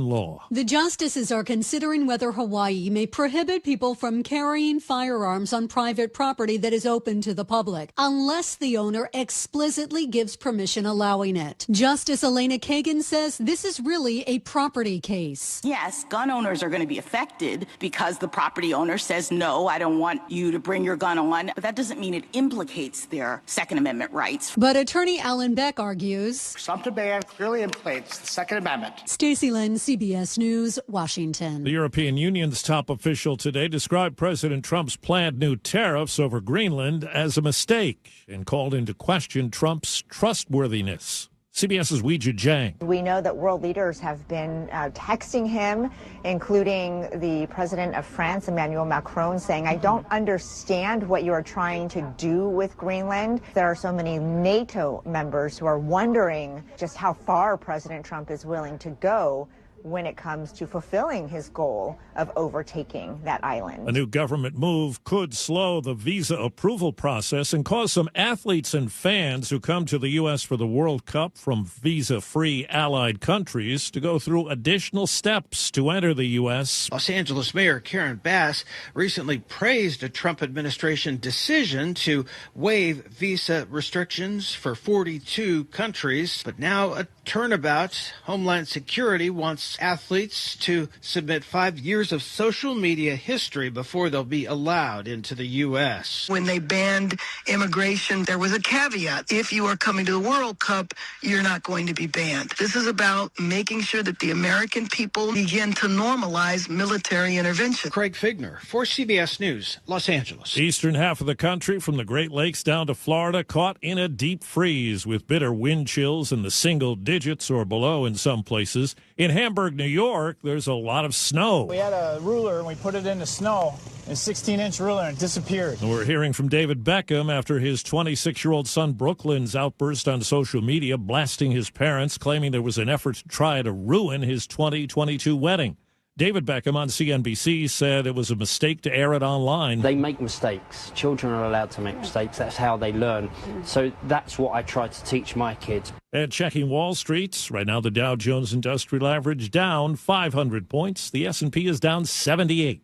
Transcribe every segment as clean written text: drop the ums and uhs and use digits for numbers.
law. The justices are considering whether Hawaii may prohibit people from carrying firearms on private property that is open to the public, unless the owner explicitly gives permission allowing it. Justice Elena Kagan says this is really a property case. Yes, gun owners are going to be affected because the property owner says, no, I don't want you to bring your gun on. But that doesn't mean it implicates their Second Amendment rights. But attorney Alan Beck argues presumptive ban clearly implicates the Second Amendment. Stacey Lynn, CBS News, Washington. The European Union's top official today described President Trump's planned new tariffs over Greenland as a mistake and called into question Trump's trustworthiness. CBS's Weijia Jiang. We know that world leaders have been texting him, including the president of France, Emmanuel Macron, saying, I don't understand what you are trying to do with Greenland. There are so many NATO members who are wondering just how far President Trump is willing to go when it comes to fulfilling his goal of overtaking that island. A new government move could slow the visa approval process and cause some athletes and fans who come to the U.S. for the World Cup from visa-free allied countries to go through additional steps to enter the U.S. Los Angeles Mayor Karen Bass recently praised a Trump administration decision to waive visa restrictions for 42 countries, but now a turnabout. Homeland Security wants athletes to submit 5 years of social media history before they'll be allowed into the U.S. When they banned immigration, there was a caveat. If you are coming to the World Cup, you're not going to be banned. This is about making sure that the American people begin to normalize military intervention. Craig Figner for CBS News, Los Angeles. Eastern half of the country, from the Great Lakes down to Florida, caught in a deep freeze with bitter wind chills in the single digits or below in some places. In Hamburg, New York, there's a lot of snow. We had a ruler and we put it in the snow, a 16-inch ruler, and it disappeared. We're hearing from David Beckham after his 26-year-old son Brooklyn's outburst on social media, blasting his parents, claiming there was an effort to try to ruin his 2022 wedding. David Beckham on CNBC said it was a mistake to air it online. They make mistakes. Children are allowed to make mistakes. That's how they learn. So that's what I try to teach my kids. And checking Wall Street, right now the Dow Jones Industrial Average down 500 points. The S&P is down 78.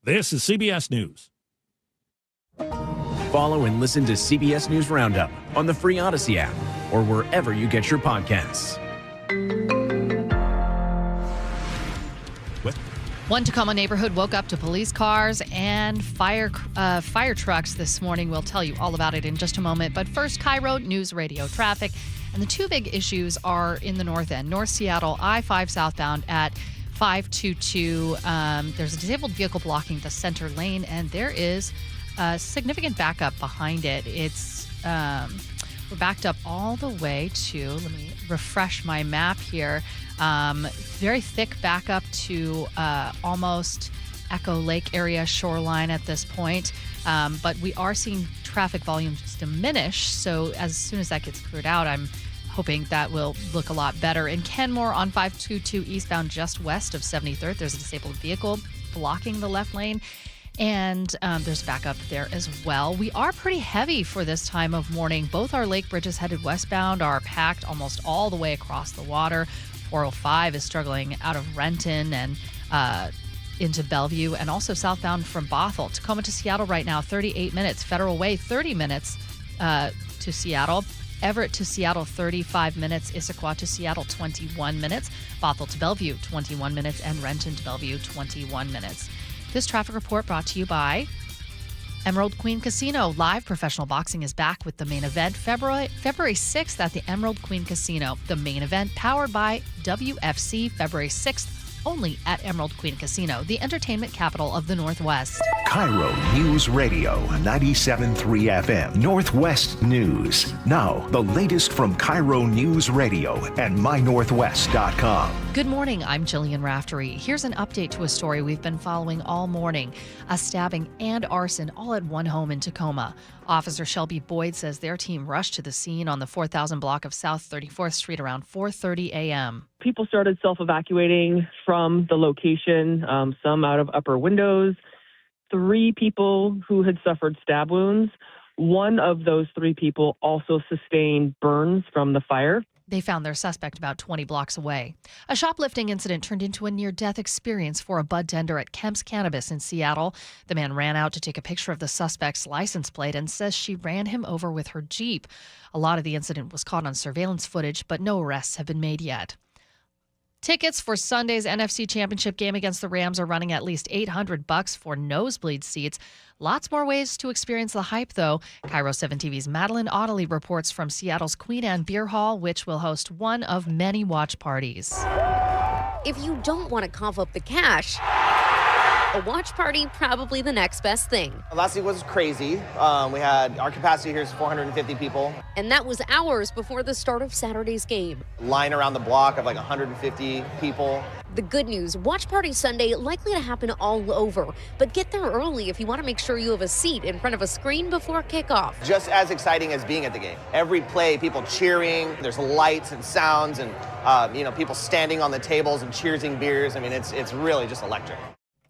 This is CBS News. Follow and listen to CBS News Roundup on the free Odyssey app or wherever you get your podcasts. One Tacoma neighborhood woke up to police cars and fire trucks this morning. We'll tell you all about it in just a moment. But first, KIRO Newsradio traffic. And the two big issues are in the north end. North Seattle, I-5 southbound at 522. There's a disabled vehicle blocking the center lane, and there is a significant backup behind it. It's we're backed up all the way to, let me refresh my map here. Very thick backup to almost Echo Lake area shoreline at this point. But we are seeing traffic volumes diminish. So as soon as that gets cleared out, I'm hoping that will look a lot better. In Kenmore on 522 eastbound just west of 73rd, there's a disabled vehicle blocking the left lane. And there's backup there as well. We are pretty heavy for this time of morning. Both our lake bridges headed westbound are packed almost all the way across the water. 405 is struggling out of Renton and into Bellevue, and also southbound from Bothell. Tacoma to Seattle right now, 38 minutes. Federal Way, 30 minutes to Seattle. Everett to Seattle, 35 minutes. Issaquah to Seattle, 21 minutes. Bothell to Bellevue, 21 minutes. And Renton to Bellevue, 21 minutes. This traffic report brought to you by Emerald Queen Casino. Live professional boxing is back with the main event February 6th at the Emerald Queen Casino. The main event powered by WFC, February 6th, only at Emerald Queen Casino, the entertainment capital of the Northwest. KIRO News Radio 97.3 FM, Northwest News. Now, the latest from KIRO News Radio and mynorthwest.com. Good morning, I'm Jillian Raftery. Here's an update to a story we've been following all morning. A stabbing and arson all at one home in Tacoma. Officer Shelby Boyd says their team rushed to the scene on the 4,000 block of South 34th Street around 4:30 a.m. People started self-evacuating from the location, some out of upper windows. 3 people who had suffered stab wounds. One of those 3 people also sustained burns from the fire. They found their suspect about 20 blocks away. A shoplifting incident turned into a near-death experience for a bud tender at Kemp's Cannabis in Seattle. The man ran out to take a picture of the suspect's license plate and says she ran him over with her Jeep. A lot of the incident was caught on surveillance footage, but no arrests have been made yet. Tickets for Sunday's NFC Championship game against the Rams are running at least $800 for nosebleed seats. Lots more ways to experience the hype, though. KIRO 7 TV's Madeline Audley reports from Seattle's Queen Anne Beer Hall, which will host one of many watch parties. If you don't want to cough up the cash, a watch party probably the next best thing. Last week was crazy. We had our capacity here is 450 people. And that was hours before the start of Saturday's game. Line around the block of like 150 people. The good news, Watch Party Sunday likely to happen all over, but get there early if you want to make sure you have a seat in front of a screen before kickoff. Just as exciting as being at the game. Every play, people cheering, there's lights and sounds and people standing on the tables and cheersing beers. I mean, it's really just electric.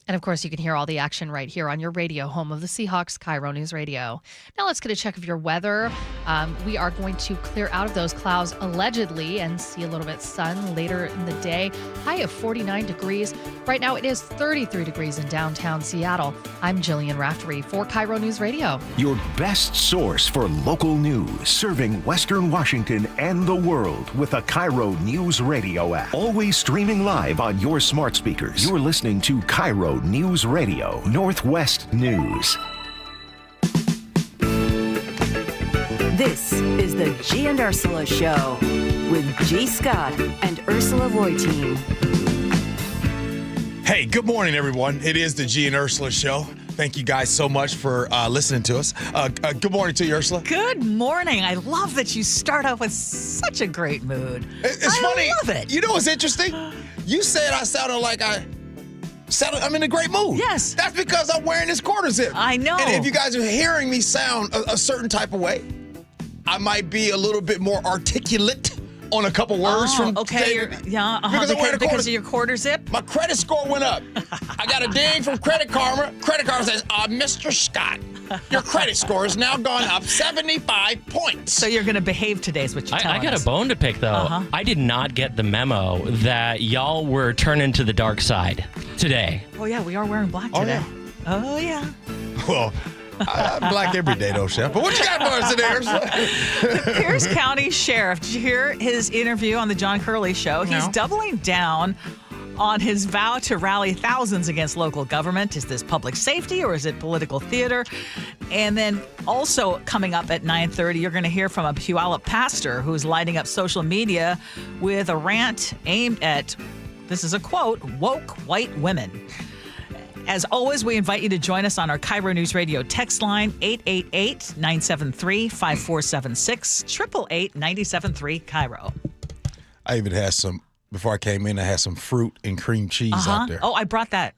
And, of course, you can hear all the action right here on your radio, home of the Seahawks, KIRO News Radio. Now let's get a check of your weather. We are going to clear out of those clouds allegedly and see a little bit sun later in the day. High of 49 degrees. Right now it is 33 degrees in downtown Seattle. I'm Jillian Raftery for KIRO News Radio. Your best source for local news, serving Western Washington and the world with a KIRO News Radio app. Always streaming live on your smart speakers. You're listening to KIRO News Radio, Northwest News. This is the Gee and Ursula Show with G. Scott and Ursula Reutin. Hey, good morning, everyone. It is the Gee and Ursula Show. Thank you guys so much for listening to us. Good morning to you, Ursula. Good morning. I love that you start out with such a great mood. It's funny. I love it. You know what's interesting? You said I sounded like I'm in a great mood. Yes. That's because I'm wearing this quarter zip. I know. And if you guys are hearing me sound a certain type of way, I might be a little bit more articulate on a couple words from okay. Because of your quarter zip? My credit score went up. I got a ding from Credit Karma. Credit Karma says, Mr. Scott, your credit score has now gone up 75 points. So you're going to behave today is what you're telling I got us. a bone to pick, though. Uh-huh. I did not get the memo that y'all were turning to the dark side today. Oh, yeah, we are wearing black today. Oh, yeah. Well, I'm black every day, though, Chef. But what you got for us today? The Pierce County Sheriff, did you hear his interview on the John Curley Show? No. He's doubling down on his vow to rally thousands against local government. Is this public safety or is it political theater? And then also coming up at 9:30, you're going to hear from a Puyallup pastor who's lighting up social media with a rant aimed at, this is a quote, woke white women. As always, we invite you to join us on our KIRO News Radio text line, 888-973-5476, 888-973-KIRO. I even had some, before I came in, I had some fruit and cream cheese out there. Oh, I brought that.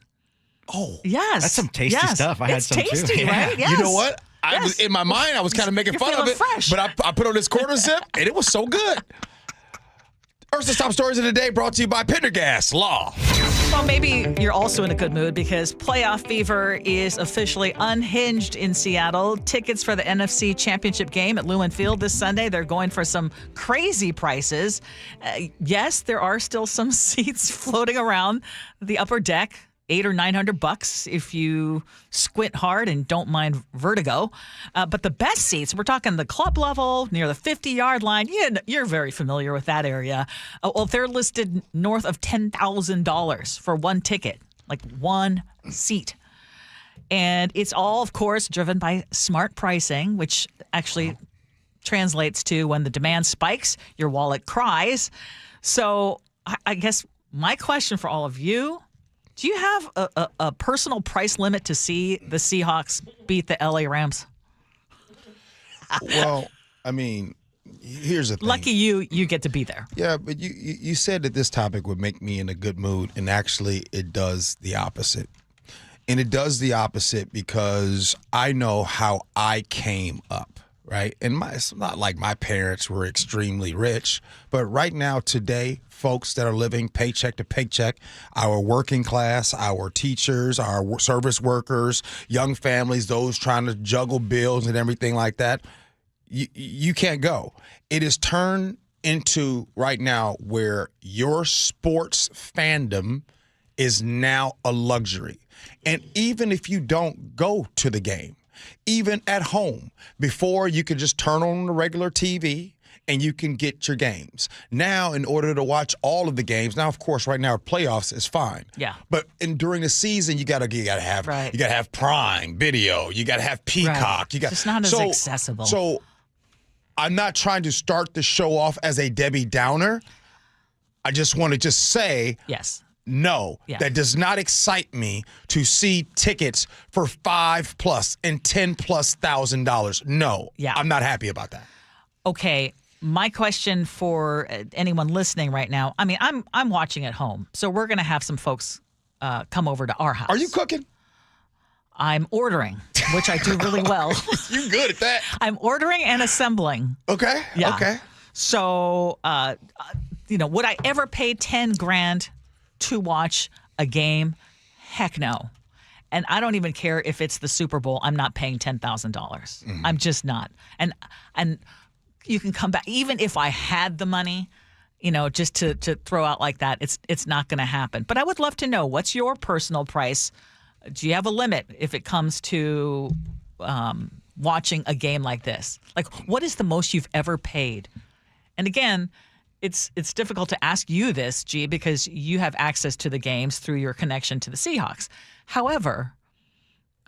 Oh. Yes. That's some tasty stuff. I had some too. It's tasty, right? Yes. You know what? In my mind, I was kind of making fun of it. Fresh. But I put on this quarter zip, and it was so good. Ursula's Top Stories of the Day brought to you by Pendergast Law. Well, maybe you're also in a good mood because playoff fever is officially unhinged in Seattle. Tickets for the NFC Championship game at Lumen Field this Sunday, they're going for some crazy prices. Yes, there are still some seats floating around the upper deck. $800 or $900 if you squint hard and don't mind vertigo. But the best seats, we're talking the club level near the 50-yard line. You're very familiar with that area. Well, they're listed north of $10,000 for one ticket, like one seat. And it's all, of course, driven by smart pricing, which actually translates to when the demand spikes, your wallet cries. So I guess my question for all of you, do you have a personal price limit to see the Seahawks beat the LA Rams? Well, I mean, here's the thing. Lucky you get to be there. Yeah, but you said that this topic would make me in a good mood, and actually it does the opposite. And it does the opposite because I know how I came up, right? And it's not like my parents were extremely rich, but right now, today, folks that are living paycheck to paycheck, our working class, our teachers, our service workers, young families, those trying to juggle bills and everything like that, you can't go. It has turned into right now where your sports fandom is now a luxury. And even if you don't go to the game, even at home, before you could just turn on the regular TV and you can get your games. Now, in order to watch all of the games, now, of course, right now, playoffs is fine. Yeah. But during the season, you gotta have Prime Video, you gotta have Peacock. Right. It's not as accessible. So I'm not trying to start the show off as a Debbie Downer. I just want to say yes. No, that does not excite me to see tickets for $5+ and $10,000+. No, I'm not happy about that. Okay, my question for anyone listening right now, I mean, I'm watching at home, so we're going to have some folks come over to our house. Are you cooking? I'm ordering, which I do really well. You're good at that. I'm ordering and assembling. Okay, yeah. Okay. So, would I ever pay $10,000 to watch a game? Heck no. And I don't even care if it's the Super Bowl. I'm not paying $10,000. I'm just not. And you can come back, even if I had the money, just to throw out like that, it's not going to happen. But I would love to know, what's your personal price? Do you have a limit if it comes to watching a game like this? Like, what is the most you've ever paid? And again, it's difficult to ask you this, Gee, because you have access to the games through your connection to the Seahawks. However,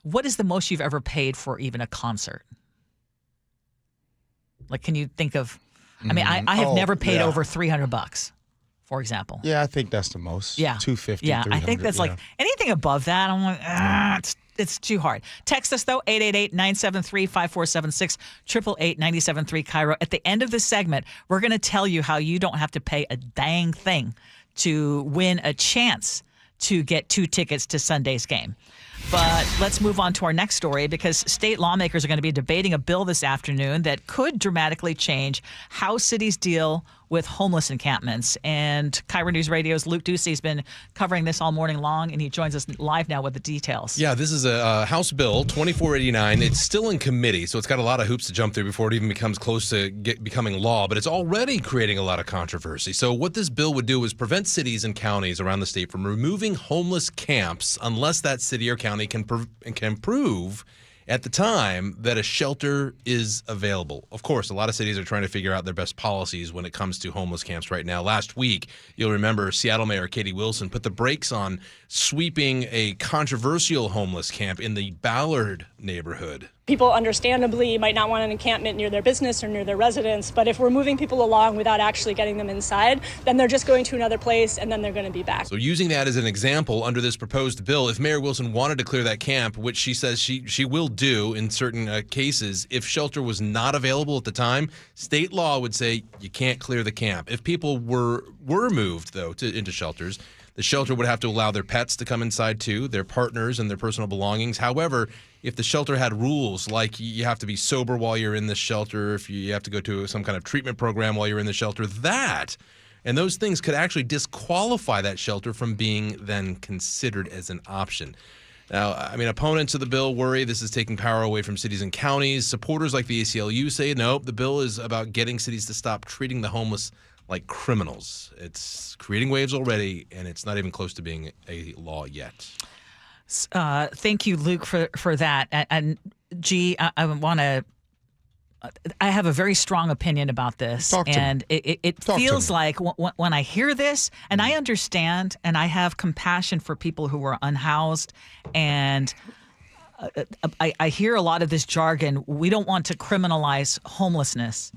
what is the most you've ever paid for even a concert? Like, can you think of? I mean, I have never paid over $300, for example. Yeah, I think that's the most. Yeah, $250. Yeah, I think that's like anything above that. I'm like, it's too hard. Text us, though, 888-973-5476, 888-973 KIRO. At the end of the segment, we're going to tell you how you don't have to pay a dang thing to win a chance to get 2 tickets to Sunday's game. But let's move on to our next story, because state lawmakers are going to be debating a bill this afternoon that could dramatically change how cities deal with homeless encampments. And KIRO News Radio's Luke Ducey's been covering this all morning long, and he joins us live now with the details. Yeah, this is a House Bill 2489. It's still in committee, so it's got a lot of hoops to jump through before it even becomes close to becoming law, but it's already creating a lot of controversy. So what this bill would do is prevent cities and counties around the state from removing homeless camps unless that city or county can prove at the time that a shelter is available. Of course, a lot of cities are trying to figure out their best policies when it comes to homeless camps right now. Last week, you'll remember Seattle Mayor Katie Wilson put the brakes on sweeping a controversial homeless camp in the Ballard neighborhood. People understandably might not want an encampment near their business or near their residence, but if we're moving people along without actually getting them inside, then they're just going to another place and then they're going to be back. So using that as an example under this proposed bill, if Mayor Wilson wanted to clear that camp, which she says she will do in certain cases, if shelter was not available at the time, state law would say you can't clear the camp. If people were moved, though, into shelters, the shelter would have to allow their pets to come inside too, their partners and their personal belongings. However, if the shelter had rules like you have to be sober while you're in the shelter, if you have to go to some kind of treatment program while you're in the shelter, and those things could actually disqualify that shelter from being then considered as an option. Now, I mean, opponents of the bill worry this is taking power away from cities and counties. Supporters like the ACLU say, nope, the bill is about getting cities to stop treating the homeless like criminals. It's creating waves already, and it's not even close to being a law yet. Thank you, Luke, for that. And Gee, I have a very strong opinion about this, and it feels like when I hear this, and I understand, and I have compassion for people who are unhoused, and I hear a lot of this jargon. We don't want to criminalize homelessness.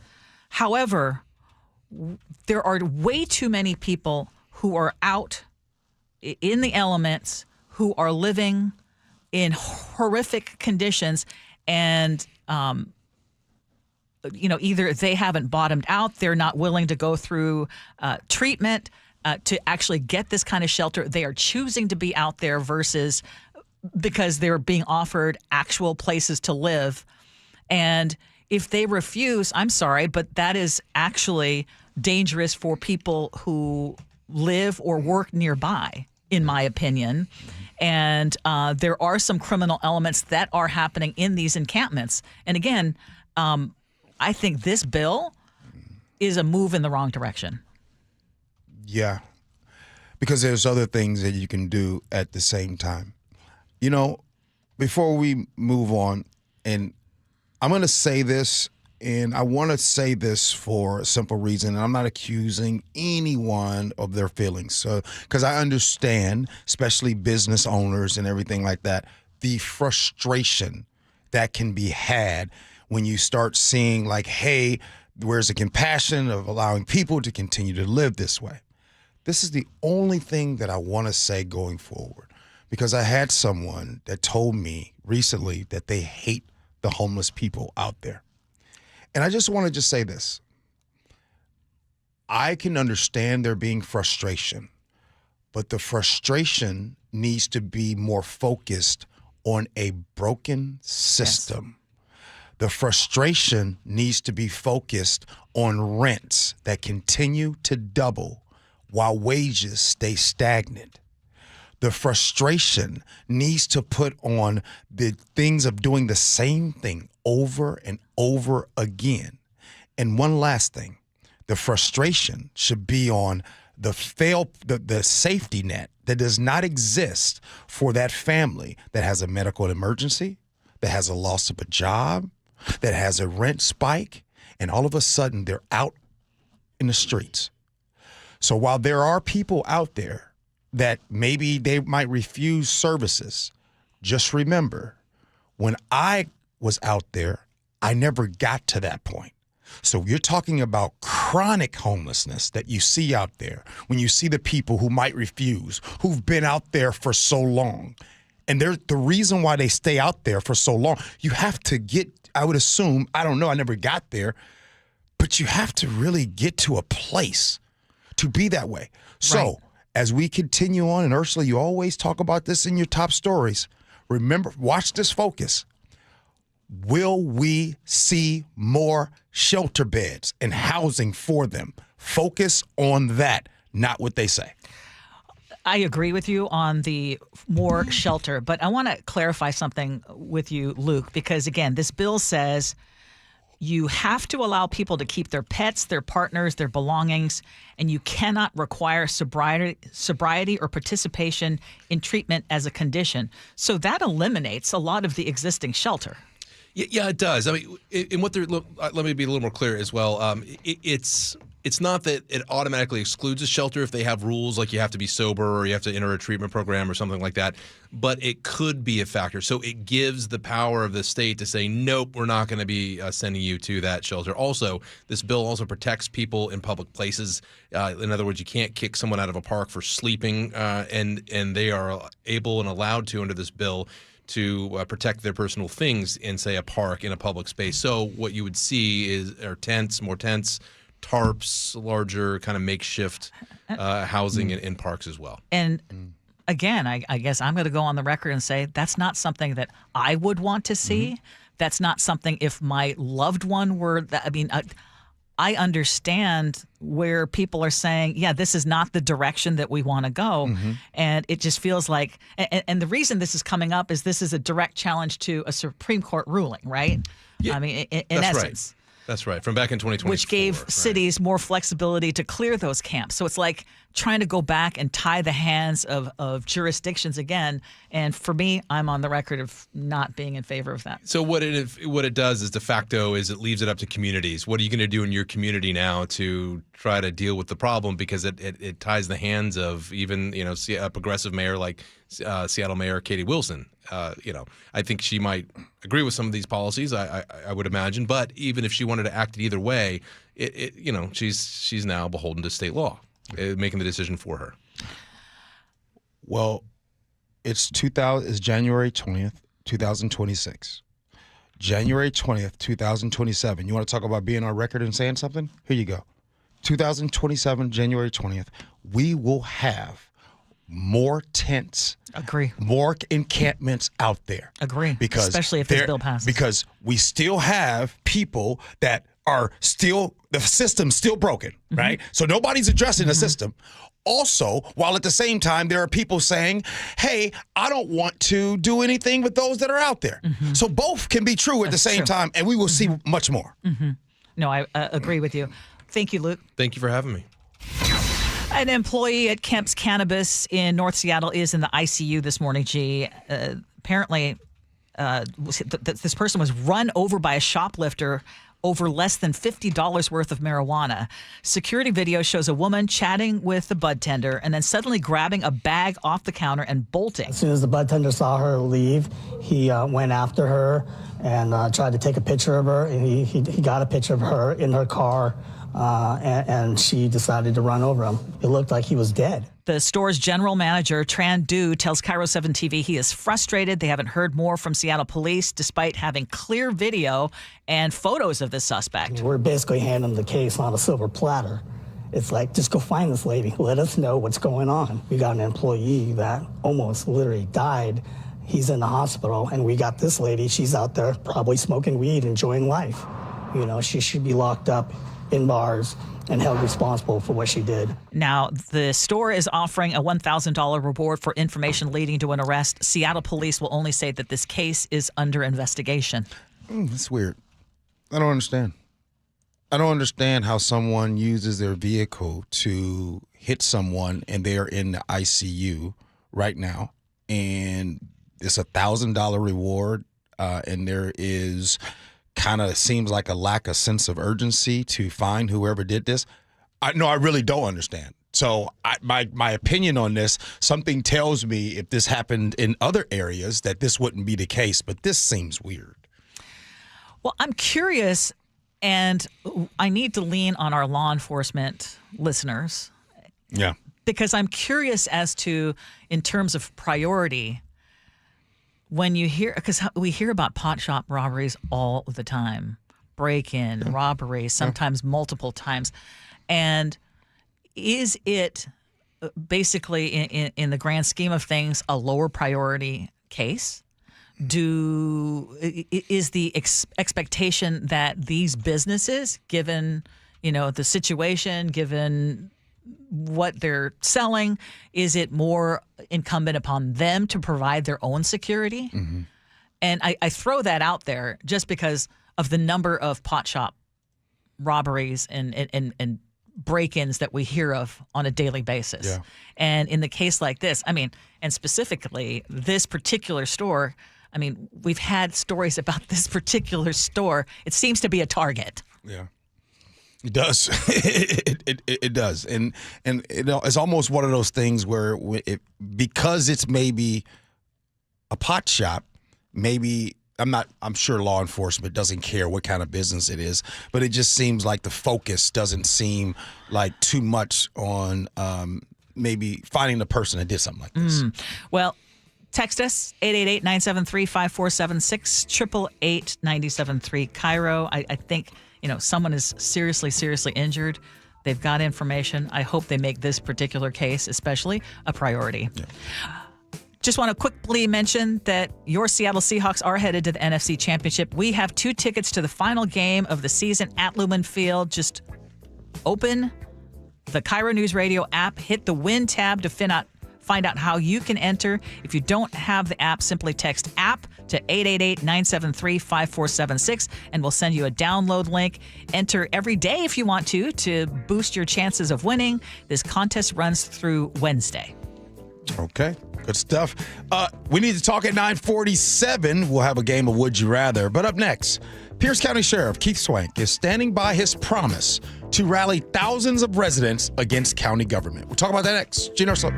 However, there are way too many people who are out in the elements, who are living in horrific conditions, and either they haven't bottomed out, they're not willing to go through treatment to actually get this kind of shelter. They are choosing to be out there versus because they're being offered actual places to live. And if they refuse, I'm sorry, but that is actually dangerous for people who live or work nearby, in my opinion. And there are some criminal elements that are happening in these encampments. And again, I think this bill is a move in the wrong direction. Yeah, because there's other things that you can do at the same time. You know, before we move on, and I'm going to say this, and I want to say this for a simple reason, and I'm not accusing anyone of their feelings, because I understand, especially business owners and everything like that, the frustration that can be had when you start seeing like, hey, where's the compassion of allowing people to continue to live this way? This is the only thing that I want to say going forward, because I had someone that told me recently that they hate the homeless people out there. And I just want to say this. I can understand there being frustration, but the frustration needs to be more focused on a broken system. Yes. The frustration needs to be focused on rents that continue to double while wages stay stagnant. The frustration needs to put on the things of doing the same thing over and over again. And one last thing, the frustration should be on the safety net that does not exist for that family that has a medical emergency, that has a loss of a job, that has a rent spike, and all of a sudden they're out in the streets. So while there are people out there that maybe they might refuse services, just remember, when I was out there, I never got to that point. So you're talking about chronic homelessness that you see out there, when you see the people who might refuse, who've been out there for so long. And the reason why they stay out there for so long, you have to get, I would assume, I don't know, I never got there, but you have to really get to a place to be that way. So right. As we continue on, and Ursula, you always talk about this in your top stories, remember, watch this focus. Will we see more shelter beds and housing for them? Focus on that, not what they say. I agree with you on the more shelter, but I want to clarify something with you, Luke, because again, this bill says you have to allow people to keep their pets, their partners, their belongings, and you cannot require sobriety or participation in treatment as a condition. So that eliminates a lot of the existing shelter. Yeah, it does. I mean, in what they're let me be a little more clear as well. It's not that it automatically excludes a shelter if they have rules like you have to be sober or you have to enter a treatment program or something like that, but it could be a factor. So it gives the power of the state to say, nope, we're not going to be sending you to that shelter. Also, this bill also protects people in public places. In other words, you can't kick someone out of a park for sleeping, and they are able and allowed to under this bill to protect their personal things in, say, a park in a public space. So what you would see are tents, more tents, tarps, larger kind of makeshift housing in parks as well. And again, I guess I'm going to go on the record and say that's not something that I would want to see. Mm-hmm. That's not something if my loved one were, I understand where people are saying, yeah, this is not the direction that we want to go. Mm-hmm. And it just feels like, and the reason this is coming up is this is a direct challenge to a Supreme Court ruling, right? Yeah, I mean, in essence. Right. That's right. From back in 2024. Which gave cities more flexibility to clear those camps. So it's like trying to go back and tie the hands of jurisdictions again. And for me, I'm on the record of not being in favor of that. So what it does is de facto is it leaves it up to communities. What are you going to do in your community now to try to deal with the problem? Because it ties the hands of even, a progressive mayor like Seattle Mayor Katie Wilson. I think she might agree with some of these policies, I would imagine. But even if she wanted to act it either way, she's now beholden to state law, making the decision for her. Well, it's January 20th, 2026. January 20th, 2027. You want to talk about being on record and saying something? Here you go. 2027, January 20th, we will have more tents. Agree. More encampments out there. Agree. Because especially if this bill passes. Because we still have people that are still, the system's still broken, mm-hmm. right? So nobody's addressing mm-hmm. the system. Also, while at the same time, there are people saying, hey, I don't want to do anything with those that are out there. Mm-hmm. So both can be true at the same time, and we will see much more. Mm-hmm. No, I agree with you. Thank you, Luke. Thank you for having me. An employee at Kemp's Cannabis in North Seattle is in the ICU this morning, G. Apparently, this person was run over by a shoplifter over less than $50 worth of marijuana. Security video shows a woman chatting with the bud tender and then suddenly grabbing a bag off the counter and bolting. As soon as the bud tender saw her leave, he went after her and tried to take a picture of her. And he got a picture of her in her car, and she decided to run over him. It looked like he was dead. The store's general manager, Tran Du, tells KIRO 7 TV he is frustrated. They haven't heard more from Seattle police despite having clear video and photos of the suspect. We're basically handing the case on a silver platter. It's like, just go find this lady. Let us know what's going on. We got an employee that almost literally died. He's in the hospital, and we got this lady. She's out there probably smoking weed, enjoying life. You know, she should be locked up in bars and held responsible for what she did. Now, the store is offering a $1,000 reward for information leading to an arrest. Seattle police will only say that this case is under investigation. That's weird. I don't understand. I don't understand how someone uses their vehicle to hit someone and they're in the ICU right now, and it's $1,000 reward, and there is kind of seems like a lack of sense of urgency to find whoever did this. I really don't understand. So my opinion on this, something tells me if this happened in other areas that this wouldn't be the case, but this seems weird. Well, I'm curious, and I need to lean on our law enforcement listeners. Yeah. Because I'm curious as to, in terms of priority, when you hear, because we hear about pot shop robberies all the time, break-in, robberies, sometimes multiple times. And is it basically, in the grand scheme of things, a lower priority case? Is the expectation that these businesses, given, the situation, given what they're selling, is it more incumbent upon them to provide their own security? Mm-hmm. And I throw that out there just because of the number of pot shop robberies and break-ins that we hear of on a daily basis. Yeah. And in the case like this, and specifically this particular store, we've had stories about this particular store. It seems to be a target. Yeah. It does. It does. And it's almost one of those things where because it's maybe a pot shop, maybe I'm sure law enforcement doesn't care what kind of business it is, but it just seems like the focus doesn't seem like too much on maybe finding the person that did something like this. Well, text us, 888-973-5476, 888-973 KIRO. I think, someone is seriously injured. They've got information. I hope they make this particular case, especially, a priority. Yeah. Just want to quickly mention that your Seattle Seahawks are headed to the NFC Championship. We have 2 tickets to the final game of the season at Lumen Field. Just open the KIRO Newsradio app, hit the Win tab to find out how you can enter. If you don't have the app, simply text app to 888-973-5476, and we'll send you a download link. Enter every day if you want to boost your chances of winning. This contest runs through Wednesday. Okay, good stuff. We need to talk at 9:47. We'll have a game of Would You Rather. But up next, Pierce County Sheriff Keith Swank is standing by his promise to rally thousands of residents against county government. We'll talk about that next. Gee Ursula.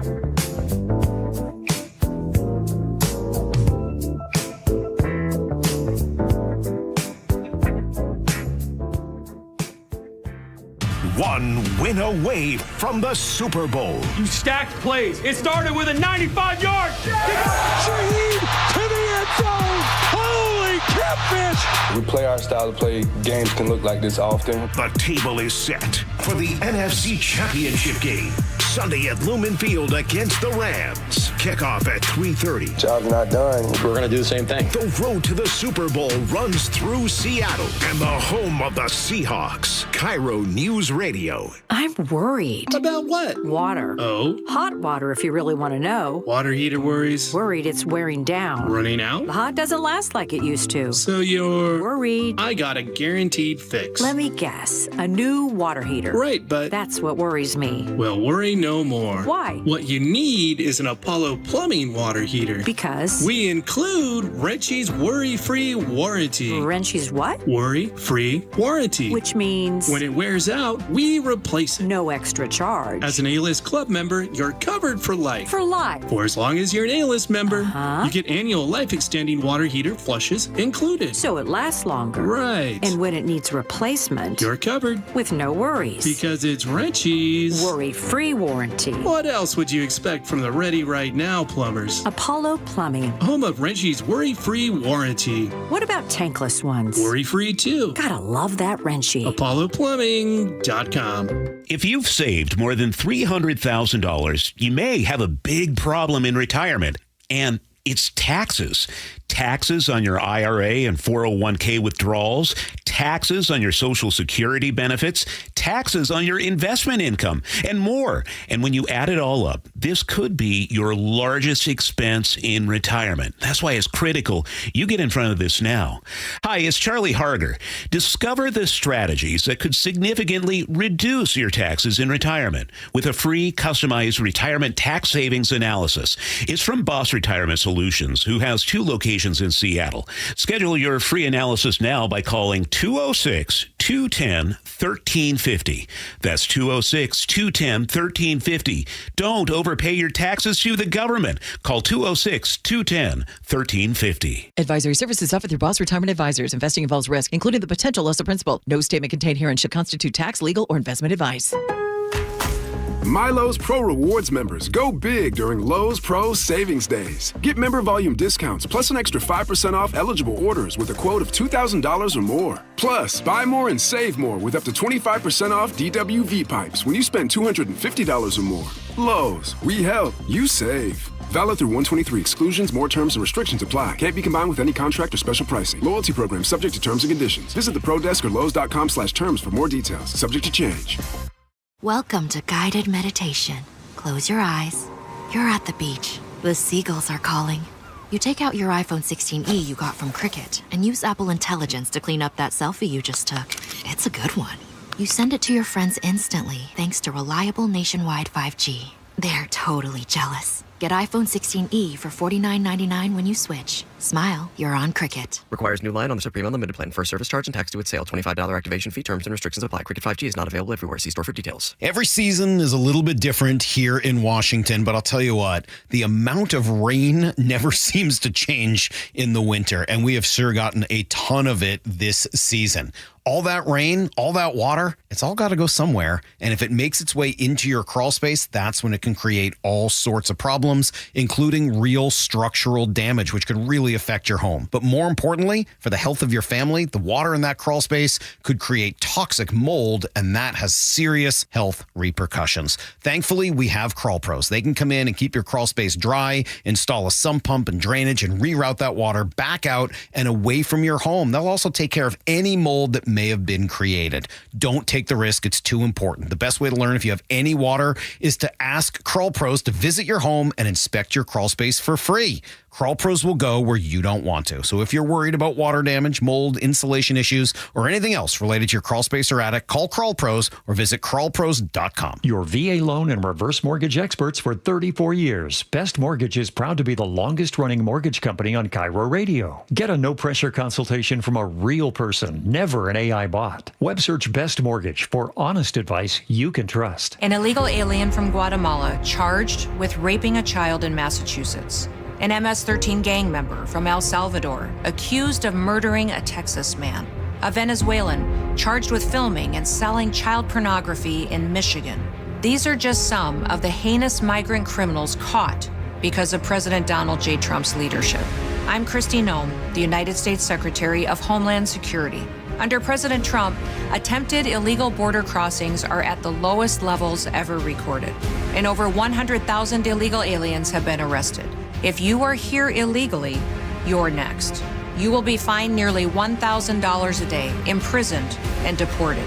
One win away from the Super Bowl. You stacked plays. It started with a 95-yard. Shaheed to the end zone. Holy catfish. We play our style of play. Games can look like this often. The table is set for the NFC Championship game. Sunday at Lumen Field against the Rams. Kickoff at 3:30. Job's not done. We're going to do the same thing. The road to the Super Bowl runs through Seattle and the home of the Seahawks. KIRO News Radio. I'm worried. About what? Water. Oh? Hot water, if you really want to know. Water heater worries? Worried it's wearing down. Running out? The hot doesn't last like it used to. So you're... worried. I got a guaranteed fix. Let me guess. A new water heater. Right, but... that's what worries me. Well, worry no more. Why? What you need is an Apollo Plumbing water heater. Because? We include Wrenchie's worry-free warranty. Wrenchie's what? Worry-free warranty. Which means? When it wears out, we replace it. No extra charge. As an A-List Club member, you're covered for life. For life? For as long as you're an A-List member, you get annual life-extending water heater flushes included. So it lasts longer. Right. And when it needs replacement, you're covered. With no worries. Because it's Wrenchie's worry-free warranty. What else would you expect from the Ready Right Now plumbers? Apollo Plumbing. Home of Wrenchie's worry-free warranty. What about tankless ones? Worry-free too. Gotta love that Wrenchie. ApolloPlumbing.com. If you've saved more than $300,000, you may have a big problem in retirement, and it's taxes. Taxes on your IRA and 401k withdrawals, taxes on your Social Security benefits, taxes on your investment income, and more. And when you add it all up, this could be your largest expense in retirement. That's why it's critical you get in front of this now. Hi, it's Charlie Harger. Discover the strategies that could significantly reduce your taxes in retirement with a free customized retirement tax savings analysis. It's from Boss Retirement Solutions, who has 2 locations in Seattle. Schedule your free analysis now by calling 206-210-1350. That's 206-210-1350. Don't overpay your taxes to the government. Call 206-210-1350. Advisory services offered through Boss Retirement Advisors. Investing involves risk, including the potential loss of principal. No statement contained herein should constitute tax, legal, or investment advice. My Lowe's Pro Rewards members go big during Lowe's Pro Savings Days. Get member volume discounts plus an extra 5% off eligible orders with a quote of $2,000 or more. Plus, buy more and save more with up to 25% off DWV pipes when you spend $250 or more. Lowe's, we help, you save. Valid through 123. Exclusions, more terms and restrictions apply. Can't be combined with any contract or special pricing. Loyalty program subject to terms and conditions. Visit the Pro Desk or Lowe's.com/terms for more details. Subject to change. Welcome to guided meditation. Close your eyes. You're at the beach. The seagulls are calling. You take out your iPhone 16e you got from Cricket and use Apple Intelligence to clean up that selfie you just took. It's a good one. You send it to your friends instantly thanks to reliable nationwide 5G. They're totally jealous. Get iPhone 16e for $49.99 when you switch. Smile, you're on Cricket. Requires new line on the Supreme Unlimited plan. First service charge and tax due at sale. $25 activation fee. Terms and restrictions apply. Cricket 5G is not available everywhere. See store for details. Every season is a little bit different here in Washington, but I'll tell you what, the amount of rain never seems to change in the winter, and we have sure gotten a ton of it this season. All that rain, all that water, it's all got to go somewhere. And if it makes its way into your crawl space, that's when it can create all sorts of problems, including real structural damage, which could really affect your home. But more importantly, for the health of your family, the water in that crawl space could create toxic mold, and that has serious health repercussions. Thankfully, we have Crawl Pros. They can come in and keep your crawl space dry, install a sump pump and drainage, and reroute that water back out and away from your home. They'll also take care of any mold that may have been created. Don't take the risk. It's too important. The best way to learn if you have any water is to ask Crawl Pros to visit your home and inspect your crawl space for free. Crawl Pros will go where you don't want to. So if you're worried about water damage, mold, insulation issues, or anything else related to your crawl space or attic, call Crawl Pros or visit crawlpros.com. Your VA loan and reverse mortgage experts for 34 years. Best Mortgage is proud to be the longest-running mortgage company on KIRO Radio. Get a no-pressure consultation from a real person, never an AI bot. Web search Best Mortgage for honest advice you can trust. An illegal alien from Guatemala charged with raping a child in Massachusetts. An MS-13 gang member from El Salvador accused of murdering a Texas man. A Venezuelan charged with filming and selling child pornography in Michigan. These are just some of the heinous migrant criminals caught because of President Donald J. Trump's leadership. I'm Kristi Noem, the United States Secretary of Homeland Security. Under President Trump, attempted illegal border crossings are at the lowest levels ever recorded, and over 100,000 illegal aliens have been arrested. If you are here illegally, you're next. You will be fined nearly $1,000 a day, imprisoned, and deported.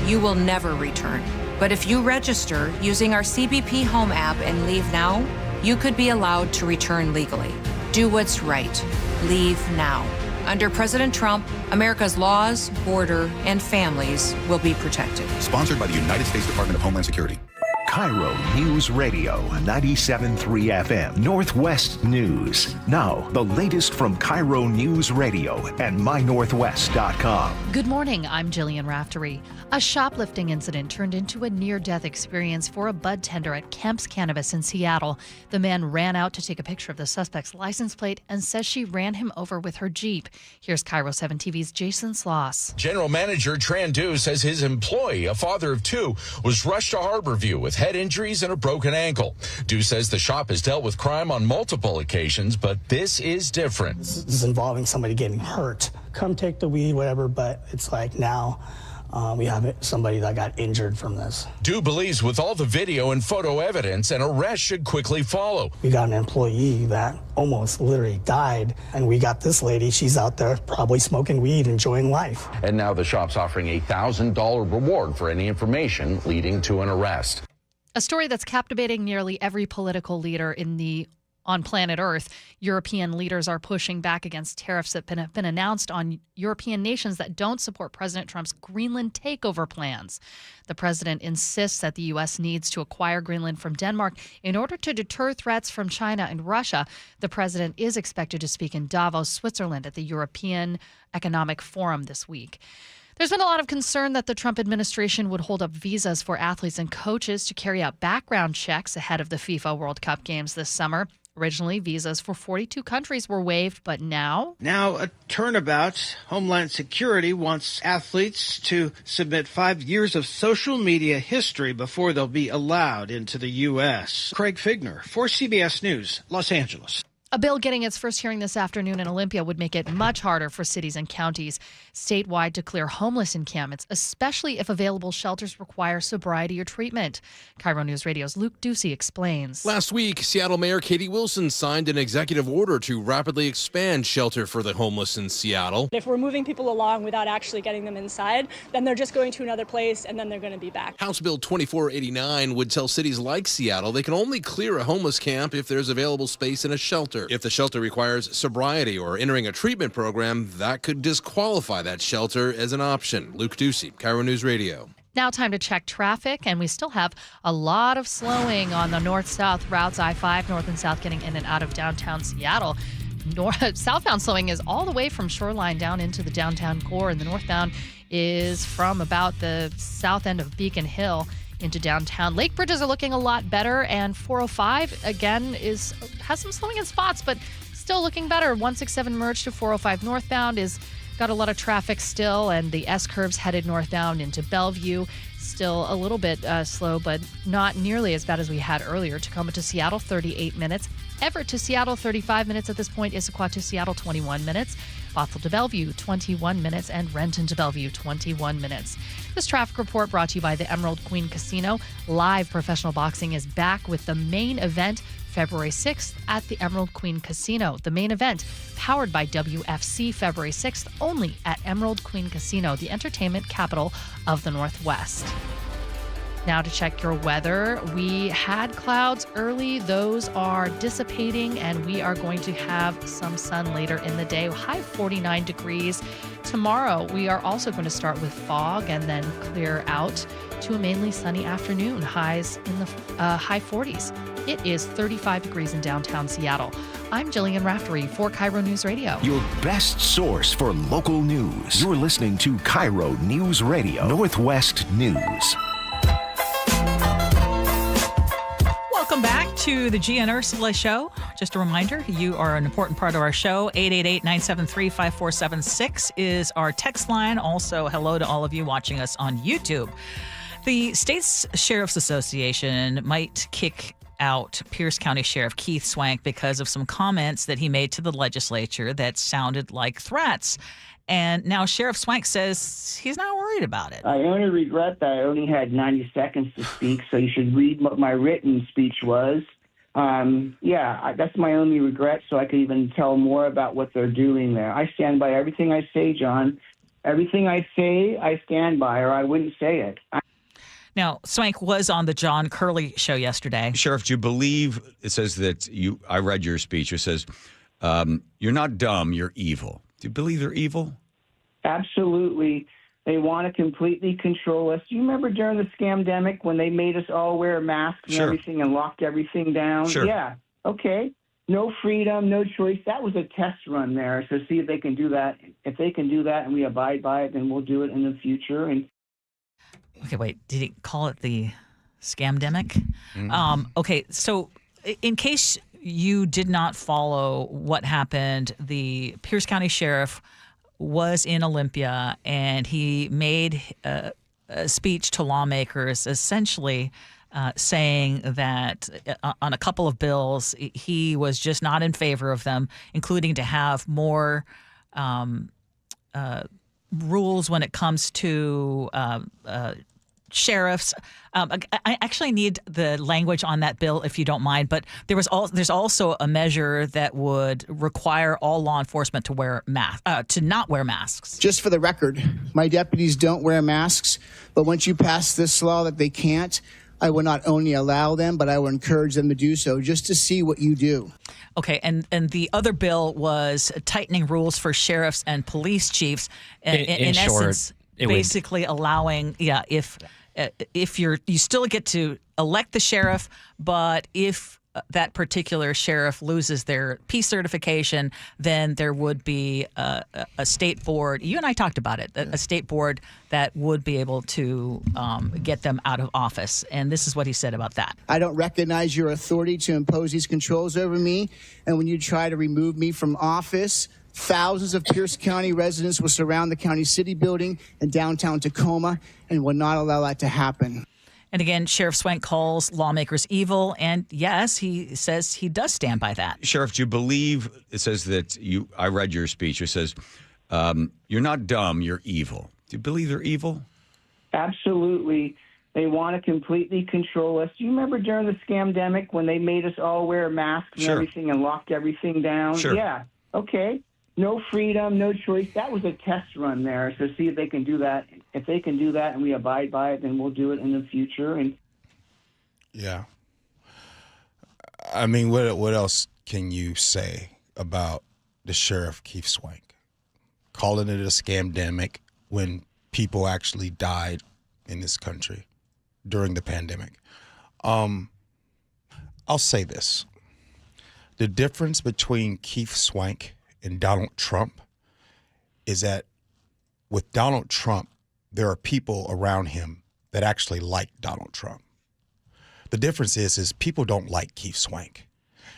You will never return. But if you register using our CBP Home app and leave now, you could be allowed to return legally. Do what's right. Leave now. Under President Trump, America's laws, border, and families will be protected. Sponsored by the United States Department of Homeland Security. KIRO News Radio, 97.3 FM, Northwest News. Now, the latest from KIRO News Radio and mynorthwest.com. Good morning, I'm Jillian Raftery. A shoplifting incident turned into a near-death experience for a bud tender at Kemp's Cannabis in Seattle. The man ran out to take a picture of the suspect's license plate and says she ran him over with her Jeep. Here's KIRO 7 TV's Jason Sloss. General Manager Tran Du says his employee, a father of two, was rushed to Harborview with head injuries and a broken ankle. Du says the shop has dealt with crime on multiple occasions, but this is different. This is involving somebody getting hurt. Come take the weed, whatever, but it's like now we have somebody that got injured from this. Du believes with all the video and photo evidence, an arrest should quickly follow. We got an employee that almost literally died, and we got this lady, she's out there probably smoking weed, enjoying life. And now the shop's offering a $1,000 reward for any information leading to an arrest. A story that's captivating nearly every political leader on planet Earth. European leaders are pushing back against tariffs that have been announced on European nations that don't support President Trump's Greenland takeover plans. The president insists that the U.S. needs to acquire Greenland from Denmark in order to deter threats from China and Russia. The president is expected to speak in Davos, Switzerland, at the European Economic Forum this week. There's been a lot of concern that the Trump administration would hold up visas for athletes and coaches to carry out background checks ahead of the FIFA World Cup games this summer. Originally, visas for 42 countries were waived, but now a turnabout. Homeland Security wants athletes to submit 5 years of social media history before they'll be allowed into the U.S. Craig Figner for CBS News, Los Angeles. A bill getting its first hearing this afternoon in Olympia would make it much harder for cities and counties statewide to clear homeless encampments, especially if available shelters require sobriety or treatment. KIRO News Radio's Luke Ducey explains. Last week, Seattle Mayor Katie Wilson signed an executive order to rapidly expand shelter for the homeless in Seattle. If we're moving people along without actually getting them inside, then they're just going to another place and then they're going to be back. House Bill 2489 would tell cities like Seattle they can only clear a homeless camp if there's available space in a shelter. If the shelter requires sobriety or entering a treatment program, that could disqualify that shelter as an option. Luke Ducey, KIRO News Radio. Now time to check traffic, and we still have a lot of slowing on the north-south routes, I-5, north and south, getting in and out of downtown Seattle. Southbound slowing is all the way from Shoreline down into the downtown core, and the northbound is from about the south end of Beacon Hill into downtown. Lake bridges are looking a lot better, and 405 again has some slowing in spots, but still looking better. 167 merge to 405 northbound is got a lot of traffic still, and the S curves headed northbound into Bellevue still a little bit slow, but not nearly as bad as we had earlier. Tacoma to Seattle 38 minutes. Everett to Seattle 35 minutes at this point. Issaquah to Seattle 21 minutes. Bothell to Bellevue 21 minutes, and Renton to Bellevue 21 minutes. This traffic report brought to you by the Emerald Queen Casino. Live professional boxing is back with the main event February 6th at the Emerald Queen Casino. The main event powered by WFC February 6th only at Emerald Queen Casino, the entertainment capital of the Northwest. Now to check your weather. We had clouds early. Those are dissipating, and we are going to have some sun later in the day. High 49 degrees. Tomorrow, we are also going to start with fog and then clear out to a mainly sunny afternoon. Highs in the high 40s. It is 35 degrees in downtown Seattle. I'm Jillian Raftery for KIRO News Radio. Your best source for local news. You're listening to KIRO News Radio, Northwest News. Welcome back to the Gee and Ursula Show. Just a reminder, you are an important part of our show. 888-973-5476 is our text line. Also, hello to all of you watching us on YouTube. The State's Sheriff's Association might kick out Pierce County Sheriff Keith Swank because of some comments that he made to the legislature that sounded like threats. And now Sheriff Swank says he's not worried about it. I only regret that I only had 90 seconds to speak, so you should read what my written speech was. That's my only regret, so I could even tell more about what they're doing there. I stand by everything I say, John. Everything I say, I stand by, or I wouldn't say it. Now, Swank was on the John Curley show yesterday. Sheriff, do you believe, it says that I read your speech, it says, you're not dumb, you're evil. Do you believe they're evil? Absolutely. They want to completely control us. Do you remember during the scamdemic when they made us all wear masks and everything and locked everything down? Sure. Yeah. Okay. No freedom, no choice. That was a test run there. So see if they can do that. If they can do that and we abide by it, then we'll do it in the future. And okay, wait. Did he call it the scamdemic? Okay, so in case you did not follow what happened, the Pierce County Sheriff was in Olympia, and he made a speech to lawmakers essentially saying that on a couple of bills, he was just not in favor of them, including to have more rules when it comes to sheriffs. I actually need the language on that bill, if you don't mind. But there's also a measure that would require all law enforcement to wear to not wear masks. Just for the record, my deputies don't wear masks. But once you pass this law that they can't, I will not only allow them, but I will encourage them to do so, just to see what you do. Okay, and the other bill was tightening rules for sheriffs and police chiefs. In short, essence, basically allowing, if you still get to elect the sheriff, but if that particular sheriff loses their peace certification, then there would be a state board. You and I talked about it, a state board that would be able to get them out of office. And this is what he said about that. I don't recognize your authority to impose these controls over me. And when you try to remove me from office, thousands of Pierce County residents will surround the county city building in downtown Tacoma and will not allow that to happen. And again, Sheriff Swank calls lawmakers evil. And yes, he says he does stand by that. Sheriff, do you believe, it says that I read your speech, it says, you're not dumb, you're evil. Do you believe they're evil? absolutely. They want to completely control us. Do you remember during the scamdemic when they made us all wear masks and everything and locked everything down? Sure. Yeah. Okay. No freedom, no choice. That was a test run there. So see if they can do that. If they can do that and we abide by it, then we'll do it in the future. And yeah. I mean, what else can you say about the Sheriff Keith Swank? Calling it a scamdemic when people actually died in this country during the pandemic. I'll say this. The difference between Keith Swank and Donald Trump is that with Donald Trump, there are people around him that actually like Donald Trump. The difference is people don't like Keith Swank.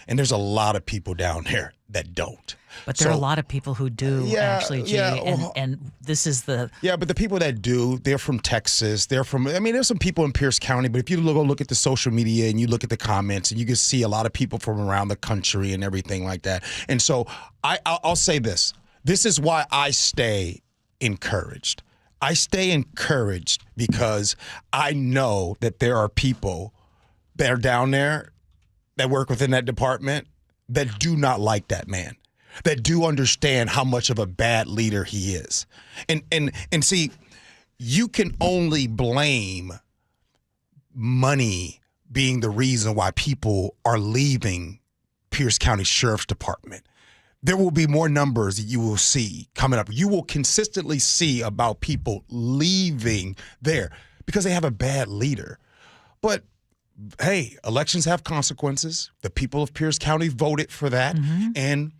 And there's a lot of people down there that don't. But there are a lot of people who do, actually, Gee. And this is the... Yeah, but the people that do, they're from Texas. They're from... I mean, there's some people in Pierce County, but if you look at the social media and you look at the comments, and you can see a lot of people from around the country and everything like that. And so I'll say this. This is why I stay encouraged. I stay encouraged because I know that there are people that are down there that work within that department that do not like that man, that do understand how much of a bad leader he is. And see, you can only blame money being the reason why people are leaving Pierce County Sheriff's Department. There will be more numbers that you will see coming up. You will consistently see about people leaving there because they have a bad leader. But hey, elections have consequences. The people of Pierce County voted for that, and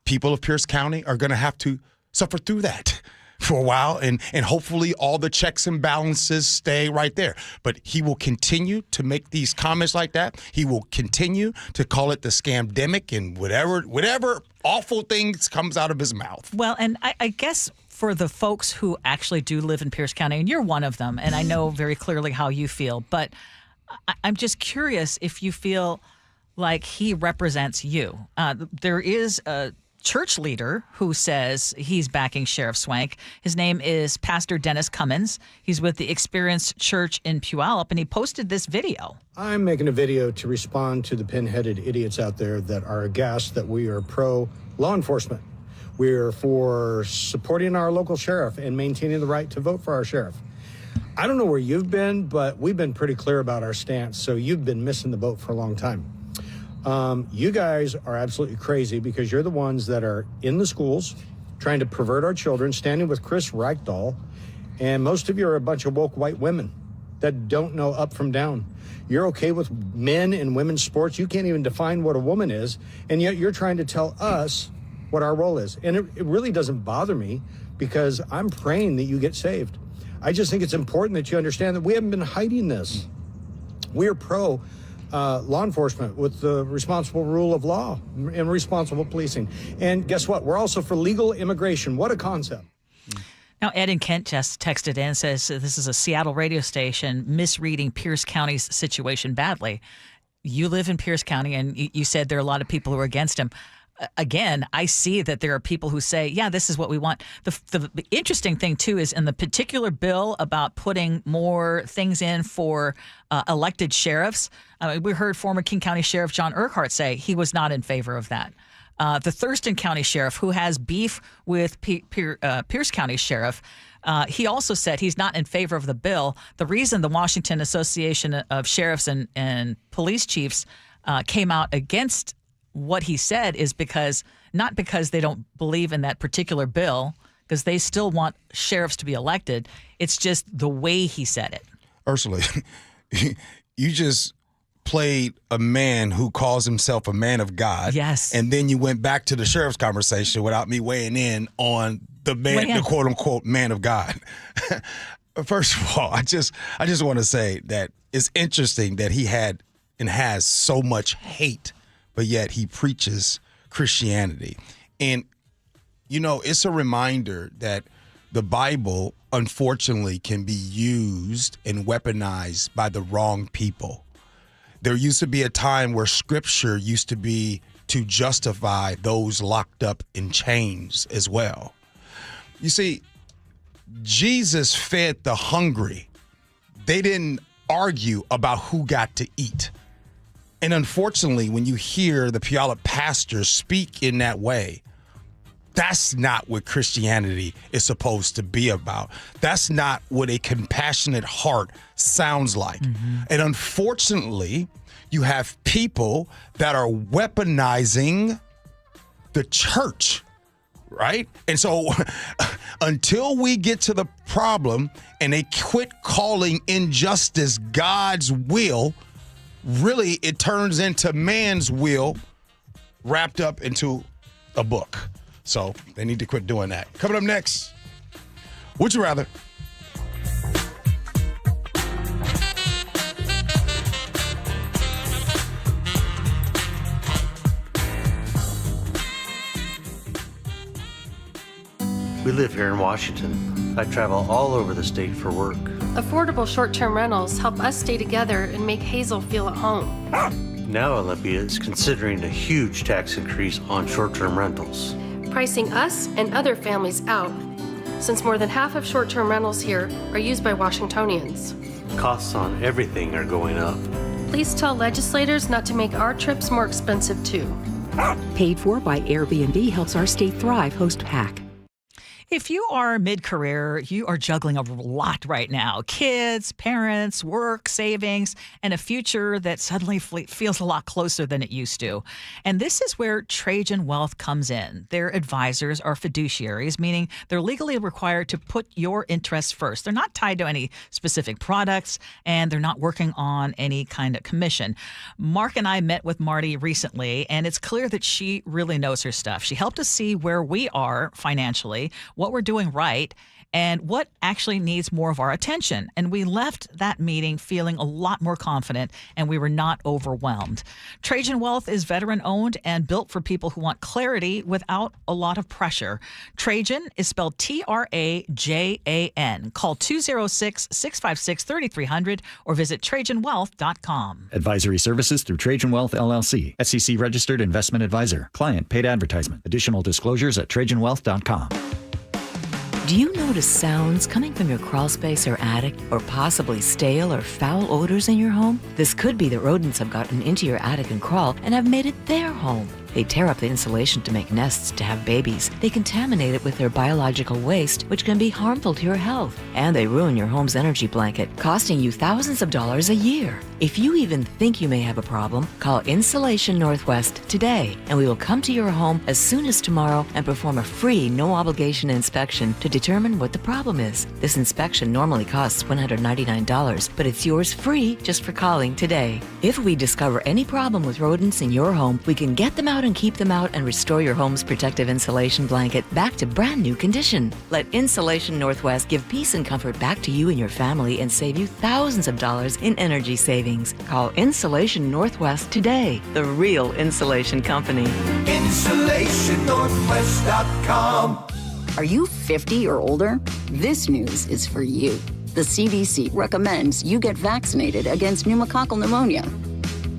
people of Pierce County are going to have to suffer through that for a while, and hopefully all the checks and balances stay right there. But he will continue to make these comments like that. He will continue to call it the scamdemic and whatever awful things comes out of his mouth. Well, and I guess for the folks who actually do live in Pierce County, and you're one of them, and I know very clearly how you feel, but I'm just curious if you feel like he represents you. There is a church leader who says he's backing Sheriff Swank. His name is Pastor Dennis Cummins. He's with the Experienced Church in Puyallup, and he posted this video. I'm making a video to respond to the pin-headed idiots out there that are aghast that we are pro-law enforcement. We're for supporting our local sheriff and maintaining the right to vote for our sheriff. I don't know where you've been, but we've been pretty clear about our stance, so you've been missing the boat for a long time. You guys are absolutely crazy because you're the ones that are in the schools trying to pervert our children, standing with Chris Reichdahl, and most of you are a bunch of woke white women that don't know up from down. You're okay with men and women's sports. You can't even define what a woman is, and yet you're trying to tell us what our role is. And it really doesn't bother me because I'm praying that you get saved. I just think it's important that you understand that we haven't been hiding this. We are pro law enforcement with the responsible rule of law and responsible policing. And guess what? We're also for legal immigration. What a concept. Now, Ed in Kent just texted in and says this is a Seattle radio station misreading Pierce County's situation badly. You live in Pierce County, and you said there are a lot of people who are against him. Again, I see that there are people who say, yeah, this is what we want. The interesting thing, too, is in the particular bill about putting more things in for elected sheriffs, we heard former King County Sheriff John Urquhart say he was not in favor of that. The Thurston County Sheriff, who has beef with Pierce County Sheriff, he also said he's not in favor of the bill. The reason the Washington Association of Sheriffs and Police Chiefs came out against what he said is not because they don't believe in that particular bill, because they still want sheriffs to be elected. It's just the way he said it. Ursula, you just played a man who calls himself a man of God. Yes. And then you went back to the sheriff's conversation without me weighing in on the quote unquote man of God. First of all, I just want to say that it's interesting that he had and has so much hate, but yet he preaches Christianity. And, it's a reminder that the Bible, unfortunately, can be used and weaponized by the wrong people. There used to be a time where scripture used to be to justify those locked up in chains as well. You see, Jesus fed the hungry. They didn't argue about who got to eat. And unfortunately, when you hear the Puyallup pastors speak in that way, that's not what Christianity is supposed to be about. That's not what a compassionate heart sounds like. Mm-hmm. And unfortunately, you have people that are weaponizing the church, right? And so until we get to the problem and they quit calling injustice God's will, really, it turns into man's will wrapped up into a book. So they need to quit doing that. Coming up next, would you rather? We live here in Washington. I travel all over the state for work. Affordable short-term rentals help us stay together and make Hazel feel at home. Now Olympia is considering a huge tax increase on short-term rentals, pricing us and other families out, since more than half of short-term rentals here are used by Washingtonians. Costs on everything are going up. Please tell legislators not to make our trips more expensive, too. Paid for by Airbnb helps our state thrive. Host Hack. If you are mid-career, you are juggling a lot right now. Kids, parents, work, savings, and a future that suddenly feels a lot closer than it used to. And this is where Trajan Wealth comes in. Their advisors are fiduciaries, meaning they're legally required to put your interests first. They're not tied to any specific products, and they're not working on any kind of commission. Mark and I met with Marty recently, and it's clear that she really knows her stuff. She helped us see where we are financially, what we're doing right, and what actually needs more of our attention. And we left that meeting feeling a lot more confident, and we were not overwhelmed. Trajan Wealth is veteran-owned and built for people who want clarity without a lot of pressure. Trajan is spelled Trajan. Call 206-656-3300 or visit TrajanWealth.com. Advisory services through Trajan Wealth, LLC. SEC registered investment advisor. Client paid advertisement. Additional disclosures at TrajanWealth.com. Do you notice sounds coming from your crawl space or attic, or possibly stale or foul odors in your home? This could be that rodents have gotten into your attic and crawl and have made it their home. They tear up the insulation to make nests to have babies. They contaminate it with their biological waste, which can be harmful to your health. And they ruin your home's energy blanket, costing you thousands of dollars a year. If you even think you may have a problem, call Insulation Northwest today, and we will come to your home as soon as tomorrow and perform a free, no-obligation inspection to determine what the problem is. This inspection normally costs $199, but it's yours free just for calling today. If we discover any problem with rodents in your home, we can get them out and keep them out and restore your home's protective insulation blanket back to brand new condition. Let Insulation Northwest give peace and comfort back to you and your family and save you thousands of dollars in energy savings. Call Insulation Northwest today, the real insulation company. InsulationNorthwest.com. Are you 50 or older? This news is for you. The CDC recommends you get vaccinated against pneumococcal pneumonia.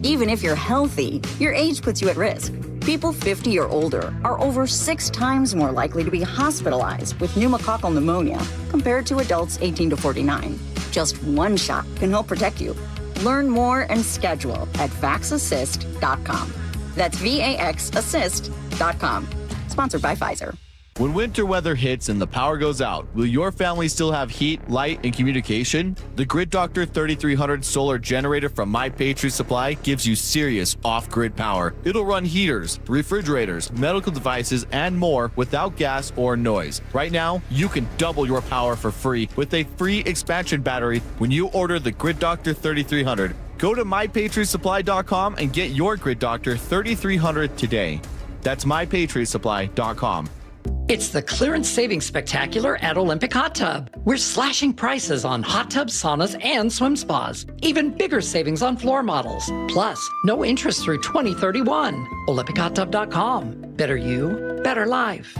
Even if you're healthy, your age puts you at risk. People 50 or older are over 6 times more likely to be hospitalized with pneumococcal pneumonia compared to adults 18 to 49. Just one shot can help protect you. Learn more and schedule at vaxassist.com. That's VAXassist.com. Sponsored by Pfizer. When winter weather hits and the power goes out, will your family still have heat, light, and communication? The Grid Doctor 3300 solar generator from My Patriot Supply gives you serious off-grid power. It'll run heaters, refrigerators, medical devices, and more without gas or noise. Right now, you can double your power for free with a free expansion battery when you order the Grid Doctor 3300. Go to MyPatriotSupply.com and get your Grid Doctor 3300 today. That's MyPatriotSupply.com. It's the Clearance Savings Spectacular at Olympic Hot Tub. We're slashing prices on hot tubs, saunas, and swim spas. Even bigger savings on floor models. Plus, no interest through 2031. OlympicHotTub.com. Better you, better life.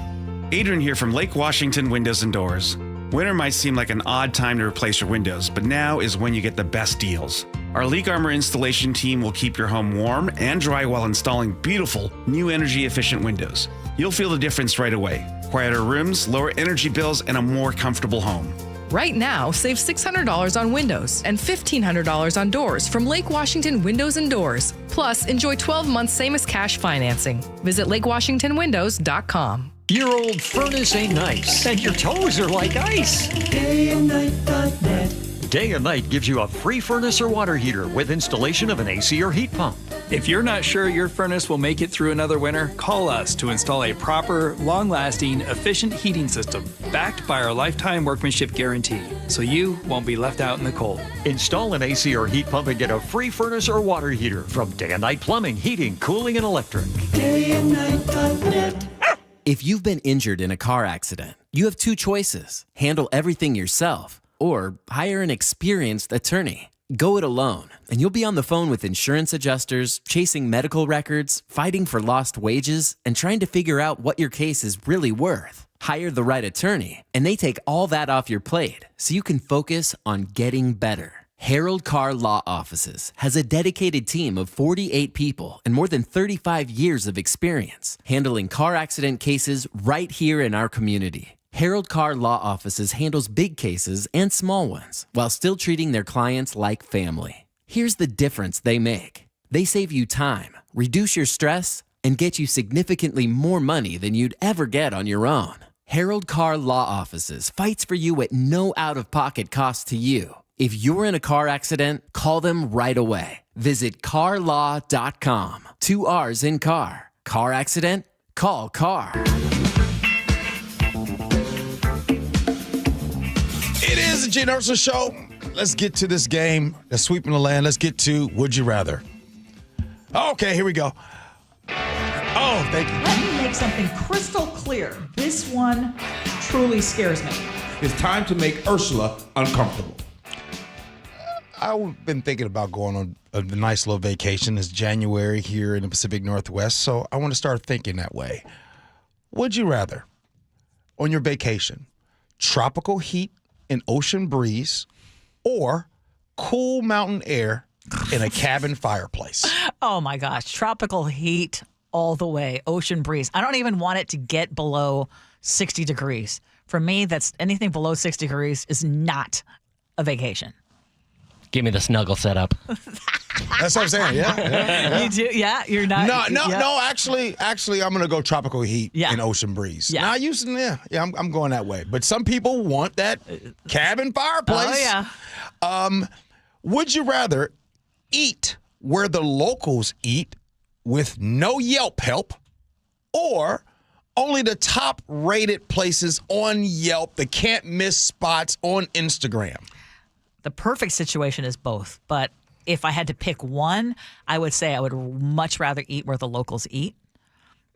Adrian here from Lake Washington Windows and Doors. Winter might seem like an odd time to replace your windows, but now is when you get the best deals. Our Leak Armor installation team will keep your home warm and dry while installing beautiful, new energy-efficient windows. You'll feel the difference right away. Quieter rooms, lower energy bills, and a more comfortable home. Right now, save $600 on windows and $1,500 on doors from Lake Washington Windows and Doors. Plus, enjoy 12 months same-as-cash financing. Visit LakeWashingtonWindows.com. Your old furnace ain't nice, and your toes are like ice. DayandNight.net. Day and Night gives you a free furnace or water heater with installation of an AC or heat pump. If you're not sure your furnace will make it through another winter, call us to install a proper, long-lasting, efficient heating system backed by our lifetime workmanship guarantee, so you won't be left out in the cold. Install an AC or heat pump and get a free furnace or water heater from Day and Night Plumbing, Heating, Cooling, and Electric. DayandNight.net. If you've been injured in a car accident, you have 2 choices: handle everything yourself or hire an experienced attorney. Go it alone, and you'll be on the phone with insurance adjusters, chasing medical records, fighting for lost wages, and trying to figure out what your case is really worth. Hire the right attorney, and they take all that off your plate so you can focus on getting better. Harold Carr Law Offices has a dedicated team of 48 people and more than 35 years of experience handling car accident cases right here in our community. Harold Carr Law Offices handles big cases and small ones while still treating their clients like family. Here's the difference they make. They save you time, reduce your stress, and get you significantly more money than you'd ever get on your own. Harold Carr Law Offices fights for you at no out-of-pocket cost to you. If you're in a car accident, call them right away. Visit carlaw.com. 2 R's in car. Car accident? Call Carr. It is the Gee Ursula Show. Let's get to this game that's sweeping the land. Let's get to Would You Rather. Okay, here we go. Oh, thank you. Let me make something crystal clear. This one truly scares me. It's time to make Ursula uncomfortable. I've been thinking about going on a nice little vacation. It's January here in the Pacific Northwest, so I want to start thinking that way. Would you rather, on your vacation, tropical heat and ocean breeze, or cool mountain air in a cabin fireplace? Oh my gosh, tropical heat all the way, ocean breeze. I don't even want it to get below 60 degrees. For me, that's anything below 60 degrees is not a vacation. Give me the snuggle setup. That's what I'm saying. Yeah. You do? Yeah, you're not. No. Actually, I'm gonna go tropical heat and ocean breeze. Yeah. Now, I'm going that way. But some people want that cabin fireplace. Oh yeah. Would you rather eat where the locals eat with no Yelp help, or only the top-rated places on Yelp, the can't-miss spots on Instagram? The perfect situation is both, but if I had to pick one, I would say I would much rather eat where the locals eat.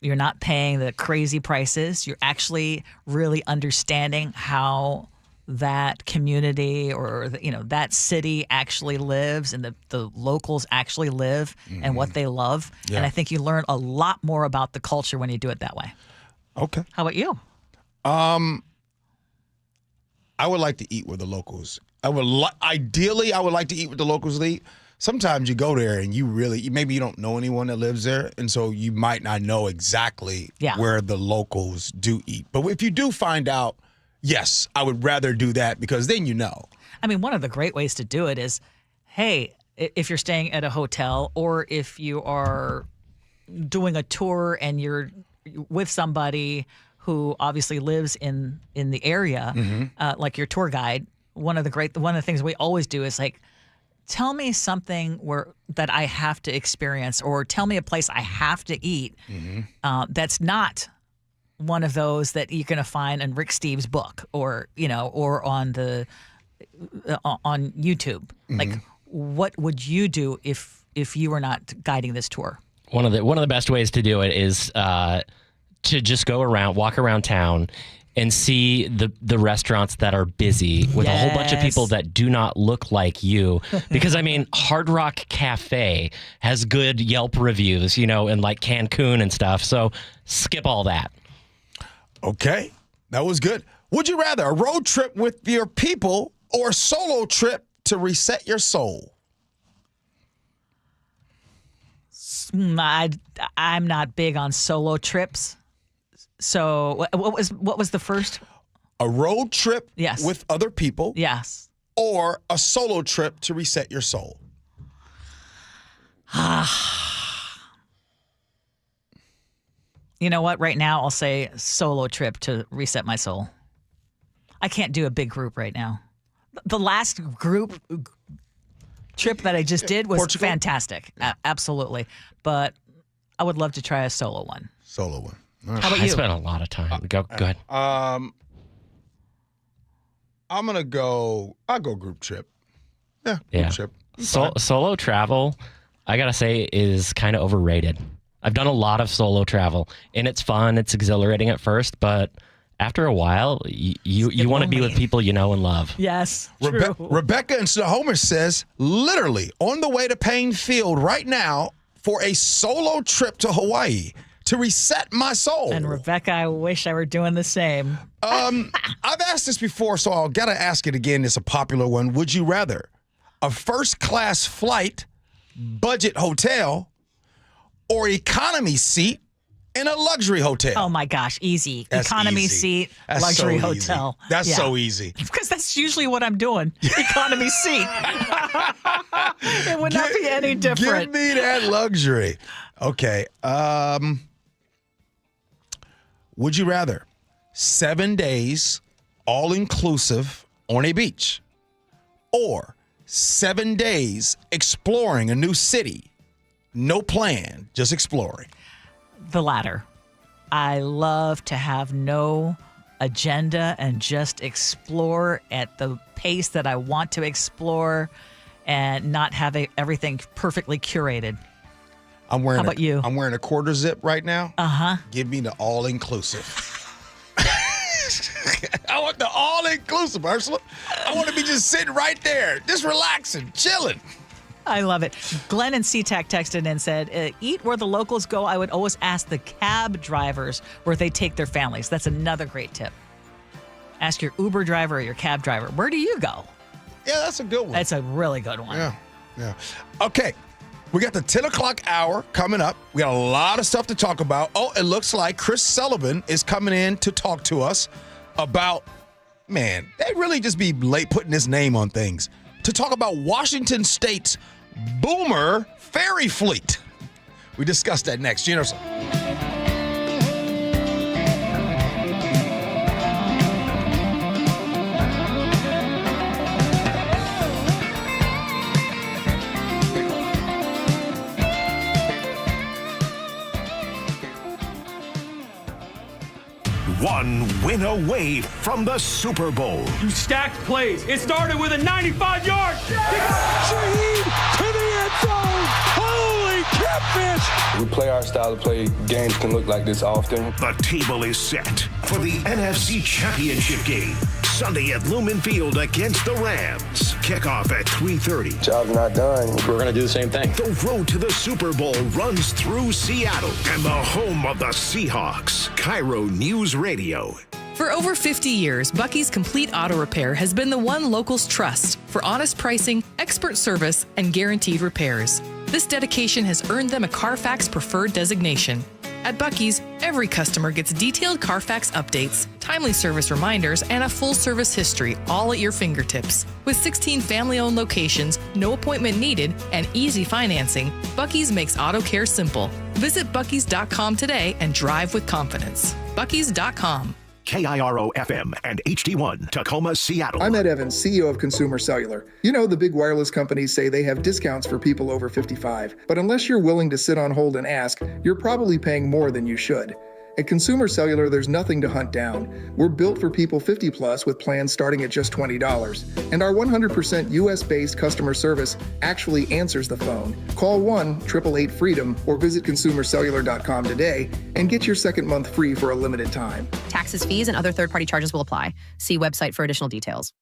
You're not paying the crazy prices. You're actually really understanding how that community or that city actually lives, and the locals actually live and what they love. Yeah. And I think you learn a lot more about the culture when you do it that way. Okay. How about you? I would like to eat where the locals. Ideally, I would like to eat with the locals eat. Sometimes you go there and maybe you don't know anyone that lives there, and so you might not know exactly where the locals do eat. But if you do find out, yes, I would rather do that, because then you know. I mean, one of the great ways to do it is, hey, if you're staying at a hotel or if you are doing a tour and you're with somebody who obviously lives in the area, like your tour guide, one of the things we always do is like, tell me something that I have to experience, or tell me a place I have to eat that's not one of those that you're going to find in Rick Steves' book or on YouTube. Like, what would you do if you were not guiding this tour? One of the best ways to do it is to just walk around town and see the restaurants that are busy with a whole bunch of people that do not look like you. Because, I mean, Hard Rock Cafe has good Yelp reviews, in like Cancun and stuff. So skip all that. Okay, that was good. Would you rather a road trip with your people or a solo trip to reset your soul? I'm not big on solo trips. So what was the first? A road trip with other people. Yes. Or a solo trip to reset your soul. You know what? Right now, I'll say solo trip to reset my soul. I can't do a big group right now. The last group trip that I just did was Portugal? Fantastic. Absolutely. But I would love to try a solo one. Solo one. How about you? I spent a lot of time. Go ahead. I'm gonna go. I'll go group trip. Yeah, group trip. Solo travel, I gotta say, is kind of overrated. I've done a lot of solo travel, and it's fun. It's exhilarating at first, but after a while, you want to be with people you know and love. Yes, true. Rebecca in Snohomish says, literally on the way to Payne Field right now for a solo trip to Hawaii to reset my soul. And Rebecca, I wish I were doing the same. I've asked this before, so I'll gotta ask it again. It's a popular one. Would you rather a first-class flight, budget hotel, or economy seat in a luxury hotel? Oh my gosh, easy. That's Economy easy. seat, That's luxury so easy. hotel. That's so easy. Because that's usually what I'm doing. Economy seat. It would not be any different. Give me that luxury. Okay. Would you rather 7 days all-inclusive on a beach, or 7 days exploring a new city? No plan, just exploring. The latter. I love to have no agenda and just explore at the pace that I want to explore and not have everything perfectly curated. How about you? I'm wearing a quarter zip right now. Uh-huh. Give me the all-inclusive. I want the all-inclusive, Ursula. I want to be just sitting right there, just relaxing, chilling. I love it. Glenn and SeaTac texted in and said, eat where the locals go. I would always ask the cab drivers where they take their families. That's another great tip. Ask your Uber driver or your cab driver, where do you go? Yeah, that's a good one. That's a really good one. Yeah. Okay. We got the 10 o'clock hour coming up. We got a lot of stuff to talk about. Oh, it looks like Chris Sullivan is coming in to talk to us about, man, they really just be late putting his name on things, to talk about Washington State's Boomer Ferry Fleet. We discuss that next. Gee Ursula. One win away from the Super Bowl. You stacked plays. It started with a 95-yard. Shaheed to the end zone. Holy catfish. We play our style of play. Games can look like this often. The table is set for the NFC Championship game. Sunday at Lumen Field against the Rams. Kickoff at 3:30. Job's not done. We're going to do the same thing. The road to the Super Bowl runs through Seattle and the home of the Seahawks. KIRO Newsradio. For over 50 years, Bucky's Complete Auto Repair has been the one locals trust for honest pricing, expert service, and guaranteed repairs. This dedication has earned them a Carfax Preferred designation. At Bucky's, every customer gets detailed Carfax updates, timely service reminders, and a full service history, all at your fingertips. With 16 family-owned locations, no appointment needed, and easy financing, Bucky's makes auto care simple. Visit Bucky's.com today and drive with confidence. Bucky's.com. KIRO FM and HD1, Tacoma, Seattle. I'm Ed Evans, CEO of Consumer Cellular. You know, the big wireless companies say they have discounts for people over 55, but unless you're willing to sit on hold and ask, you're probably paying more than you should. At Consumer Cellular, there's nothing to hunt down. We're built for people 50 plus with plans starting at just $20. And our 100% US-based customer service actually answers the phone. Call 1-888-FREEDOM or visit consumercellular.com today and get your second month free for a limited time. Taxes, fees, and other third-party charges will apply. See website for additional details.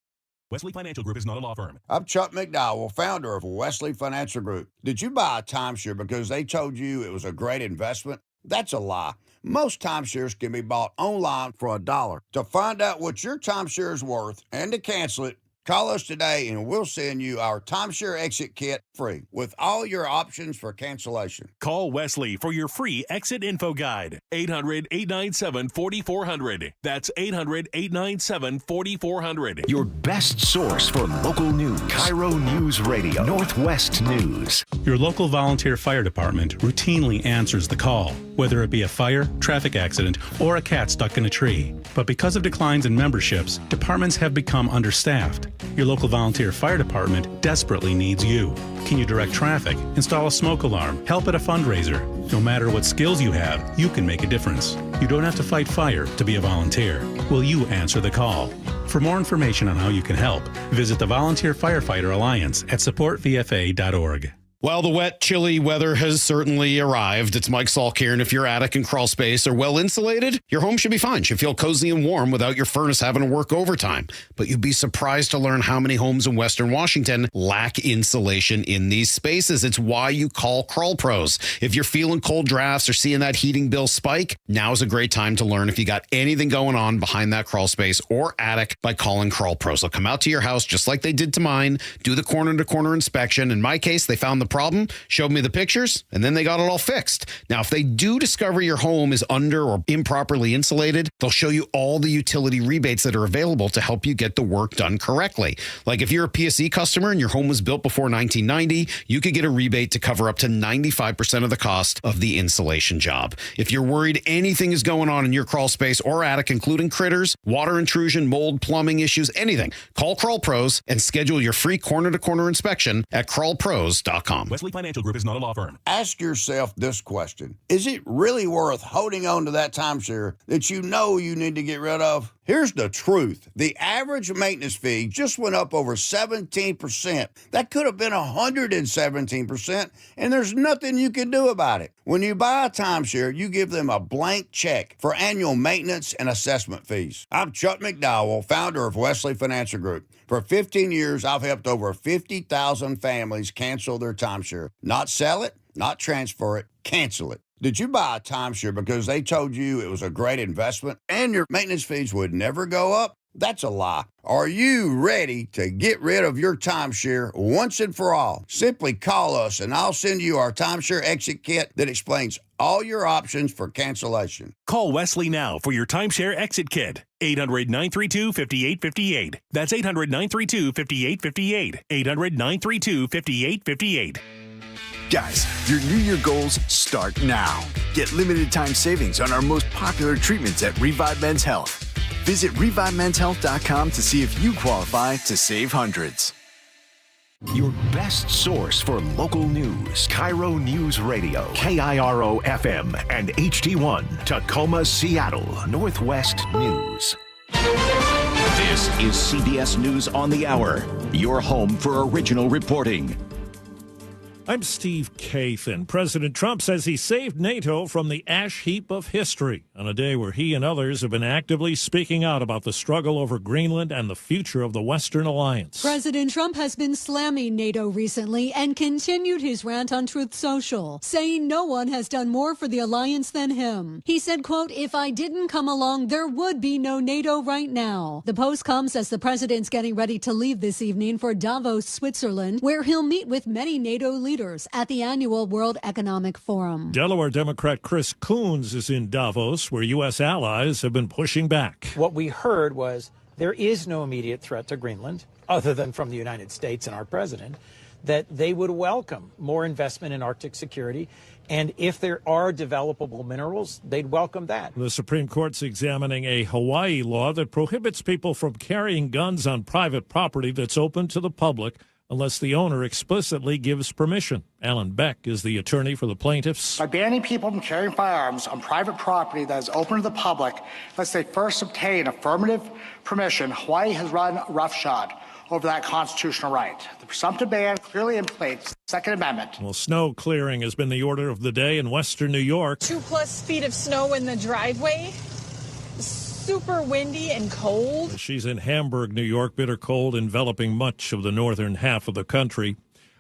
Wesley Financial Group is not a law firm. I'm Chuck McDowell, founder of Wesley Financial Group. Did you buy a timeshare because they told you it was a great investment? That's a lie. Most timeshares can be bought online for $1. To find out what your timeshare is worth and to cancel it, call us today and we'll send you our timeshare exit kit free with all your options for cancellation. Call Wesley for your free exit info guide. 800-897-4400. That's 800-897-4400. Your best source for local news. KIRO Newsradio, Northwest News. Your local volunteer fire department routinely answers the call, whether it be a fire, traffic accident, or a cat stuck in a tree. But because of declines in memberships, departments have become understaffed. Your local volunteer fire department desperately needs you. Can you direct traffic, install a smoke alarm, help at a fundraiser? No matter what skills you have, you can make a difference. You don't have to fight fire to be a volunteer. Will you answer the call? For more information on how you can help, visit the Volunteer Firefighter Alliance at supportvfa.org. Well, the wet, chilly weather has certainly arrived. It's Mike Salk here, and if your attic and crawl space are well insulated, your home should be fine. Should feel cozy and warm without your furnace having to work overtime. But you'd be surprised to learn how many homes in Western Washington lack insulation in these spaces. It's why you call Crawl Pros. If you're feeling cold drafts or seeing that heating bill spike, now's a great time to learn if you got anything going on behind that crawl space or attic by calling Crawl Pros. They'll come out to your house just like they did to mine, do the corner-to-corner inspection. In my case, they found the problem, showed me the pictures, and then they got it all fixed. Now, if they do discover your home is under or improperly insulated, they'll show you all the utility rebates that are available to help you get the work done correctly. Like if you're a PSE customer and your home was built before 1990, you could get a rebate to cover up to 95% of the cost of the insulation job. If you're worried anything is going on in your crawl space or attic, including critters, water intrusion, mold, plumbing issues, anything, call Crawl Pros and schedule your free corner-to-corner inspection at crawlpros.com. Wesley Financial Group is not a law firm. Ask yourself this question. Is it really worth holding on to that timeshare that you know you need to get rid of? Here's the truth. The average maintenance fee just went up over 17%. That could have been 117%, and there's nothing you can do about it. When you buy a timeshare, you give them a blank check for annual maintenance and assessment fees. I'm Chuck McDowell, founder of Wesley Financial Group. For 15 years, I've helped over 50,000 families cancel their timeshare. Not sell it, not transfer it, cancel it. Did you buy a timeshare because they told you it was a great investment and your maintenance fees would never go up? That's a lie. Are you ready to get rid of your timeshare once and for all? Simply call us and I'll send you our timeshare exit kit that explains all your options for cancellation. Call Wesley now for your timeshare exit kit. 800-932-5858. That's 800-932-5858. 800-932-5858. Guys, your New Year goals start now. Get limited time savings on our most popular treatments at Revive Men's Health. Visit ReviveMen'sHealth.com to see if you qualify to save hundreds. Your best source for local news. KIRO Newsradio. KIRO FM and HD1. Tacoma, Seattle. Northwest News. This is CBS News on the Hour. Your home for original reporting. I'm Steve Kathan. President Trump says he saved NATO from the ash heap of history on a day where he and others have been actively speaking out about the struggle over Greenland and the future of the Western alliance. President Trump has been slamming NATO recently and continued his rant on Truth Social, saying no one has done more for the alliance than him. He said, quote, "If I didn't come along, there would be no NATO right now." The post comes as the president's getting ready to leave this evening for Davos, Switzerland, where he'll meet with many NATO leaders at the annual World Economic Forum. Delaware Democrat Chris Coons is in Davos, where U.S. allies have been pushing back. What we heard was there is no immediate threat to Greenland, other than from the United States and our president, that they would welcome more investment in Arctic security. And if there are developable minerals, they'd welcome that. The Supreme Court's examining a Hawaii law that prohibits people from carrying guns on private property that's open to the public unless the owner explicitly gives permission. Alan Beck is the attorney for the plaintiffs. By banning people from carrying firearms on private property that is open to the public, unless they first obtain affirmative permission, Hawaii has run roughshod over that constitutional right. The presumptive ban clearly implicates the Second Amendment. Well, snow clearing has been the order of the day in western New York. 2+ feet of snow in the driveway. Super windy and cold. She's in Hamburg, New York. Bitter cold enveloping much of the northern half of the country.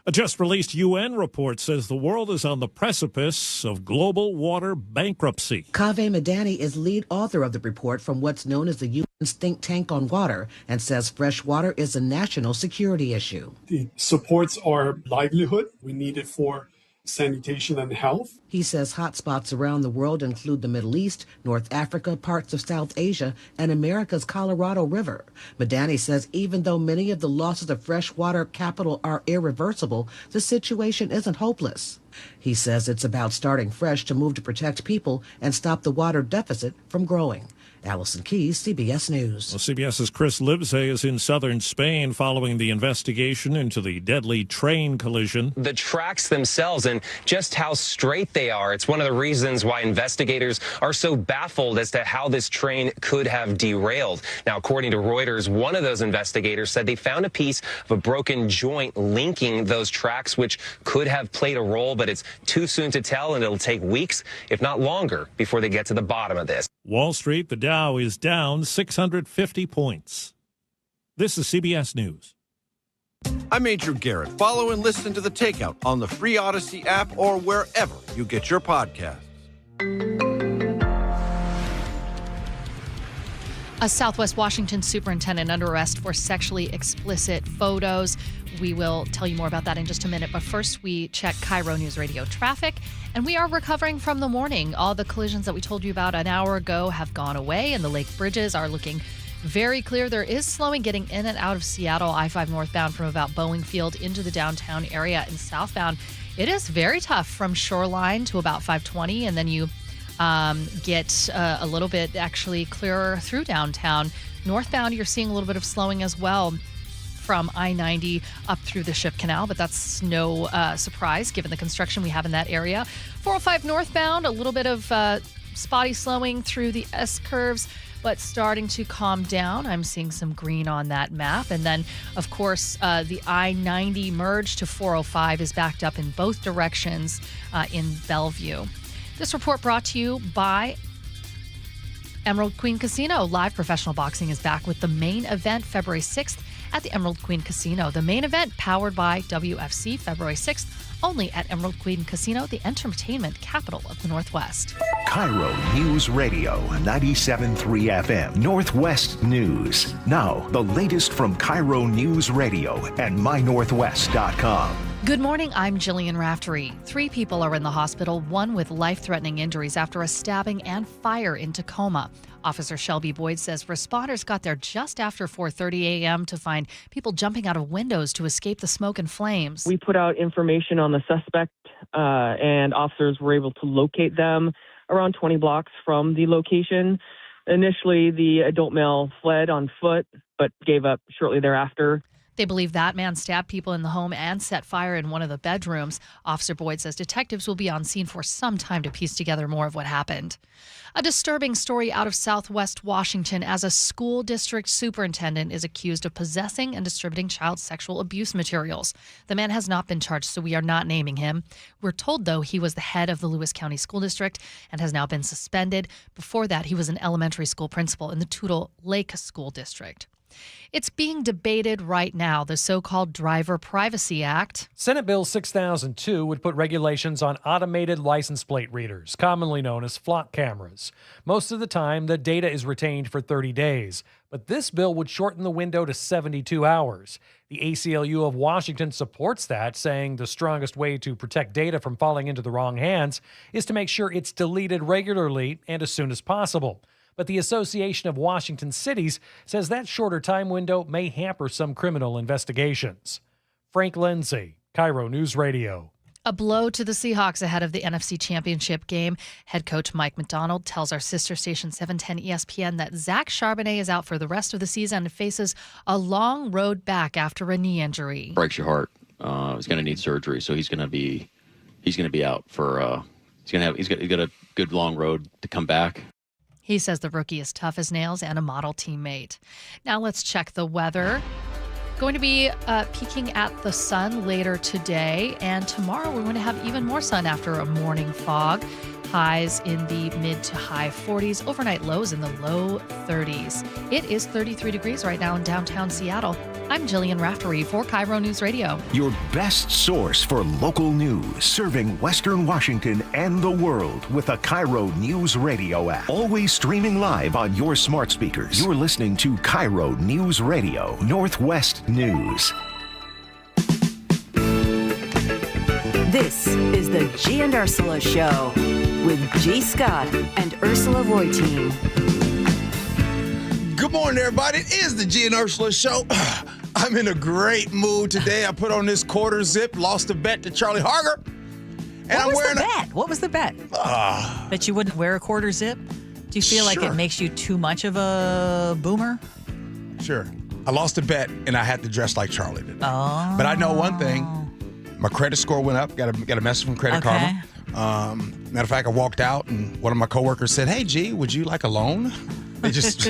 A just-released UN report says the world is on the precipice of global water bankruptcy. Kaveh Madani is lead author of the report from what's known as the UN's think tank on water and says fresh water is a national security issue. It supports our livelihood. We need it for sanitation and health. He says hotspots around the world include the Middle East, North Africa, parts of South Asia, and America's Colorado River. Madani says even though many of the losses of freshwater capital are irreversible, the situation isn't hopeless. He says it's about starting fresh to move to protect people and stop the water deficit from growing. Allison Keyes, CBS News. Well, CBS's Chris Livesey is in southern Spain following the investigation into the deadly train collision. The tracks themselves and just how straight they are. It's one of the reasons why investigators are so baffled as to how this train could have derailed. Now, according to Reuters, one of those investigators said they found a piece of a broken joint linking those tracks, which could have played a role, but it's too soon to tell, and it'll take weeks, if not longer, before they get to the bottom of this. Wall Street, the Dow is down 650 points. This is CBS News. I'm Andrew Garrett. Follow and listen to The Takeout on the free Odyssey app or wherever you get your podcasts. A Southwest Washington superintendent under arrest for sexually explicit photos. We will tell you more about that in just a minute. But first, we check KIRO Newsradio traffic. And we are recovering from the morning. All the collisions that we told you about an hour ago have gone away, and the lake bridges are looking very clear. There is slowing getting in and out of Seattle, I-5 northbound from about Boeing Field into the downtown area, and southbound. It is very tough from Shoreline to about 520, and then you get a little bit actually clearer through downtown. Northbound, you're seeing a little bit of slowing as well from I-90 up through the Ship Canal, but that's no surprise given the construction we have in that area. 405 northbound, a little bit of spotty slowing through the S-curves, but starting to calm down. I'm seeing some green on that map. And then, of course, the I-90 merge to 405 is backed up in both directions in Bellevue. This report brought to you by Emerald Queen Casino. Live professional boxing is back with the main event February 6th at the Emerald Queen Casino. The main event powered by WFC February 6th only at Emerald Queen Casino, the entertainment capital of the Northwest. KIRO News Radio 97.3 FM Northwest News. Now, the latest from KIRO News Radio and mynorthwest.com. Good morning, I'm Jillian Raftery. 3 people are in the hospital, one with life-threatening injuries after a stabbing and fire in Tacoma. Officer Shelby Boyd says responders got there just after 4:30 a.m. to find people jumping out of windows to escape the smoke and flames. We put out information on the suspect, and officers were able to locate them around 20 blocks from the location. Initially, the adult male fled on foot, but gave up shortly thereafter. They believe that man stabbed people in the home and set fire in one of the bedrooms. Officer Boyd says detectives will be on scene for some time to piece together more of what happened. A disturbing story out of Southwest Washington as a school district superintendent is accused of possessing and distributing child sexual abuse materials. The man has not been charged, so we are not naming him. We're told, though, he was the head of the Lewis County School District and has now been suspended. Before that, he was an elementary school principal in the Toutle Lake School District. It's being debated right now, the so-called Driver Privacy Act. Senate Bill 6002 would put regulations on automated license plate readers, commonly known as flock cameras. Most of the time, the data is retained for 30 days, but this bill would shorten the window to 72 hours. The ACLU of Washington supports that, saying the strongest way to protect data from falling into the wrong hands is to make sure it's deleted regularly and as soon as possible. But the Association of Washington Cities says that shorter time window may hamper some criminal investigations. Frank Lindsay, KIRO News Radio. A blow to the Seahawks ahead of the NFC Championship game. Head coach Mike McDonald tells our sister station 710 ESPN that Zach Charbonnet is out for the rest of the season and faces a long road back after a knee injury. Breaks your heart. He's going to need surgery, so he's going to be out for. He's got a good long road to come back. He says the rookie is tough as nails and a model teammate. Now let's check the weather. Going to be peeking at the sun later today, and tomorrow we're going to have even more sun after a morning fog. Highs in the mid to high 40s, overnight lows in the low 30s. It is 33 degrees right now in downtown Seattle. I'm Jillian Raftery for KIRO News Radio. Your best source for local news, serving Western Washington and the world with a KIRO News Radio app. Always streaming live on your smart speakers. You're listening to KIRO News Radio, Northwest News. This is the Gee and Ursula Show with G. Scott and Ursula Reutin. Good morning, everybody. It is the Gee and Ursula Show. I'm in a great mood today. I put on this quarter zip, lost a bet to Charlie Harger. And What was the bet? That you wouldn't wear a quarter zip? Do you feel like it makes you too much of a boomer? Sure. I lost a bet, and I had to dress like Charlie today. Oh. But I know one thing. My credit score went up. Got a message from Credit Karma. Matter of fact, I walked out, and one of my coworkers said, "Hey, G, would you like a loan?" They just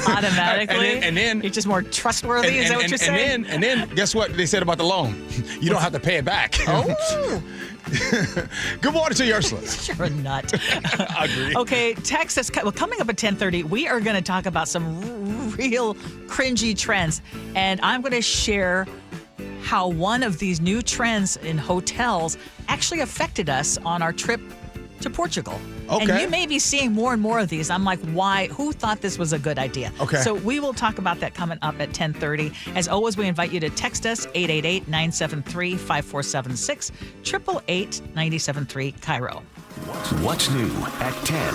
automatically. and then you're just more trustworthy. Is that what you're saying? And then guess what they said about the loan? You don't have to pay it back. Oh. Good morning to you, Ursula. You're a nut. I agree. Okay, text us. Well, coming up at 10:30, we are going to talk about some real cringy trends, and I'm going to share how one of these new trends in hotels actually affected us on our trip to Portugal. Okay. And you may be seeing more and more of these. I'm like, why? Who thought this was a good idea? Okay. So we will talk about that coming up at 10:30. As always, we invite you to text us 888-973-5476, 888-973 KIRO. What's new at 10?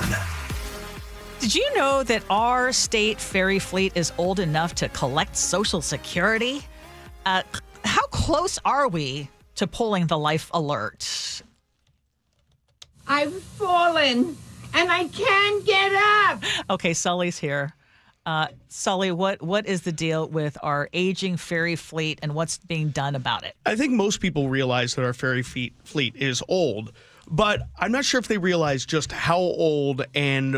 Did you know that our state ferry fleet is old enough to collect Social Security? How close are we to pulling the life alert? I've fallen and I can't get up. Okay, Sully's here. Sully, what is the deal with our aging ferry fleet and what's being done about it? I think most people realize that our ferry fleet is old, but I'm not sure if they realize just how old and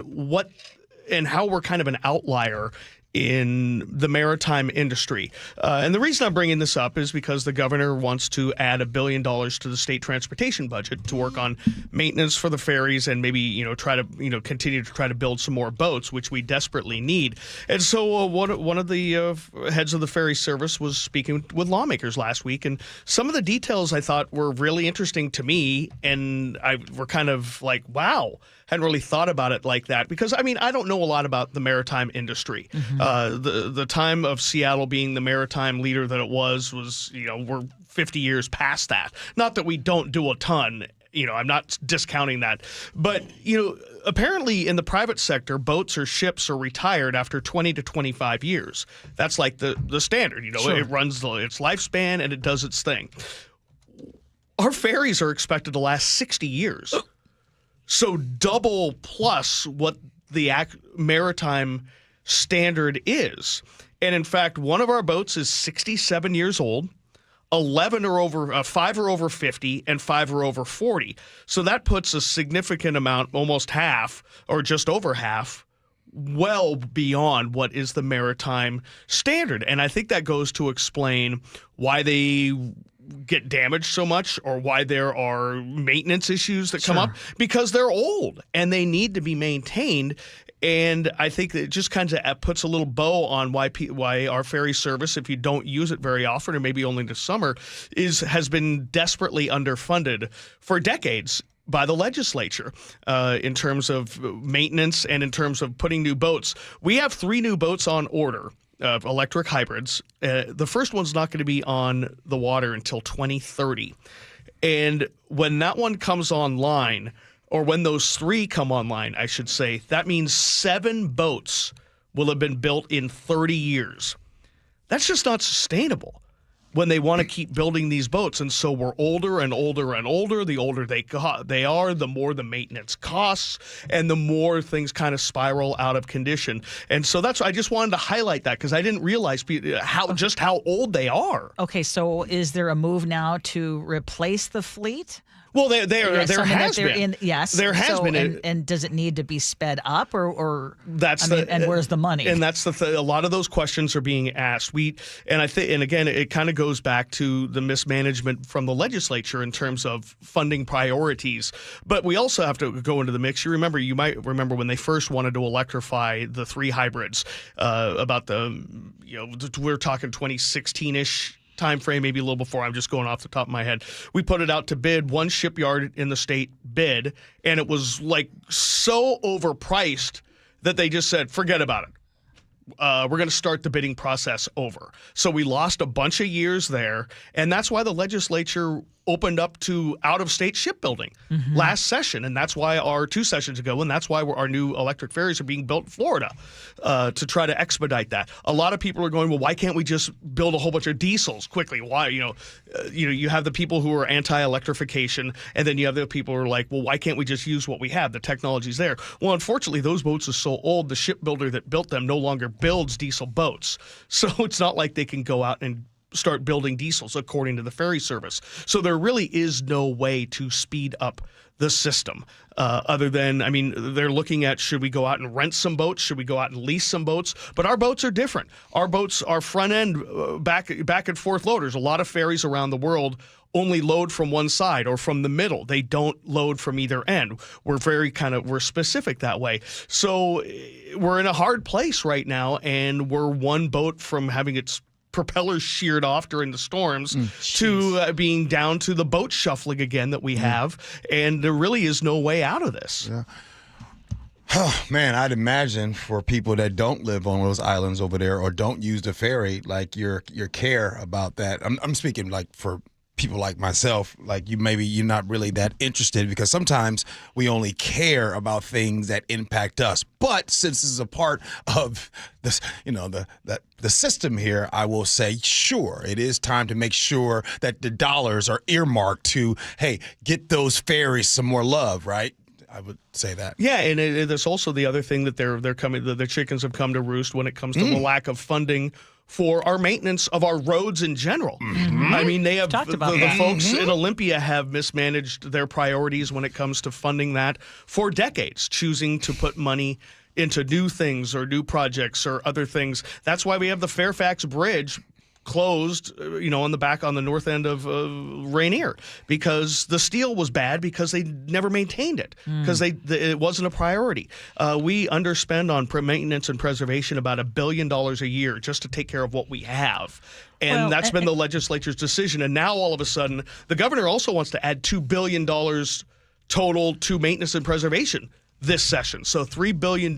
how we're kind of an outlier in the maritime industry. And the reason I'm bringing this up is because the governor wants to add $1 billion to the state transportation budget to work on maintenance for the ferries and maybe, try to, continue to try to build some more boats, which we desperately need. And so one of the heads of the ferry service was speaking with lawmakers last week, and some of the details I thought were really interesting to me, and were kind of like, wow. Hadn't really thought about it like that because, I don't know a lot about the maritime industry. The time of Seattle being the maritime leader that it was, we're 50 years past that. Not that we don't do a ton. I'm not discounting that. But, apparently in the private sector, boats or ships are retired after 20 to 25 years. That's like the standard. Sure. It runs its lifespan and it does its thing. Our ferries are expected to last 60 years. So double plus what the maritime standard is. And in fact, one of our boats is 67 years old, 5 are over 50, and 5 are over 40. So that puts a significant amount, almost half, or just over half, well beyond what is the maritime standard. And I think that goes to explain why they get damaged so much or why there are maintenance issues that come up, because they're old and they need to be maintained. And I think that it just kind of puts a little bow on why our ferry service, if you don't use it very often or maybe only this summer, has been desperately underfunded for decades by the legislature in terms of maintenance and in terms of putting new boats. We have 3 new boats on order. Electric hybrids. The first one's not going to be on the water until 2030. And when that one comes online, or when those 3 come online, I should say, that means 7 boats will have been built in 30 years. That's just not sustainable when they want to keep building these boats. And so we're older and older and older. The older they are, the more the maintenance costs and the more things kind of spiral out of condition. And so I just wanted to highlight that because I didn't realize how old they are. Okay, so is there a move now to replace the fleet? Well, there has been. There has been. And does it need to be sped up, or and where's the money? And that's a lot of those questions are being asked. And again, it kind of goes back to the mismanagement from the legislature in terms of funding priorities. But we also have to go into the mix. You might remember when they first wanted to electrify the 3 hybrids. We're talking 2016-ish. Time frame, maybe a little before. I'm just going off the top of my head. We put it out to bid. One shipyard in the state bid, and it was like so overpriced that they just said, forget about it. We're going to start the bidding process over. So we lost a bunch of years there, and that's why the legislature opened up to out-of-state shipbuilding last session, and that's why 2 sessions ago, and that's why our new electric ferries are being built in Florida to try to expedite that. A lot of people are going, well, why can't we just build a whole bunch of diesels quickly? Why, you have the people who are anti-electrification, and then you have the people who are like, well, why can't we just use what we have? The technology's there. Well, unfortunately, those boats are so old, the shipbuilder that built them no longer builds diesel boats. So it's not like they can go out and start building diesels, according to the ferry service. So there really is no way to speed up the system other than, they're looking at, should we go out and rent some boats? Should we go out and lease some boats? But our boats are different. Our boats are front end, back and forth loaders. A lot of ferries around the world only load from one side or from the middle. They don't load from either end. We're we're specific that way. So we're in a hard place right now, and we're one boat from having its propellers sheared off during the storms to being down to the boat shuffling again that we have, and there really is no way out of this. Yeah. Oh, man, I'd imagine for people that don't live on those islands over there or don't use the ferry, like your care about that. I'm speaking like for people like myself, like you're not really that interested, because sometimes we only care about things that impact us. But since this is a part of this, the system here, I will say, sure, it is time to make sure that the dollars are earmarked to, hey, get those ferries some more love, right? I would say that. Yeah, and there's also the other thing that they're coming. The chickens have come to roost when it comes to the lack of funding for our maintenance of our roads in general. I mean, they have the folks in Olympia have mismanaged their priorities when it comes to funding that for decades, choosing to put money into new things or new projects or other things. That's why we have the Fairfax Bridge closed, on the north end of Rainier, because the steel was bad because they never maintained it, because it wasn't a priority. We underspend on maintenance and preservation about $1 billion a year just to take care of what we have. And that's been the legislature's decision. And now all of a sudden, the governor also wants to add $2 billion total to maintenance and preservation this session. So $3 billion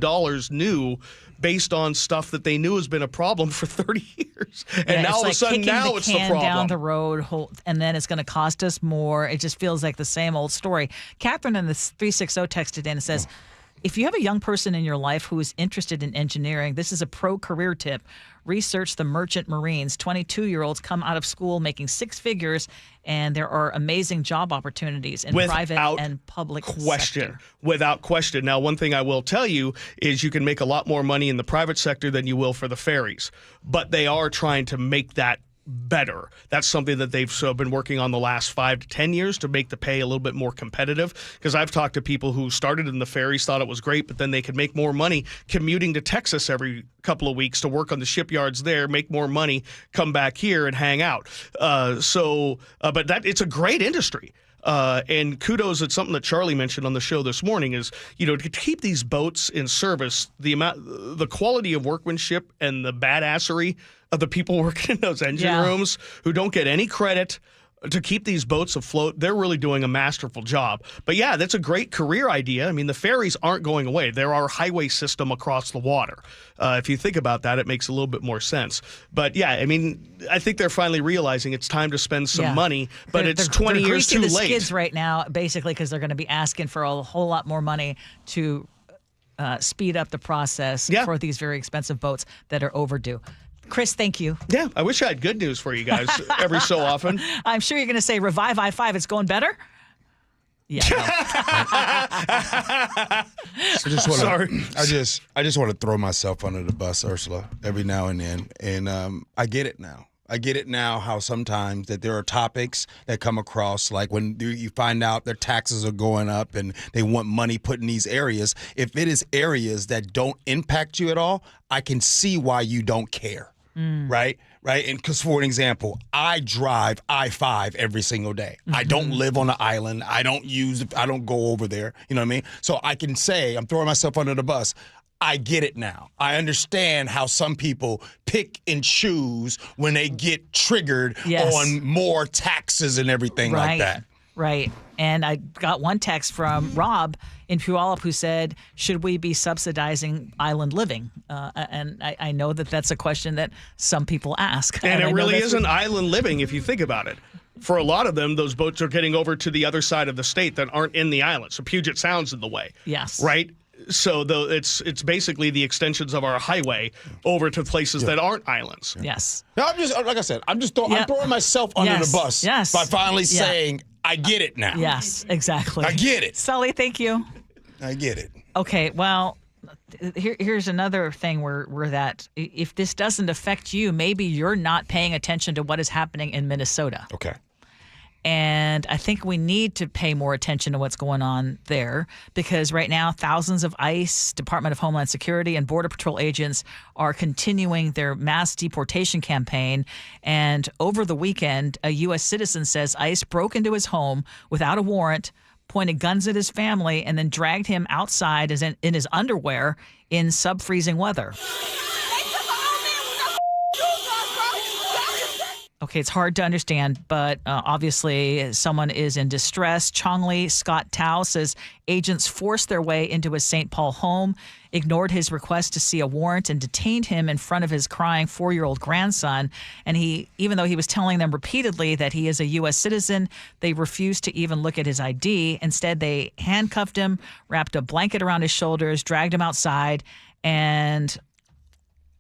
new, based on stuff that they knew has been a problem for 30 years. And now all of a sudden, now it's the problem. Down the road, and then it's going to cost us more. It just feels like the same old story. Catherine in the 360 texted in and says, if you have a young person in your life who is interested in engineering, this is a pro career tip. Research the merchant marines. 22-year-olds come out of school making six figures, and there are amazing job opportunities in private and public sector. Without question. Now, one thing I will tell you is you can make a lot more money in the private sector than you will for the ferries, but they are trying to make that better. That's something that they've been working on the last 5 to 10 years to make the pay a little bit more competitive, because I've talked to people who started in the ferries, thought it was great, but then they could make more money commuting to Texas every couple of weeks to work on the shipyards there, make more money, come back here and hang out. But it's a great industry. And kudos, it's something that Charlie mentioned on the show this morning, is, to keep these boats in service, the quality of workmanship and the badassery of the people working in those engine rooms who don't get any credit to keep these boats afloat. They're really doing a masterful job. But yeah, that's a great career idea. I mean, the ferries aren't going away. They're our highway system across the water. If you think about that, it makes a little bit more sense. But yeah, I mean, I think they're finally realizing it's time to spend some money, but it's 20 years too late. They're greasing the skids right now, basically, because they're going to be asking for a whole lot more money to speed up the process for these very expensive boats that are overdue. Chris, thank you. Yeah, I wish I had good news for you guys every so often. I'm sure you're going to say Revive I-5, it's going better? Yeah. I just want to throw myself under the bus, Ursula, every now and then. And I get it now. I get it now how sometimes that there are topics that come across, like when you find out their taxes are going up and they want money put in these areas. If it is areas that don't impact you at all, I can see why you don't care. Right? And because, for an example, I drive I-5 every single day. I don't live on an island. I don't go over there. You know what I mean? So I can say, I'm throwing myself under the bus. I get it now. I understand how some people pick and choose when they get triggered on more taxes and everything like that. Right. And I got one text from Rob in Puyallup who said, should we be subsidizing island living? And I know that that's a question that some people ask. And it really isn't island living if you think about it. For a lot of them, those boats are getting over to the other side of the state that aren't in the island. So Puget Sound's in the way. Yes. Right? So it's basically the extensions of our highway over to places that aren't islands. Yes. Now, I'm just, like I said, I'm throwing myself under the bus by finally saying, I get it now. Yes, exactly. I get it. Sully, thank you. I get it. Okay, well, here's another thing where that if this doesn't affect you, maybe you're not paying attention to what is happening in Minnesota. Okay. And I think we need to pay more attention to what's going on there, because right now thousands of ICE, Department of Homeland Security, and Border Patrol agents are continuing their mass deportation campaign. And over the weekend, a U.S. citizen says ICE broke into his home without a warrant, pointed guns at his family, and then dragged him outside in his underwear in sub-freezing weather. Okay, it's hard to understand, but obviously someone is in distress. Chongli Scott Tao says agents forced their way into his St. Paul home, ignored his request to see a warrant, and detained him in front of his crying 4-year-old grandson. And even though he was telling them repeatedly that he is a U.S. citizen, they refused to even look at his ID. Instead, they handcuffed him, wrapped a blanket around his shoulders, dragged him outside, and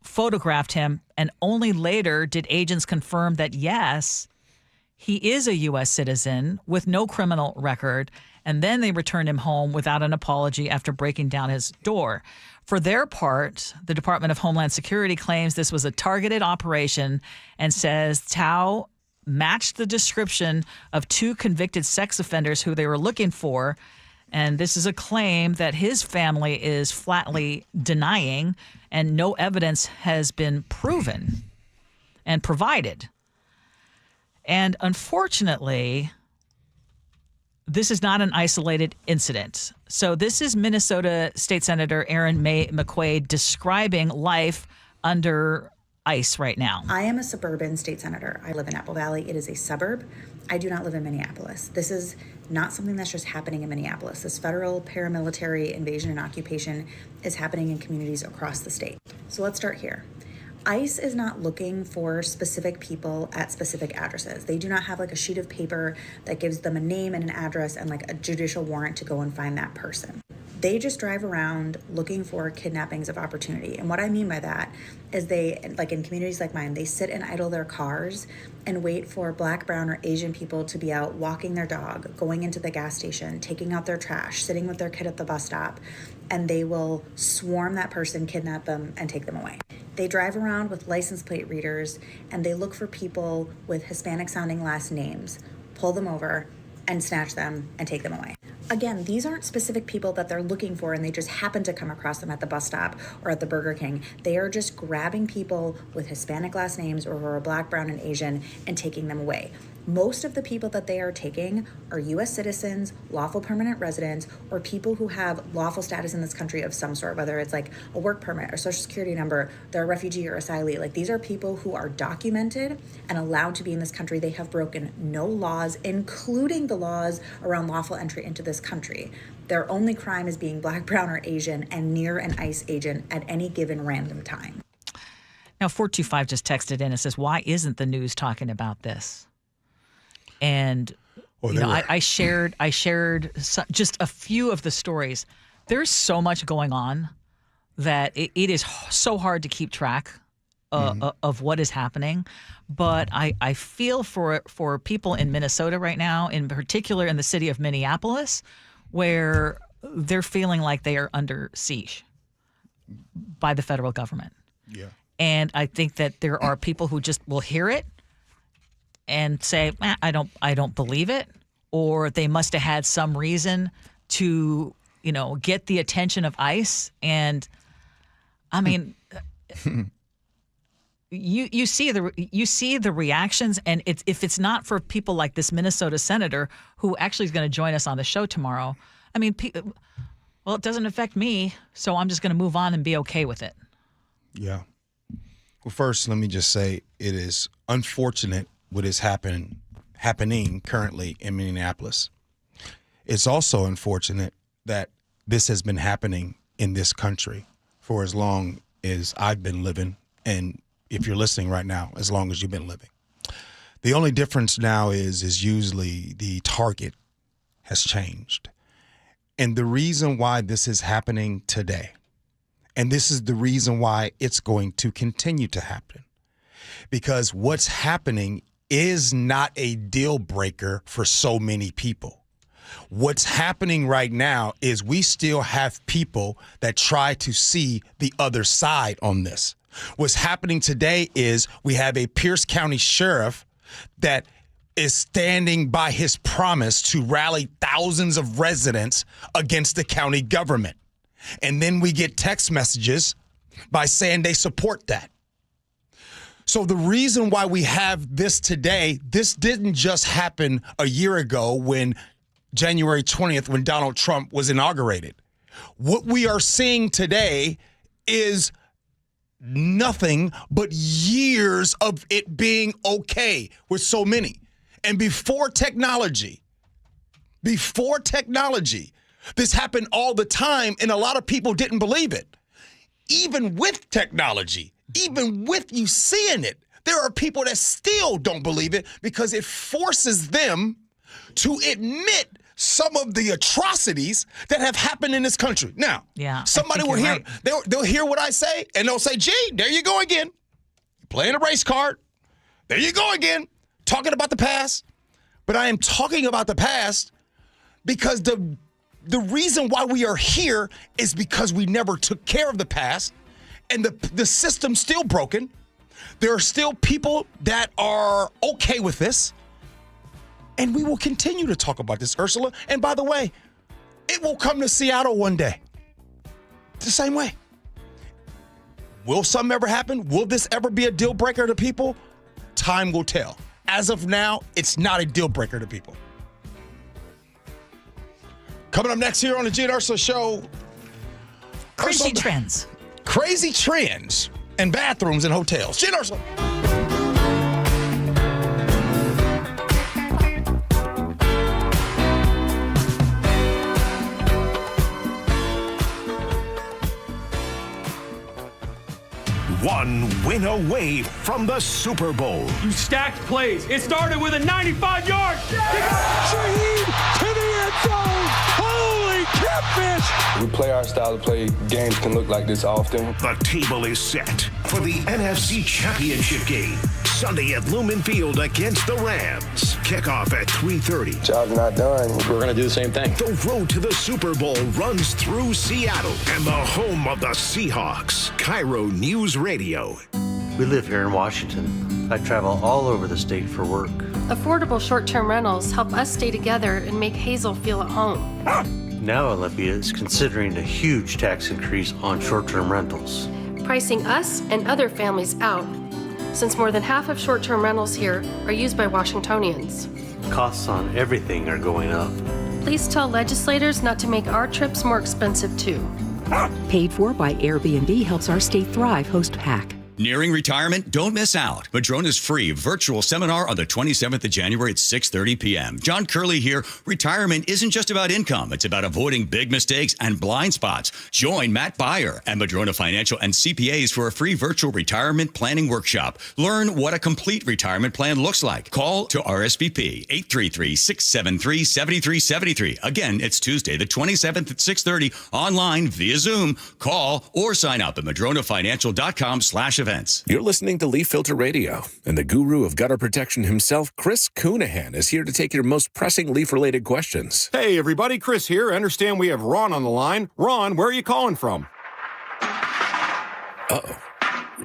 photographed him, and only later did agents confirm that, yes, he is a U.S. citizen with no criminal record and then they returned him home without an apology after breaking down his door. For their part, the Department of Homeland Security claims this was a targeted operation and says Tao matched the description of 2 convicted sex offenders who they were looking for. And this is a claim that his family is flatly denying, and no evidence has been proven and provided. And unfortunately, this is not an isolated incident. So this is Minnesota State Senator Erin May McQuaid describing life under ICE right now. I am a suburban state senator. I live in Apple Valley. It is a suburb. I do not live in Minneapolis. This is not something that's just happening in Minneapolis. This federal paramilitary invasion and occupation is happening in communities across the state. So let's start here. ICE is not looking for specific people at specific addresses. They do not have like a sheet of paper that gives them a name and an address and like a judicial warrant to go and find that person. They just drive around looking for kidnappings of opportunity. And what I mean by that is they, like in communities like mine, they sit and idle their cars and wait for Black, brown, or Asian people to be out walking their dog, going into the gas station, taking out their trash, sitting with their kid at the bus stop, and they will swarm that person, kidnap them, and take them away. They drive around with license plate readers and they look for people with Hispanic sounding last names, pull them over, and snatch them and take them away. Again, these aren't specific people that they're looking for and they just happen to come across them at the bus stop or at the Burger King. They are just grabbing people with Hispanic last names or who are Black, brown, and Asian and taking them away. Most of the people that they are taking are U.S. citizens, lawful permanent residents, or people who have lawful status in this country of some sort, whether it's like a work permit or social security number, they're a refugee or asylee. Like these are people who are documented and allowed to be in this country. They have broken no laws, including the laws around lawful entry into this country. Their only crime is being Black, brown, or Asian and near an ICE agent at any given random time. Now, 425 just texted in and says, why isn't the news talking about this? And I shared just a few of the stories. There's so much going on that it is so hard to keep track of what is happening. But I feel for people in Minnesota right now, in particular in the city of Minneapolis, where they're feeling like they are under siege by the federal government. Yeah. And I think that there are people who just will hear it and say, I don't believe it, or they must have had some reason to, get the attention of ICE. And I mean, you see the reactions, and if it's not for people like this Minnesota senator who actually is going to join us on the show tomorrow, I mean, well, it doesn't affect me, so I'm just going to move on and be okay with it. Yeah. Well, first, let me just say it is unfortunate what is happening currently in Minneapolis. It's also unfortunate that this has been happening in this country for as long as I've been living, and if you're listening right now, as long as you've been living. The only difference now is usually the target has changed. And the reason why this is happening today, and this is the reason why it's going to continue to happen, because what's happening is not a deal breaker for so many people. What's happening right now is we still have people that try to see the other side on this. What's happening today is we have a Pierce County sheriff that is standing by his promise to rally thousands of residents against the county government. And then we get text messages by saying they support that. So the reason why we have this today, this didn't just happen a year ago when January 20th, when Donald Trump was inaugurated. What we are seeing today is nothing but years of it being okay with so many. And before technology, this happened all the time, and a lot of people didn't believe it. Even with technology, even with you seeing it, there are people that still don't believe it because it forces them to admit some of the atrocities that have happened in this country. Now, somebody will hear, they'll hear what I say, and they'll say, gee, there you go again. Playing a race card. There you go again. Talking about the past. But I am talking about the past because the reason why we are here is because we never took care of the past, and the system's still broken. There are still people that are okay with this, and we will continue to talk about this, Ursula. And by the way, it will come to Seattle one day. The same way. Will something ever happen? Will this ever be a deal breaker to people? Time will tell. As of now, it's not a deal breaker to people. Coming up next here on the Gee and Ursula Show. Crazy trends. Crazy trends in bathrooms and hotels. Gee and Ursula. One win away from the Super Bowl. You stacked plays. It started with a 95-yard. Shaheed to the end zone. Holy catfish. We play our style of play. Games can look like this often. The table is set for the NFC Championship game. Sunday at Lumen Field against the Rams. Kickoff at 3:30. Job's not done. We're going to do the same thing. The road to the Super Bowl runs through Seattle and the home of the Seahawks. KIRO Newsradio. We live here in Washington. I travel all over the state for work. Affordable short-term rentals help us stay together and make Hazel feel at home. Now Olympia is considering a huge tax increase on short-term rentals, Pricing us and other families out, since more than half of short-term rentals here are used by Washingtonians. Costs on everything are going up. Please tell legislators not to make our trips more expensive too. Paid for by Airbnb helps our state thrive. Host PAC. Nearing retirement? Don't miss out. Madrona's free virtual seminar on the 27th of January at 6:30 p.m. John Curley here. Retirement isn't just about income. It's about avoiding big mistakes and blind spots. Join Matt Beyer and Madrona Financial and CPAs for a free virtual retirement planning workshop. Learn what a complete retirement plan looks like. Call to RSVP 833-673-7373. Again, it's Tuesday the 27th at 6:30 online via Zoom. Call or sign up at madronafinancial.com/events. You're listening to Leaf Filter Radio, and the guru of gutter protection himself, Chris Coonahan, is here to take your most pressing leaf-related questions. Hey, everybody, Chris here. I understand we have Ron on the line. Ron, where are you calling from? Uh-oh.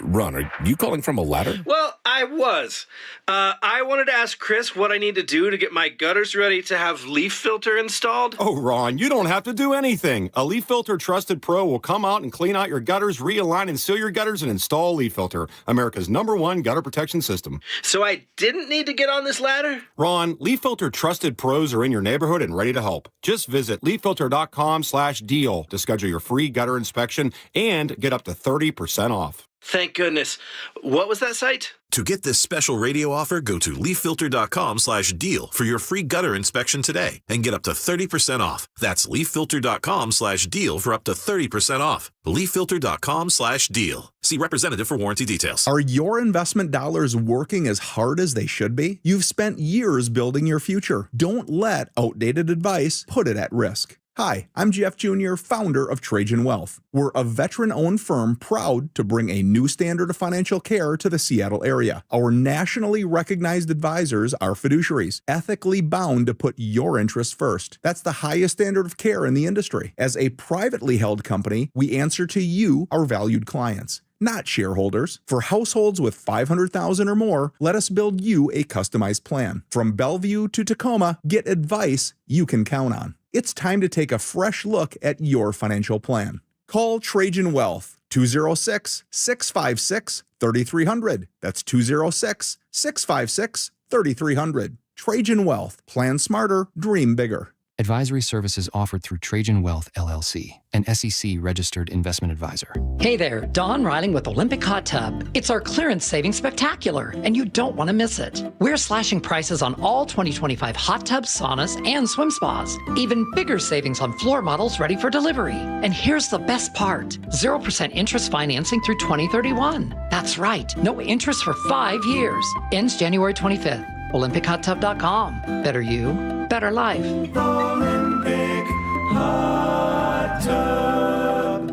Ron, are you calling from a ladder? Well, I was. I wanted to ask Chris what I need to do to get my gutters ready to have leaf filter installed. Oh, Ron, you don't have to do anything. A Leaf Filter Trusted Pro will come out and clean out your gutters, realign and seal your gutters, and install Leaf Filter, America's #1 gutter protection system. So I didn't need to get on this ladder? Ron, Leaf Filter Trusted Pros are in your neighborhood and ready to help. Just visit leaffilter.com/deal to schedule your free gutter inspection and get up to 30% off. Thank goodness. What was that site? To get this special radio offer, go to leaffilter.com/deal for your free gutter inspection today and get up to 30% off. That's leaffilter.com/deal for up to 30% off. leaffilter.com/deal. See representative for warranty details. Are your investment dollars working as hard as they should be? You've spent years building your future. Don't let outdated advice put it at risk. Hi, I'm Jeff Jr., founder of Trajan Wealth. We're a veteran-owned firm proud to bring a new standard of financial care to the Seattle area. Our nationally recognized advisors are fiduciaries, ethically bound to put your interests first. That's the highest standard of care in the industry. As a privately held company, we answer to you, our valued clients, not shareholders. For households with $500,000 or more, let us build you a customized plan. From Bellevue to Tacoma, get advice you can count on. It's time to take a fresh look at your financial plan. Call Trajan Wealth, 206-656-3300. That's 206-656-3300. Trajan Wealth. Plan smarter, dream bigger. Advisory services offered through Trajan Wealth, LLC, an SEC-registered investment advisor. Hey there, Dawn Riding with Olympic Hot Tub. It's our clearance savings spectacular, and you don't want to miss it. We're slashing prices on all 2025 hot tubs, saunas, and swim spas. Even bigger savings on floor models ready for delivery. And here's the best part, 0% interest financing through 2031. That's right, no interest for 5 years. Ends January 25th. OlympicHotTub.com. Better you, better life. Olympic Hot Tub.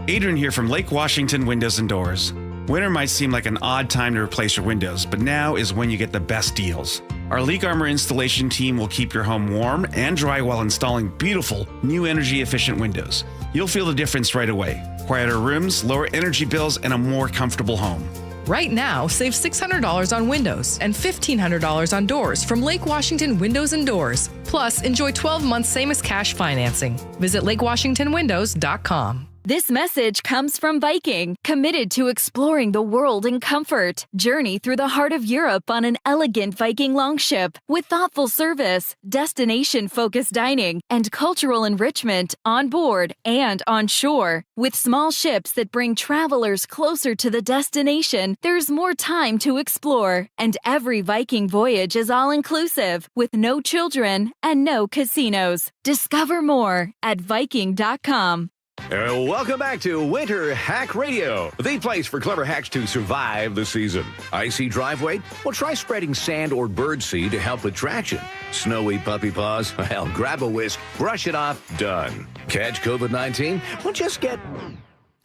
Adrian here from Lake Washington Windows and Doors. Winter might seem like an odd time to replace your windows, but now is when you get the best deals. Our Leak Armor installation team will keep your home warm and dry while installing beautiful, new energy-efficient windows. You'll feel the difference right away. Quieter rooms, lower energy bills, and a more comfortable home. Right now, save $600 on windows and $1,500 on doors from Lake Washington Windows and Doors. Plus, enjoy 12 months same as cash financing. Visit lakewashingtonwindows.com. This message comes from Viking, committed to exploring the world in comfort. Journey through the heart of Europe on an elegant Viking longship with thoughtful service, destination-focused dining, and cultural enrichment on board and on shore. With small ships that bring travelers closer to the destination, there's more time to explore. And every Viking voyage is all-inclusive, with no children and no casinos. Discover more at Viking.com. Welcome back to Winter Hack Radio, the place for clever hacks to survive the season. Icy driveway? Well, try spreading sand or birdseed to help with traction. Snowy puppy paws? Well, grab a whisk, brush it off, done. Catch COVID-19? Well, just get...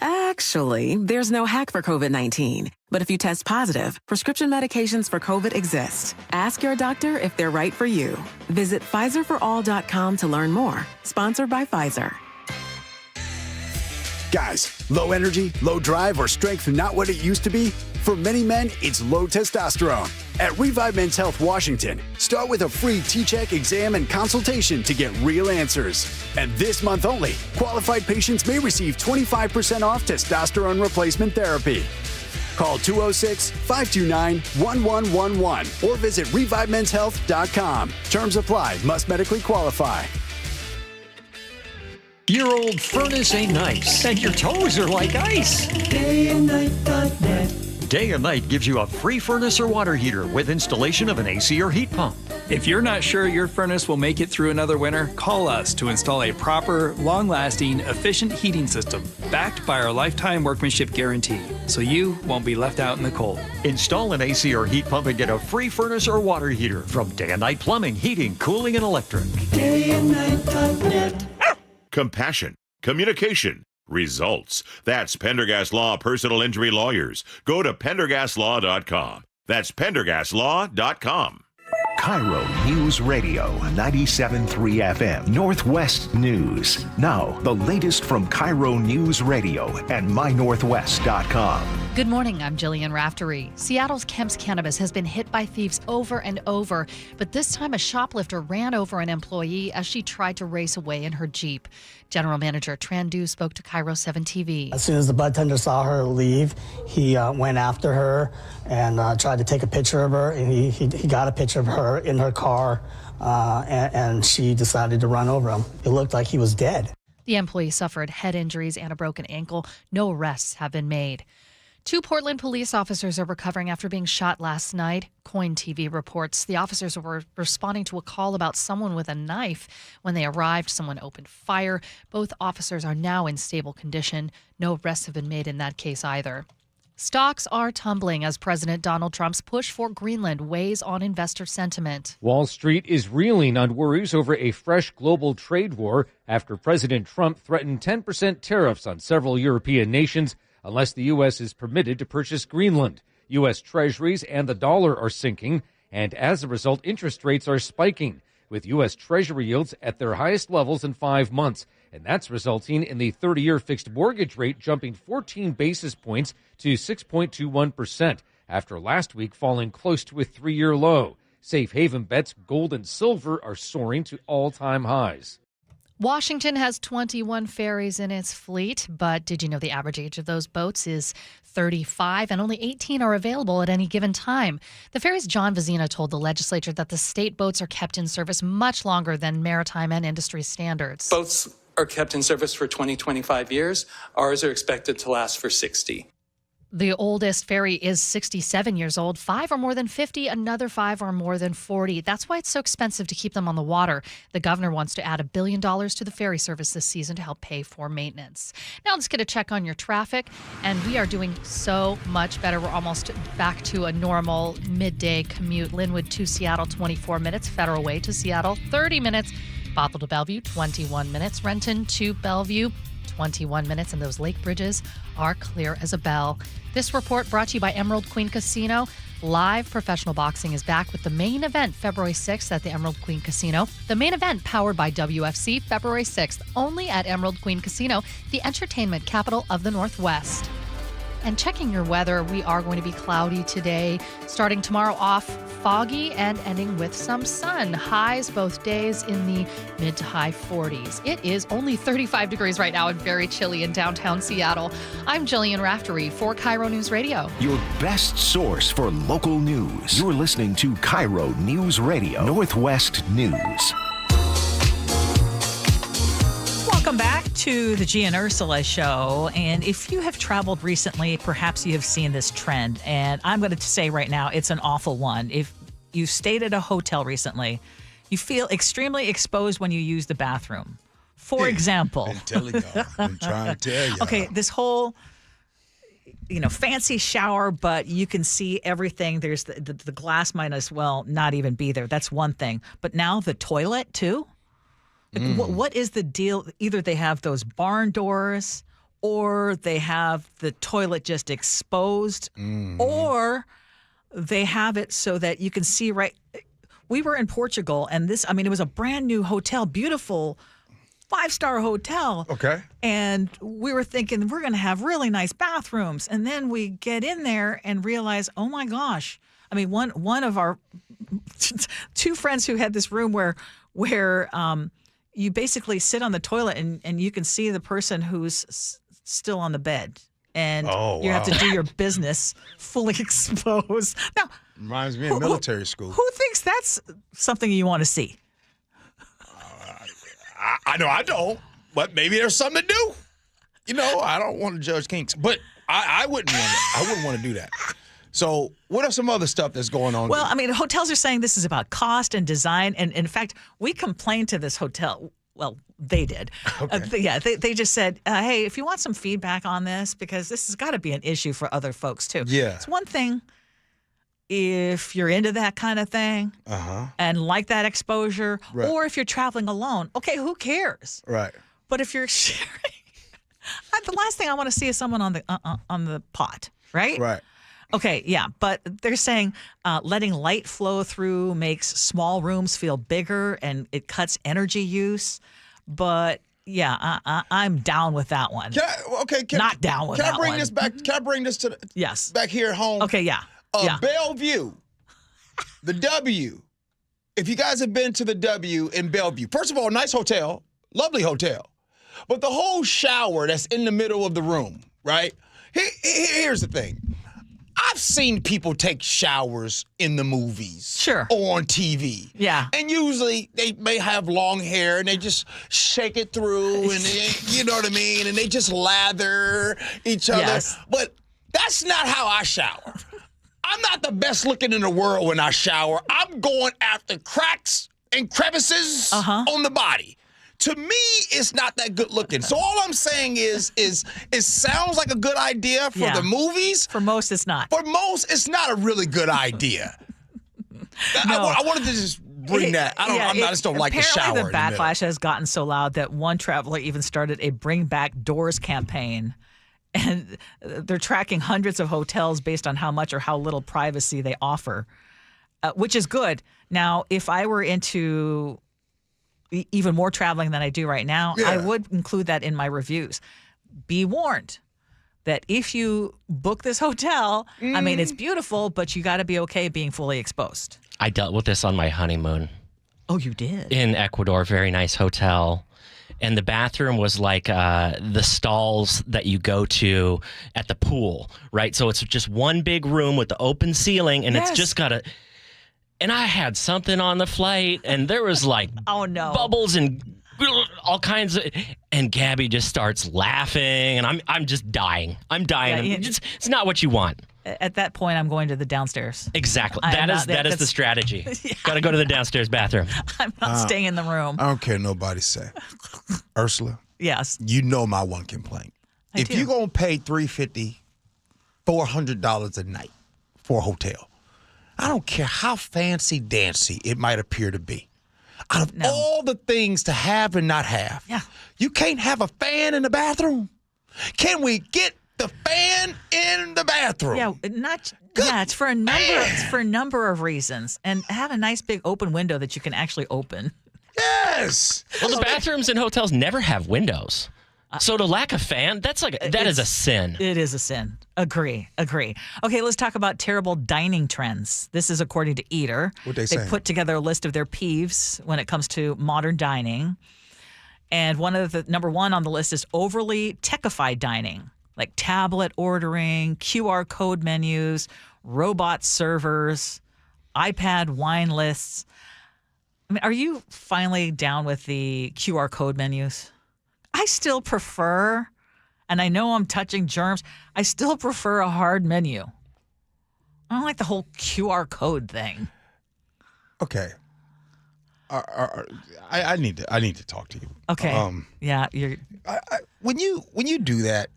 Actually, there's no hack for COVID-19. But if you test positive, prescription medications for COVID exist. Ask your doctor if they're right for you. Visit PfizerForAll.com to learn more. Sponsored by Pfizer. Guys, low energy, low drive, or strength not what it used to be? For many men, it's low testosterone. At Revive Men's Health Washington, start with a free T-check exam and consultation to get real answers. And this month only, qualified patients may receive 25% off testosterone replacement therapy. Call 206-529-1111 or visit ReviveMen'sHealth.com. Terms apply. Must medically qualify. Your old furnace ain't nice, and your toes are like ice. DayandNight.net. Day and Night gives you a free furnace or water heater with installation of an AC or heat pump. If you're not sure your furnace will make it through another winter, call us to install a proper, long-lasting, efficient heating system backed by our lifetime workmanship guarantee, so you won't be left out in the cold. Install an AC or heat pump and get a free furnace or water heater from Day and Night Plumbing, Heating, Cooling, and Electric. DayandNight.net. Compassion, communication, results. That's Pendergast Law Personal Injury Lawyers. Go to pendergastlaw.com. That's pendergastlaw.com. KIRO News Radio 97.3 FM Northwest News. Now, the latest from KIRO News Radio and mynorthwest.com. Good morning, I'm Jillian Raftery. Seattle's Kemp's Cannabis has been hit by thieves over and over, but this time a shoplifter ran over an employee as she tried to race away in her Jeep. General Manager Tran Du spoke to KIRO 7 TV. As soon as the budtender saw her leave, he went after her and tried to take a picture of her, and he got a picture of her in her car, and she decided to run over him. It looked like he was dead. The employee suffered head injuries and a broken ankle. No arrests have been made. 2 Portland police officers are recovering after being shot last night. Coin TV reports the officers were responding to a call about someone with a knife. When they arrived, someone opened fire. Both officers are now in stable condition. No arrests have been made in that case either. Stocks are tumbling as President Donald Trump's push for Greenland weighs on investor sentiment. Wall Street is reeling on worries over a fresh global trade war after President Trump threatened 10% tariffs on several European nations unless the U.S. is permitted to purchase Greenland. U.S. Treasuries and the dollar are sinking, and as a result, interest rates are spiking, with U.S. Treasury yields at their highest levels in 5 months. And that's resulting in the 30-year fixed mortgage rate jumping 14 basis points to 6.21% after last week falling close to a 3-year low. Safe haven bets, gold and silver, are soaring to all-time highs. Washington has 21 ferries in its fleet, but did you know the average age of those boats is 35 and only 18 are available at any given time? The ferry's John Vazina told the legislature that the state boats are kept in service much longer than maritime and industry standards. Boats are kept in service for 20-25 years. Ours are expected to last for 60. The oldest ferry is 67 years old. 5 are more than 50. Another 5 are more than 40. That's why it's so expensive to keep them on the water. The governor wants to add $1 billion to the ferry service this season to help pay for maintenance. Now let's get a check on your traffic. And we are doing so much better. We're almost back to a normal midday commute. Linwood to Seattle, 24 minutes. Federal Way to Seattle, 30 minutes. Bothell to Bellevue, 21 minutes. Renton to Bellevue, 21 minutes, and those lake bridges are clear as a bell. This report brought to you by Emerald Queen Casino. Live professional boxing is back with the main event February 6th at the Emerald Queen Casino. The main event powered by WFC February 6th, only at Emerald Queen Casino, the entertainment capital of the Northwest. And checking your weather, we are going to be cloudy today. Starting tomorrow off, foggy and ending with some sun. Highs both days in the mid to high 40s. It is only 35 degrees right now and very chilly in downtown Seattle. I'm Jillian Raftery for KIRO News Radio. Your best source for local news. You're listening to KIRO Newsradio Northwest News. Welcome back to the Gee and Ursula Show. And if you have traveled recently, perhaps you have seen this trend. And I'm going to say right now, it's an awful one. If you stayed at a hotel recently, you feel extremely exposed when you use the bathroom. For example. Been telling y'all. Been trying to tell y'all. Okay, this whole, fancy shower, but you can see everything. There's the glass might as well not even be there. That's one thing. But now the toilet, too? What is the deal? Either they have those barn doors or they have the toilet just exposed or they have it so that you can see right. We were in Portugal and it was a brand new hotel, beautiful 5-star hotel. Okay. And we were thinking we're going to have really nice bathrooms. And then we get in there and realize, oh my gosh. One of our two friends who had this room where you basically sit on the toilet and you can see the person who's still on the bed. And you have to do your business fully exposed. Now, reminds me of military school. Who thinks that's something you want to see? I know I don't, but maybe there's something to do. I don't want to judge kinks, but I wouldn't want to do that. So what are some other stuff that's going on? Well, hotels are saying this is about cost and design. And in fact, we complained to this hotel. Well, they did. Okay. They just said, hey, if you want some feedback on this, because this has got to be an issue for other folks, too. Yeah. It's one thing if you're into that kind of thing and like that exposure, right. Or if you're traveling alone. Okay, who cares? Right. But if you're sharing, the last thing I want to see is someone on the pot, right? Right. Okay, yeah, but they're saying letting light flow through makes small rooms feel bigger and it cuts energy use. But yeah, I'm down with that one. Not down with that one. Can I bring this back? Can I bring this to back here at home? Okay, yeah. Bellevue, the W. If you guys have been to the W in Bellevue, first of all, nice hotel, lovely hotel, but the whole shower that's in the middle of the room, right? Here's the thing. I've seen people take showers in the movies. Sure. Or on TV. Yeah. And usually they may have long hair and they just shake it through and you know what I mean? And they just lather each other. Yes. But that's not how I shower. I'm not the best looking in the world when I shower. I'm going after cracks and crevices on the body. To me, it's not that good looking. So all I'm saying is it sounds like a good idea for the movies. For most, it's not. For most, it's not a really good idea. I wanted to just bring that. I just don't like the shower. Apparently, the backlash has gotten so loud that one traveler even started a Bring Back Doors campaign. And they're tracking hundreds of hotels based on how much or how little privacy they offer, which is good. Now, if I were into even more traveling than I do right now, I would include that in my reviews. Be warned that if you book this hotel, it's beautiful, but you got to be okay being fully exposed. I dealt with this on my honeymoon. Oh, you did? In Ecuador, very nice hotel. And the bathroom was like the stalls that you go to at the pool, right? So it's just one big room with the open ceiling, and it's just got a... And I had something on the flight, and there was like bubbles and all kinds of... And Gabby just starts laughing, and I'm just dying. I'm dying. Yeah, it's not what you want. At that point, I'm going to the downstairs. Exactly. That is the strategy. Yeah. Got to go to the downstairs bathroom. I'm not staying in the room. I don't care nobody say. Ursula. Yes. You know my one complaint. If you're going to pay $350, $400 a night for a hotel, I don't care how fancy-dancy it might appear to be. Out of all the things to have and not have, you can't have a fan in the bathroom. Can we get the fan in the bathroom? Yeah, it's for a number of reasons, and have a nice big open window that you can actually open. Yes. Well, the bathrooms in hotels never have windows. So to lack a fan, that is a sin. It is a sin. Agree. Okay, let's talk about terrible dining trends. This is according to Eater. What they They put together a list of their peeves when it comes to modern dining. And number one on the list is overly techified dining, like tablet ordering, QR code menus, robot servers, iPad wine lists. I mean, are you finally down with the QR code menus? I still prefer, and I know I'm touching germs, I still prefer a hard menu. I don't like the whole QR code thing. Okay. I need to talk to you. Okay. When you do that,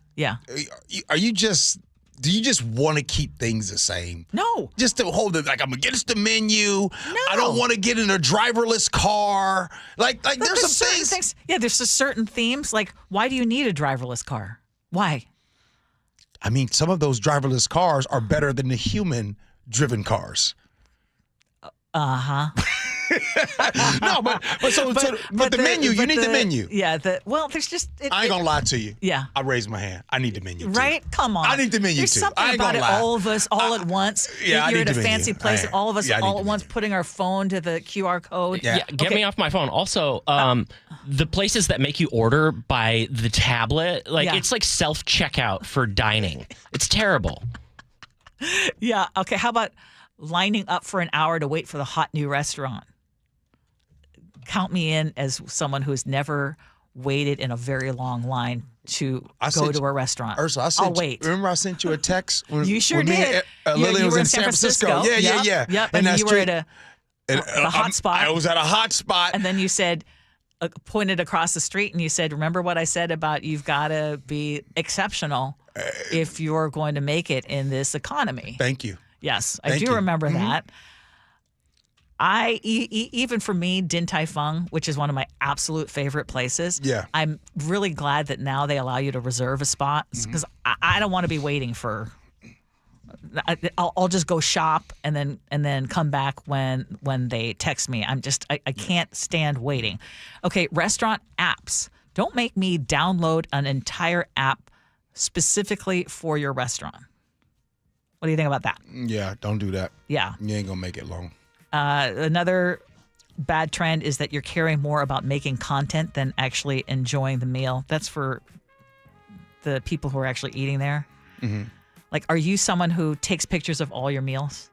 do you just want to keep things the same? No. Just to hold it, like I'm against the menu. No. I don't want to get in a driverless car. Like there's some things. Yeah, there's certain themes. Like, why do you need a driverless car? Why? I mean, some of those driverless cars are better than the human-driven cars. Uh-huh. No, but the menu, you need the menu. Yeah, there's just... I ain't gonna lie to you. Yeah. I raised my hand. I need the menu, too. Right? Come on. I need the menu, There's too. something I ain't about gonna it, lie. all of us, all at once. Yeah, I You're need at a the fancy menu. place, and all of us, I need all the at once, menu. putting our phone to the QR code. Yeah, get me off my phone. Also, the places that make you order by the tablet, it's like self-checkout for dining. It's terrible. Yeah. Okay. How about lining up for an hour to wait for the hot new restaurant? Count me in as someone who's never waited in a very long line to go to a restaurant. Ursula, I'll wait. Remember I sent you a text? When, You sure when did. Lillian you was were in San Francisco. Yeah. Yep. And you were at the hot spot. I was at a hot spot. And then you said, pointed across the street, and you said, remember what I said about you've got to be exceptional if you're going to make it in this economy. Thank you. Yes, Thank I do you. remember Mm-hmm. that. Even for me, Din Tai Fung, which is one of my absolute favorite places. Yeah. I'm really glad that now they allow you to reserve a spot because I don't want to be waiting for. I'll just go shop and then come back when they text me. I can't stand waiting. Okay, restaurant apps. Don't make me download an entire app specifically for your restaurant. What do you think about that? Yeah, don't do that. Yeah. You ain't gonna make it long. Another bad trend is that you're caring more about making content than actually enjoying the meal. That's for the people who are actually eating there. Mm-hmm. Like, are you someone who takes pictures of all your meals?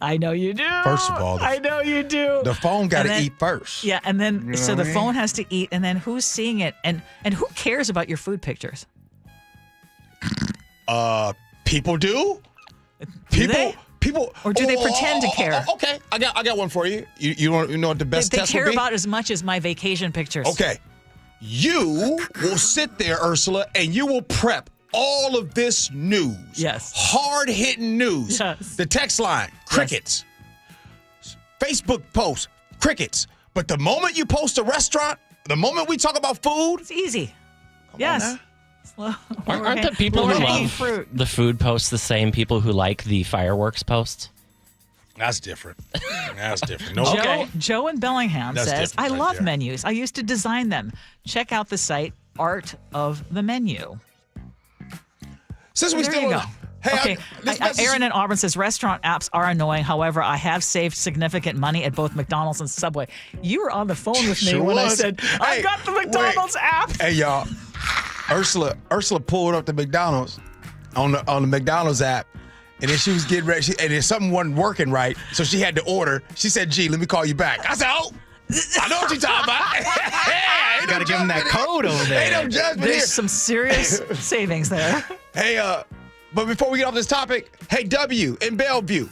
I know you do. First of all, I know you do. The phone got And to then- eat first. Yeah, and then You know so what the I mean? phone has to eat, and then who's seeing it, and who cares about your food pictures? People do. People, Or do they pretend to care? Okay, I got one for you. You know what the best They test care would be? about as much as my vacation pictures. Okay, you will sit there, Ursula, and you will prep all of this news. Yes. Hard-hitting news. Yes. The text line, crickets. Facebook post, crickets. But the moment you post a restaurant, the moment we talk about food, it's easy. Come Yes. on now. Aren't the people who low-hanging love fruit. the food posts the same people who like the fireworks posts? That's different. That's different. No. Joe in Bellingham That's says, different I right love there. menus. I used to design them. Check out the site Art of the Menu. Since we there still you go. Hey, Okay, Aaron in Auburn says restaurant apps are annoying. However, I have saved significant money at both McDonald's and Subway. You were on the phone with me Sure when I was. said, Hey, I got the McDonald's app. Hey y'all, Ursula pulled up the McDonald's on the McDonald's app, and then she was getting ready, and then something wasn't working right, so she had to order. She said, "Gee, let me call you back." I said, "Oh, I know what you're talking about." Hey, Gotta give him that code over there. Ain't no judgment There's here. some serious savings there. Hey, but before we get off this topic, hey W in Bellevue,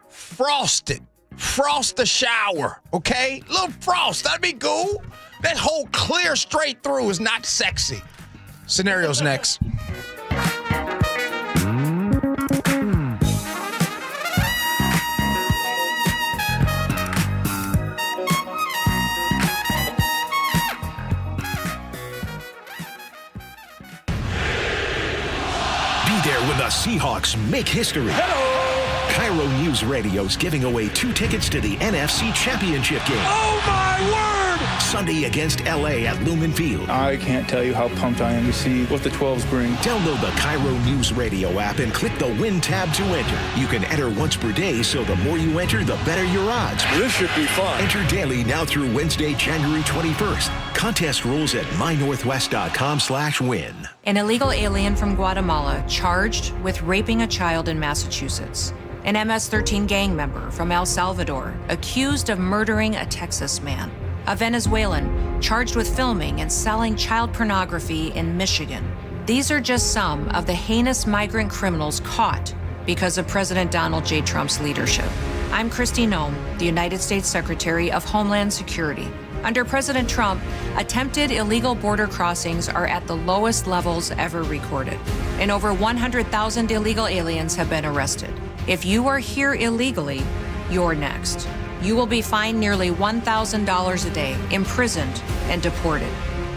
frost the shower, okay? Little frost, that'd be cool. That whole clear straight through is not sexy. Scenarios next. Be there when the Seahawks make history. KIRO Newsradio's giving away 2 tickets to the NFC Championship game. Oh, my word! Sunday against LA at Lumen Field. I can't tell you how pumped I am to see what the 12s bring. Download the KIRO Newsradio app and click the Win tab to enter. You can enter once per day, so the more you enter, the better your odds. This should be fun. Enter daily now through Wednesday, January 21st. Contest rules at mynorthwest.com/win. An illegal alien from Guatemala charged with raping a child in Massachusetts. An MS-13 gang member from El Salvador accused of murdering a Texas man. A Venezuelan charged with filming and selling child pornography in Michigan. These are just some of the heinous migrant criminals caught because of President Donald J. Trump's leadership. I'm Kristi Noem, the United States Secretary of Homeland Security. Under President Trump, attempted illegal border crossings are at the lowest levels ever recorded, and over 100,000 illegal aliens have been arrested. If you are here illegally, you're next. You will be fined nearly $1,000 a day, imprisoned, and deported.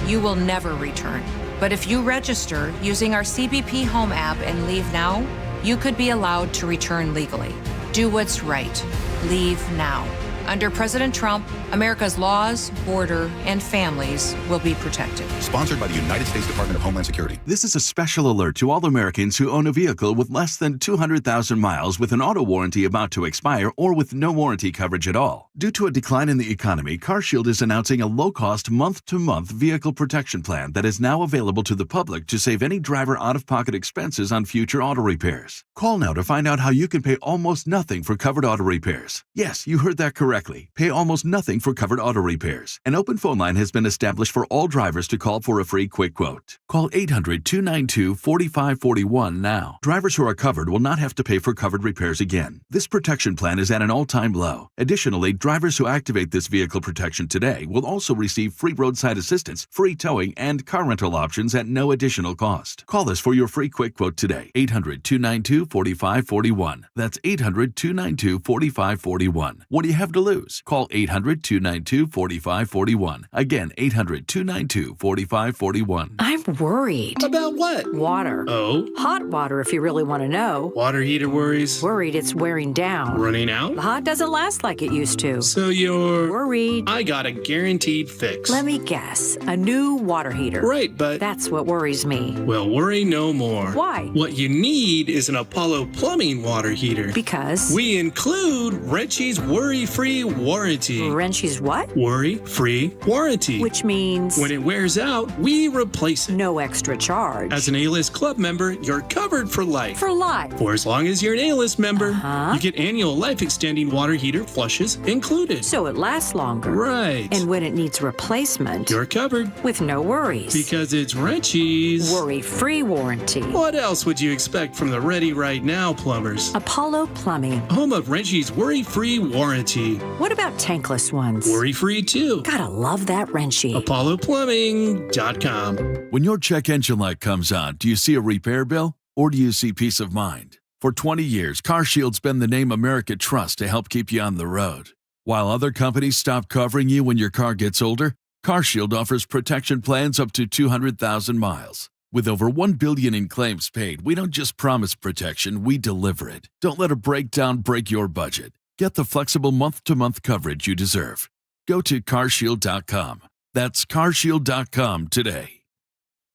You will never return. But if you register using our CBP Home app and leave now, you could be allowed to return legally. Do what's right. Leave now. Under President Trump, America's laws, border, and families will be protected. Sponsored by the United States Department of Homeland Security. This is a special alert to all Americans who own a vehicle with less than 200,000 miles with an auto warranty about to expire or with no warranty coverage at all. Due to a decline in the economy, CarShield is announcing a low-cost month-to-month vehicle protection plan that is now available to the public to save any driver out-of-pocket expenses on future auto repairs. Call now to find out how you can pay almost nothing for covered auto repairs. Yes, you heard that correctly. Pay almost nothing for covered auto repairs. An open phone line has been established for all drivers to call for a free quick quote. Call 800-292-4541 now. Drivers who are covered will not have to pay for covered repairs again. This protection plan is at an all-time low. Additionally, drivers who activate this vehicle protection today will also receive free roadside assistance, free towing, and car rental options at no additional cost. Call us for your free quick quote today. 800-292-4541. That's 800-292-4541. What do you have to lose? Call 800-292-4541. Again, 800-292-4541. I'm worried. About what? Water. Oh? Hot water, if you really want to know. Water heater worries? Worried it's wearing down. Running out? The hot doesn't last like it used to. So you're... worried. I got a guaranteed fix. Let me guess. A new water heater. Right, but... that's what worries me. Well, worry no more. Why? What you need is an Apollo Plumbing water heater. Because? We include Wrenchie's worry-free warranty. Wrenchie's what? Worry-free warranty. Which means? When it wears out, we replace it. No extra charge. As an A-List Club member, you're covered for life. For life? For as long as you're an A-List member. You get annual life-extending water heater flushes included. So it lasts longer. Right. And when it needs replacement, you're covered. With no worries. Because it's Wrenchie's worry-free warranty. What else would you expect from the Ready Right Now plumbers? Apollo Plumbing. Home of Wrenchie's worry-free warranty. What about tankless ones? Worry-free too. Gotta love that Wrenchie. ApolloPlumbing.com. When your check engine light comes on, do you see a repair bill or do you see peace of mind? For 20 years, CarShield's been the name America trusts to help keep you on the road. While other companies stop covering you when your car gets older, CarShield offers protection plans up to 200,000 miles. With over $1 billion in claims paid, we don't just promise protection, we deliver it. Don't let a breakdown break your budget. Get the flexible month-to-month coverage you deserve. Go to carshield.com. That's carshield.com today.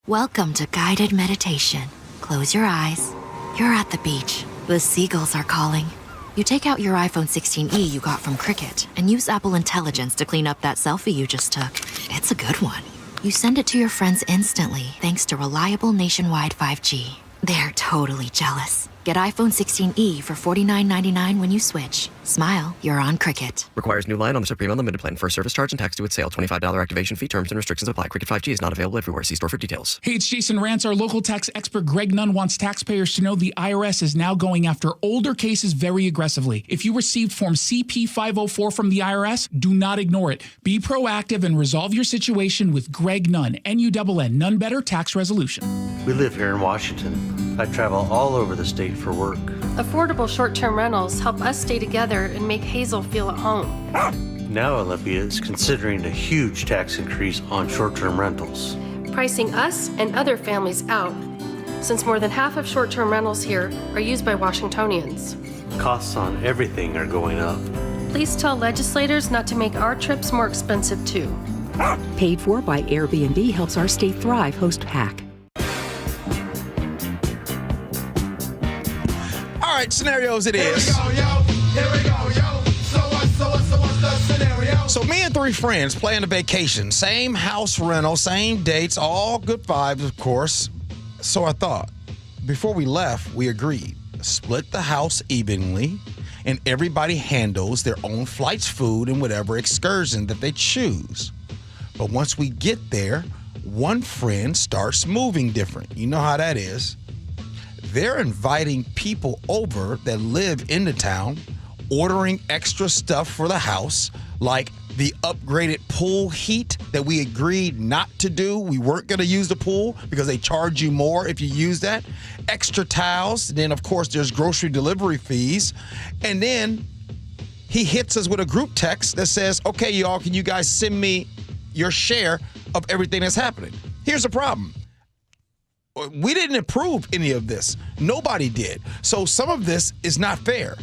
Welcome to guided meditation. Close your eyes. You're at the beach. The seagulls are calling. You take out your iPhone 16e you got from Cricket and use Apple Intelligence to clean up that selfie you just took. It's a good one. You send it to your friends instantly thanks to reliable nationwide 5G. They're totally jealous. Get iPhone 16e for $49.99 when you switch. Smile, you're on Cricket. Requires new line on the Supreme Unlimited plan. First service charge and tax due at sale. $25 activation fee. Terms and restrictions apply. Cricket 5G is not available everywhere. See store for details. Hey, it's Jason Rance. Our local tax expert Greg Nunn wants taxpayers to know the IRS is now going after older cases very aggressively. If you received Form CP-504 from the IRS, do not ignore it. Be proactive and resolve your situation with Greg Nunn, N-U-N-N, None Better Tax Resolution. We live here in Washington. I travel all over the state for work. Affordable short-term rentals help us stay together and make Hazel feel at home. Now Olympia is considering a huge tax increase on short-term rentals. Pricing us and other families out. since more than half of short-term rentals here are used by Washingtonians. Costs on everything are going up. Please tell legislators not to make our trips more expensive too. Paid for by Airbnb helps our state thrive. Host PAC. All right, scenarios it is. Here we go, yo. So what's the scenario? So me and 3 friends plan a vacation. Same house rental, same dates, all good vibes, of course. So I thought, before we left, we agreed. Split the house evenly, and everybody handles their own flights, food, and whatever excursion that they choose. But once we get there, one friend starts moving different. You know how that is. They're inviting people over that live in the town, ordering extra stuff for the house, like the upgraded pool heat that we agreed not to do. We weren't going to use the pool because they charge you more if you use that. Extra towels. Then, of course, there's grocery delivery fees. And then he hits us with a group text that says, okay, y'all, can you guys send me your share of everything that's happening? Here's the problem. We didn't approve any of this. Nobody did. So some of this is not fair.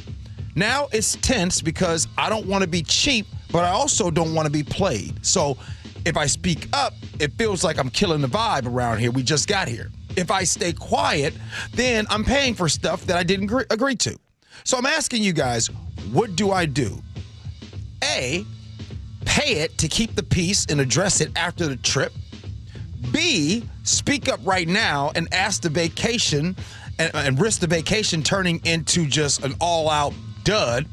Now it's tense because I don't want to be cheap, but I also don't want to be played. So if I speak up, it feels like I'm killing the vibe around here. We just got here. If I stay quiet, then I'm paying for stuff that I didn't agree to. So I'm asking you guys, what do I do? A, pay it to keep the peace and address it after the trip. B, speak up right now and ask the vacation and risk the vacation turning into just an all-out dud.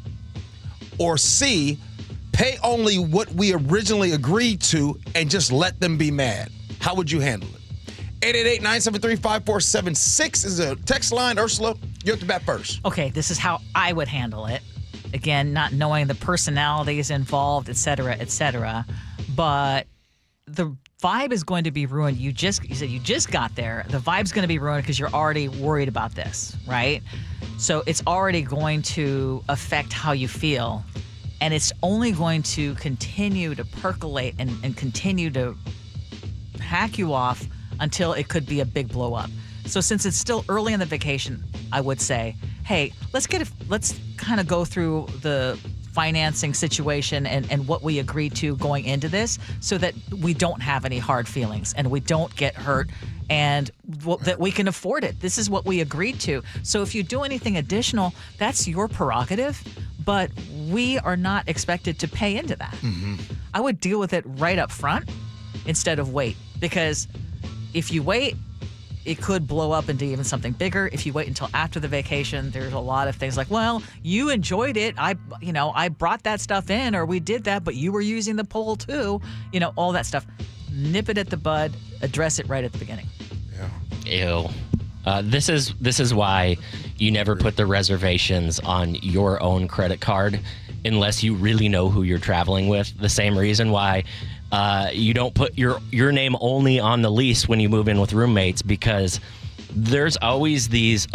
Or C, pay only what we originally agreed to and just let them be mad. How would you handle it? 888-973-5476 is a text line. Ursula, you're at the bat first. Okay, this is how I would handle it. Again, not knowing the personalities involved, et cetera, but the vibe is going to be ruined. You said you just got there. The vibe's going to be ruined because you're already worried about this, right? So it's already going to affect how you feel, and it's only going to continue to percolate and continue to hack you off until it could be a big blow up. So since it's still early in the vacation, I would say, hey, let's kind of go through the financing situation and what we agreed to going into this so that we don't have any hard feelings and we don't get hurt and that we can afford it. This is what we agreed to. So if you do anything additional, that's your prerogative, but we are not expected to pay into that. Mm-hmm. I would deal with it right up front instead of wait, because if you wait, it could blow up into even something bigger. If you wait until after the vacation, there's a lot of things like, well, you enjoyed it. I brought that stuff in, or we did that, but you were using the pool too. All that stuff. Nip it at the bud. Address it right at the beginning. Yeah. Ew. This is why you never put the reservations on your own credit card unless you really know who you're traveling with. The same reason why you don't put your name only on the lease when you move in with roommates, because there's always these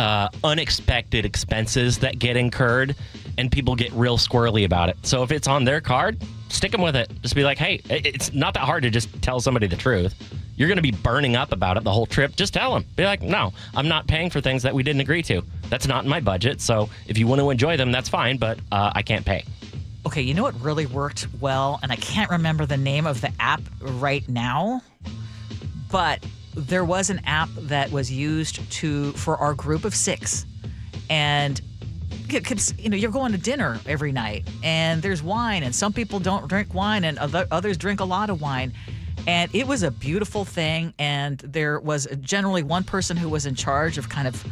unexpected expenses that get incurred and people get real squirrely about it. So if it's on their card, stick them with it. Just be like, hey, it's not that hard to just tell somebody the truth. You're going to be burning up about it the whole trip. Just tell them. Be like, no, I'm not paying for things that we didn't agree to. That's not in my budget. So if you want to enjoy them, that's fine, but I can't pay. Okay, you know what really worked well? And I can't remember the name of the app right now, but there was an app that was used for our group of 6. And you're going to dinner every night, and there's wine, and some people don't drink wine, and others drink a lot of wine. And it was a beautiful thing, and there was generally one person who was in charge of kind of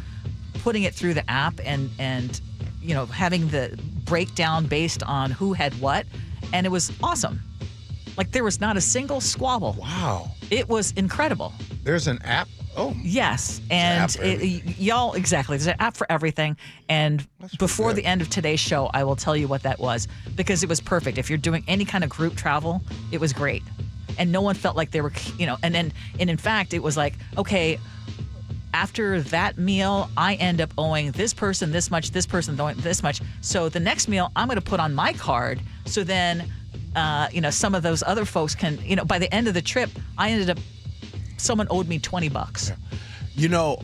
putting it through the app and having the breakdown based on who had what, and it was awesome. Like, there was not a single squabble. Wow. It was incredible. There's an app? Oh. Yes. And y'all, exactly. There's an app for everything. And before the end of today's show, I will tell you what that was, because it was perfect. If you're doing any kind of group travel, it was great. And no one felt like they were, and in fact, it was like, okay, after that meal, I end up owing this person this much, this person owing this much. So the next meal, I'm going to put on my card. So then, some of those other folks can, by the end of the trip, someone owed me $20. Yeah.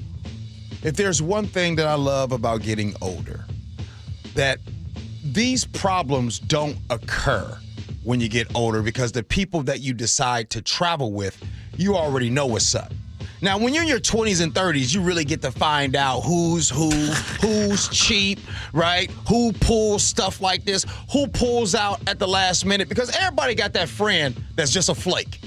if there's one thing that I love about getting older, that these problems don't occur when you get older because the people that you decide to travel with, you already know what's up. Now, when you're in your 20s and 30s, you really get to find out who's who, who's cheap, right? Who pulls stuff like this, who pulls out at the last minute, because everybody got that friend that's just a flake.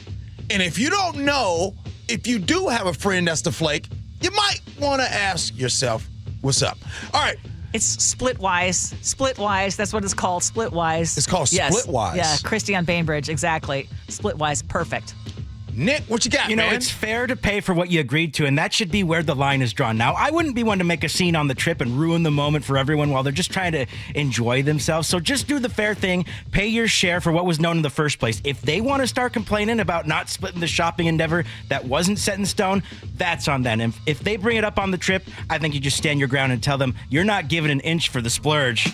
And if you don't know, if you do have a friend that's the flake, you might want to ask yourself, what's up? All right. It's Splitwise. Splitwise, that's what it's called, Splitwise. It's called Splitwise. Yeah, Christy on Bainbridge, exactly. Splitwise, perfect. Nick, what you got, You know, man? it's fair to pay for what you agreed to, and that should be where the line is drawn. Now, I wouldn't be one to make a scene on the trip and ruin the moment for everyone while they're just trying to enjoy themselves. So just do the fair thing. Pay your share for what was known in the first place. If they want to start complaining about not splitting the shopping endeavor that wasn't set in stone, that's on them. And if they bring it up on the trip, I think you just stand your ground and tell them you're not giving an inch for the splurge.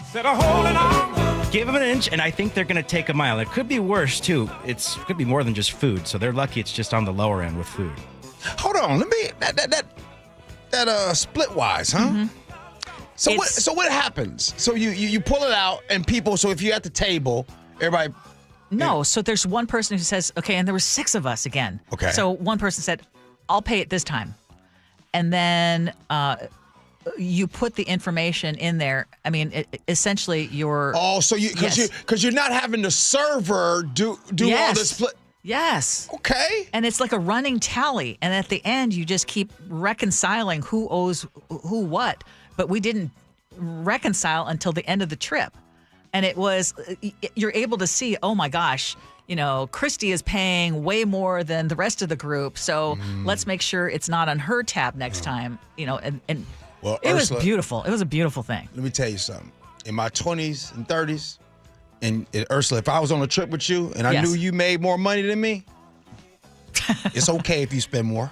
Give them an inch, and I think they're going to take a mile. It could be worse, too. It could be more than just food, so they're lucky it's just on the lower end with food. Hold on, let me that Splitwise, huh? Mm-hmm. So what happens? So you pull it out, and people. So if you're at the table, everybody. No, so there's one person who says, okay, and there were 6 of us again. Okay. So one person said, I'll pay it this time, and then you put the information in there. I mean, essentially, you're. Oh, so because you're not having the server do all this split. Yes. Okay. And it's like a running tally. And at the end, you just keep reconciling who owes who what. But we didn't reconcile until the end of the trip. And it was, you're able to see, oh my gosh, you know, Christy is paying way more than the rest of the group. So let's make sure it's not on her tab next time. You know, and well, it Ursula, was beautiful. It was a beautiful thing. Let me tell you something. In my 20s and 30s, and Ursula, if I was on a trip with you and I knew you made more money than me, it's okay if you spend more.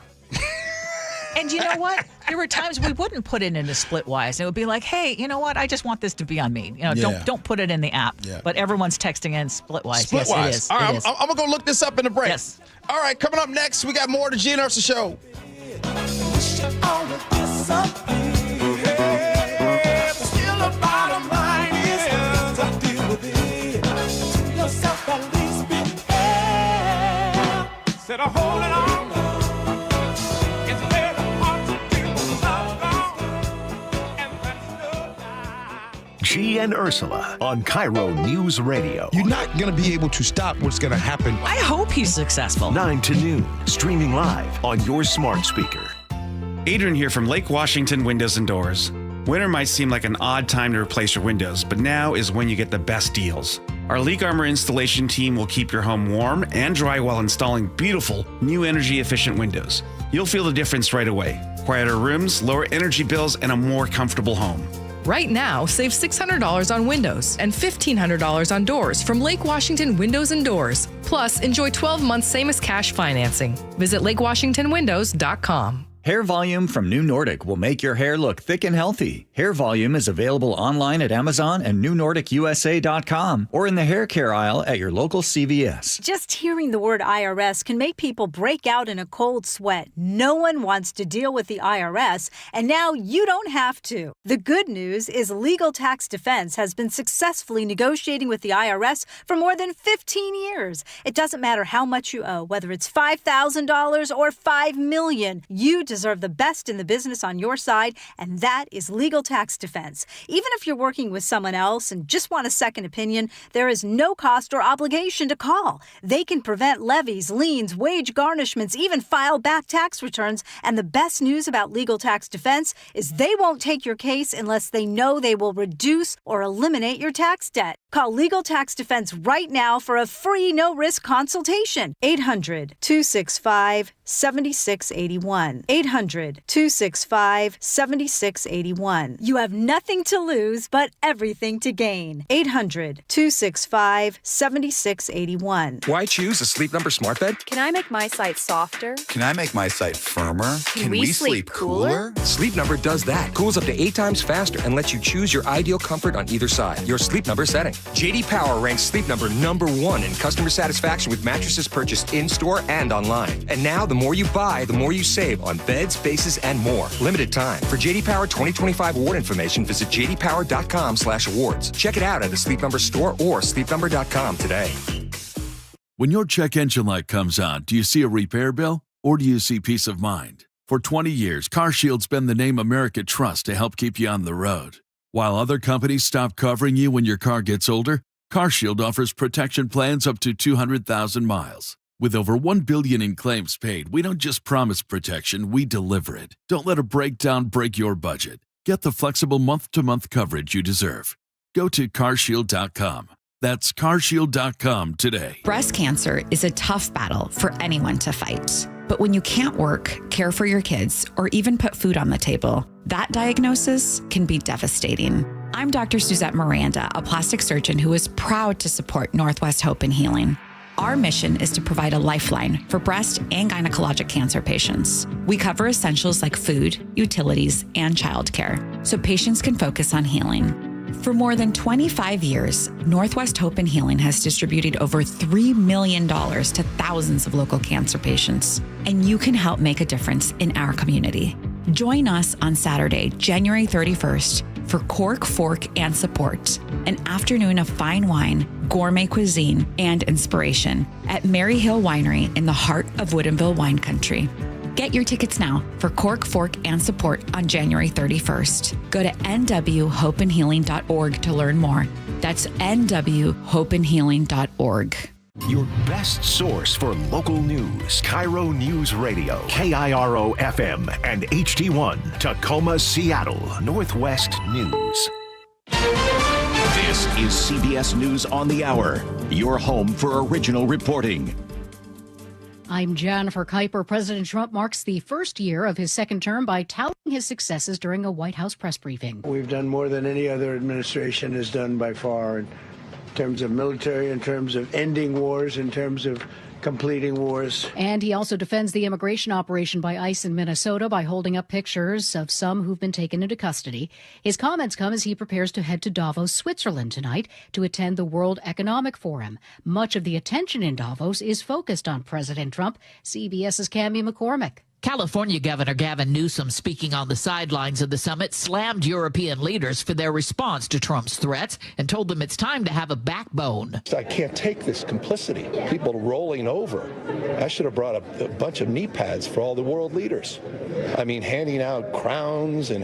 And you know what? There were times we wouldn't put it into Splitwise. It would be like, hey, you know what? I just want this to be on me. You know, don't put it in the app. Yeah. But everyone's texting in Splitwise. Splitwise. Yes, it is. All right, It is. I'm going to go look this up in the break. Yes. All right, coming up next, we got more of the Gee and Ursula Show. Gee and Ursula on KIRO News Radio. You're not going to be able to stop what's going to happen. I hope he's successful. 9 to noon, streaming live on your smart speaker. Adrian here from Lake Washington Windows and Doors. Winter might seem like an odd time to replace your windows, but now is when you get the best deals. Our Leak Armor installation team will keep your home warm and dry while installing beautiful, new energy-efficient windows. You'll feel the difference right away. Quieter rooms, lower energy bills, and a more comfortable home. Right now, save $600 on windows and $1,500 on doors from Lake Washington Windows and Doors. Plus, enjoy 12 months same as cash financing. Visit lakewashingtonwindows.com. Hair Volume from New Nordic will make your hair look thick and healthy. Hair Volume is available online at Amazon and newnordicusa.com or in the hair care aisle at your local CVS. Just hearing the word IRS can make people break out in a cold sweat. No one wants to deal with the IRS, and now you don't have to. The good news is Legal Tax Defense has been successfully negotiating with the IRS for more than 15 years. It doesn't matter how much you owe, whether it's $5,000 or $5 million. You deserve the best in the business on your side, and that is Legal Tax Defense. Even if you're working with someone else and just want a second opinion, there is no cost or obligation to call. They can prevent levies, liens, wage garnishments, even file back tax returns. And the best news about Legal Tax Defense is they won't take your case unless they know they will reduce or eliminate your tax debt. Call Legal Tax Defense right now for a free no-risk consultation. 800-265-7681. 800-265-7681. You have nothing to lose, but everything to gain. 800-265-7681. Why choose a Sleep Number smart bed? Can I make my site softer? Can I make my site firmer? Can we sleep cooler? Sleep Number does that. Cools up to 8 times faster and lets you choose your ideal comfort on either side. Your Sleep Number setting. J.D. Power ranks Sleep Number #1 in customer satisfaction with mattresses purchased in-store and online. And now, the more you buy, the more you save on beds, bases, and more. Limited time. For J.D. Power 2025 award information, visit jdpower.com/awards. Check it out at a Sleep Number store or sleepnumber.com today. When your check engine light comes on, do you see a repair bill or do you see peace of mind? For 20 years, CarShield's been the name America trusts to help keep you on the road. While other companies stop covering you when your car gets older, CarShield offers protection plans up to 200,000 miles. With over $1 billion in claims paid, we don't just promise protection, we deliver it. Don't let a breakdown break your budget. Get the flexible month-to-month coverage you deserve. Go to carshield.com. That's carshield.com today. Breast cancer is a tough battle for anyone to fight. But when you can't work, care for your kids, or even put food on the table, that diagnosis can be devastating. I'm Dr. Suzette Miranda, a plastic surgeon who is proud to support Northwest Hope and Healing. Our mission is to provide a lifeline for breast and gynecologic cancer patients. We cover essentials like food, utilities, and childcare, so patients can focus on healing. For more than 25 years, Northwest Hope and Healing has distributed over $3 million to thousands of local cancer patients, and you can help make a difference in our community. Join us on Saturday, January 31st for Cork, Fork, and Support, an afternoon of fine wine, gourmet cuisine, and inspiration at Mary Hill Winery in the heart of Woodinville wine country. Get your tickets now for Cork, Fork, and Support on January 31st. Go to nwhopeandhealing.org to learn more. That's nwhopeandhealing.org. Your best source for local news. KIRO News Radio. KIRO FM and HD1. Tacoma, Seattle. Northwest News. This is CBS News on the Hour. Your home for original reporting. I'm Jennifer Kuiper. President Trump marks the first year of his second term by touting his successes during a White House press briefing. We've done more than any other administration has done by far in terms of military, in terms of ending wars, in terms of completing wars. And he also defends the immigration operation by ICE in Minnesota by holding up pictures of some who've been taken into custody. His comments come as he prepares to head to Davos, Switzerland tonight to attend the World Economic Forum. Much of the attention in Davos is focused on President Trump. CBS's Cammie McCormick. California Governor Gavin Newsom, speaking on the sidelines of the summit, slammed European leaders for their response to Trump's threats and told them it's time to have a backbone. I can't take this complicity. People rolling over. I should have brought a bunch of knee pads for all the world leaders. I mean, handing out crowns and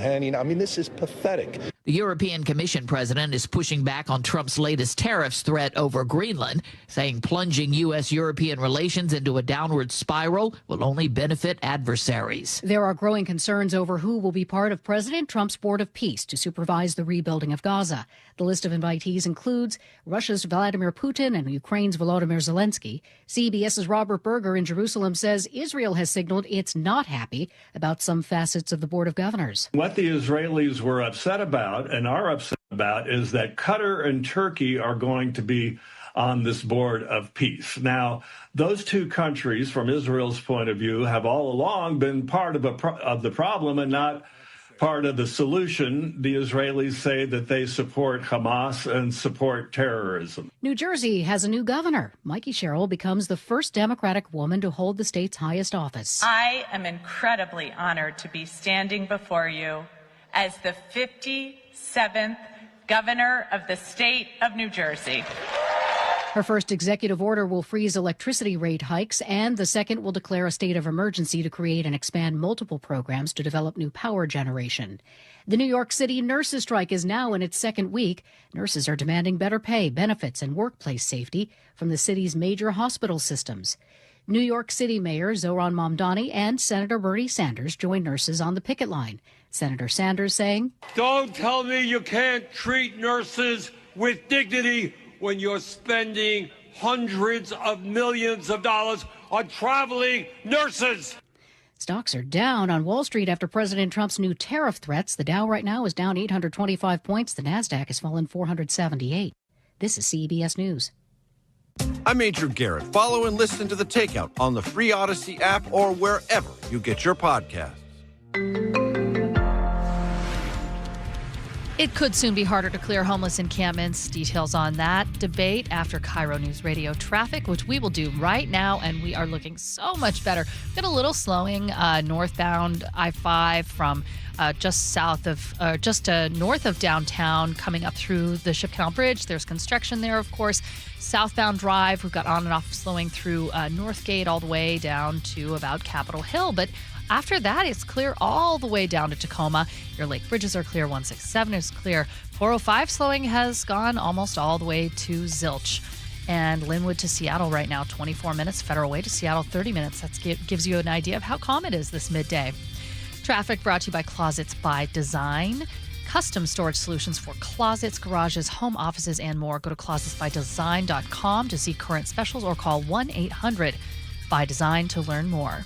this is pathetic. The European Commission president is pushing back on Trump's latest tariffs threat over Greenland, saying plunging U.S.-European relations into a downward spiral will only benefit adversaries. There are growing concerns over who will be part of President Trump's Board of Peace to supervise the rebuilding of Gaza. The list of invitees includes Russia's Vladimir Putin and Ukraine's Volodymyr Zelensky. CBS's Robert Berger in Jerusalem says Israel has signaled it's not happy about some facets of the Board of Governors. What the Israelis were upset about and are upset about is that Qatar and Turkey are going to be on this Board of Peace. Now, those two countries, from Israel's point of view, have all along been part of the problem and not part of the solution. The Israelis say that they support Hamas and support terrorism. New Jersey has a new governor. Mikey Sherrill becomes the first Democratic woman to hold the state's highest office. I am incredibly honored to be standing before you as the 57th governor of the state of New Jersey. Her first executive order will freeze electricity rate hikes, and the second will declare a state of emergency to create and expand multiple programs to develop new power generation. The New York City nurses' strike is now in its second week. Nurses are demanding better pay, benefits, and workplace safety from the city's major hospital systems. New York City Mayor Zohran Mamdani and Senator Bernie Sanders joined nurses on the picket line. Senator Sanders saying, "Don't tell me you can't treat nurses with dignity when you're spending hundreds of millions of dollars on traveling nurses." Stocks are down on Wall Street after President Trump's new tariff threats. The Dow right now is down 825 points. The Nasdaq has fallen 478. This is CBS News. I'm Major Garrett. Follow and listen to The Takeout on the free Odyssey app or wherever you get your podcasts. It could soon be harder to clear homeless encampments. Details on that debate after KIRO News Radio traffic, which we will do right now, and we are looking so much better. Got a little slowing northbound I-5 from just north of downtown, coming up through the Ship Canal Bridge. There's construction there, of course. Southbound Drive, we've got on and off slowing through Northgate all the way down to about Capitol Hill, but after that, it's clear all the way down to Tacoma. Your lake bridges are clear. 167 is clear. 405 slowing has gone almost all the way to Zilch. And Linwood to Seattle right now, 24 minutes. Federal Way to Seattle, 30 minutes. That gives you an idea of how calm it is this midday. Traffic brought to you by Closets by Design. Custom storage solutions for closets, garages, home offices, and more. Go to closetsbydesign.com to see current specials or call 1-800-BY-DESIGN to learn more.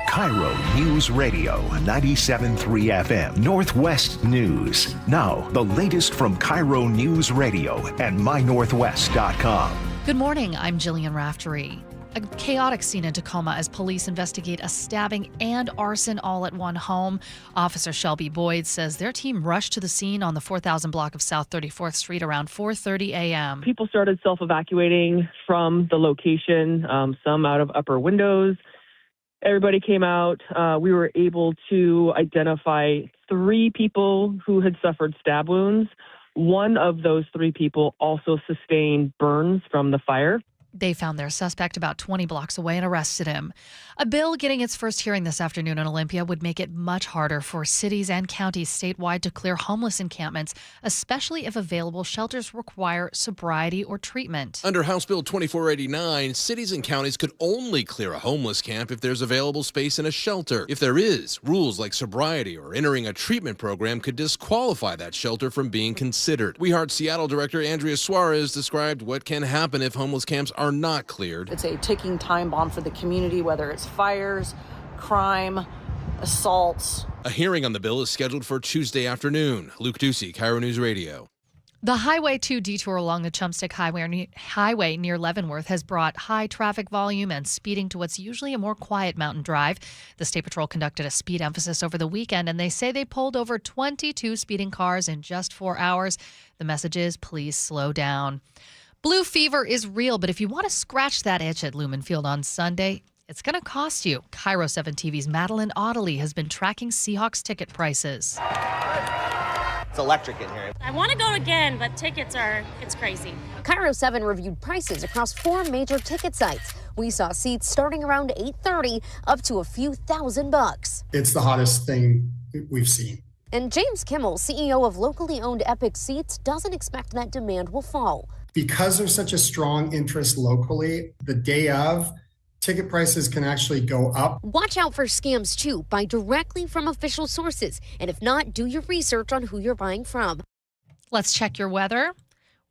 KIRO News Radio 97.3 FM Northwest News. Now, the latest from KIRO News Radio and mynorthwest.com. Good morning. I'm Jillian Raftery. A chaotic scene in Tacoma as police investigate a stabbing and arson all at one home. Officer Shelby Boyd says their team rushed to the scene on the 4000 block of South 34th Street around 4:30 a.m. People started self-evacuating from the location, some out of upper windows. Everybody came out. We were able to identify 3 people who had suffered stab wounds. One of those 3 people also sustained burns from the fire. They found their suspect about 20 blocks away and arrested him. A bill getting its first hearing this afternoon in Olympia would make it much harder for cities and counties statewide to clear homeless encampments, especially if available shelters require sobriety or treatment. Under House Bill 2489, cities and counties could only clear a homeless camp if there's available space in a shelter. If there is, rules like sobriety or entering a treatment program could disqualify that shelter from being considered. We Heart Seattle Director Andrea Suarez described what can happen if homeless camps are not cleared. It's a ticking time bomb for the community, whether it's fires, crime, assaults. A hearing on the bill is scheduled for Tuesday afternoon. Luke Ducey, KIRO News Radio. The Highway 2 detour along the Chumstick Highway near Leavenworth has brought high traffic volume and speeding to what's usually a more quiet mountain drive. The State Patrol conducted a speed emphasis over the weekend, and they say they pulled over 22 speeding cars in just 4 hours. The message is, please slow down. Blue fever is real, but if you want to scratch that itch at Lumen Field on Sunday, it's going to cost you. KIRO 7 TV's Madeline Audley has been tracking Seahawks ticket prices. It's electric in here. I want to go again, but it's crazy. KIRO 7 reviewed prices across 4 major ticket sites. We saw seats starting around $830 up to a few $1,000. It's the hottest thing we've seen. And James Kimmel, CEO of locally owned Epic Seats, doesn't expect that demand will fall. Because there's such a strong interest locally, the day of, ticket prices can actually go up. Watch out for scams, too. Buy directly from official sources. And if not, do your research on who you're buying from. Let's check your weather.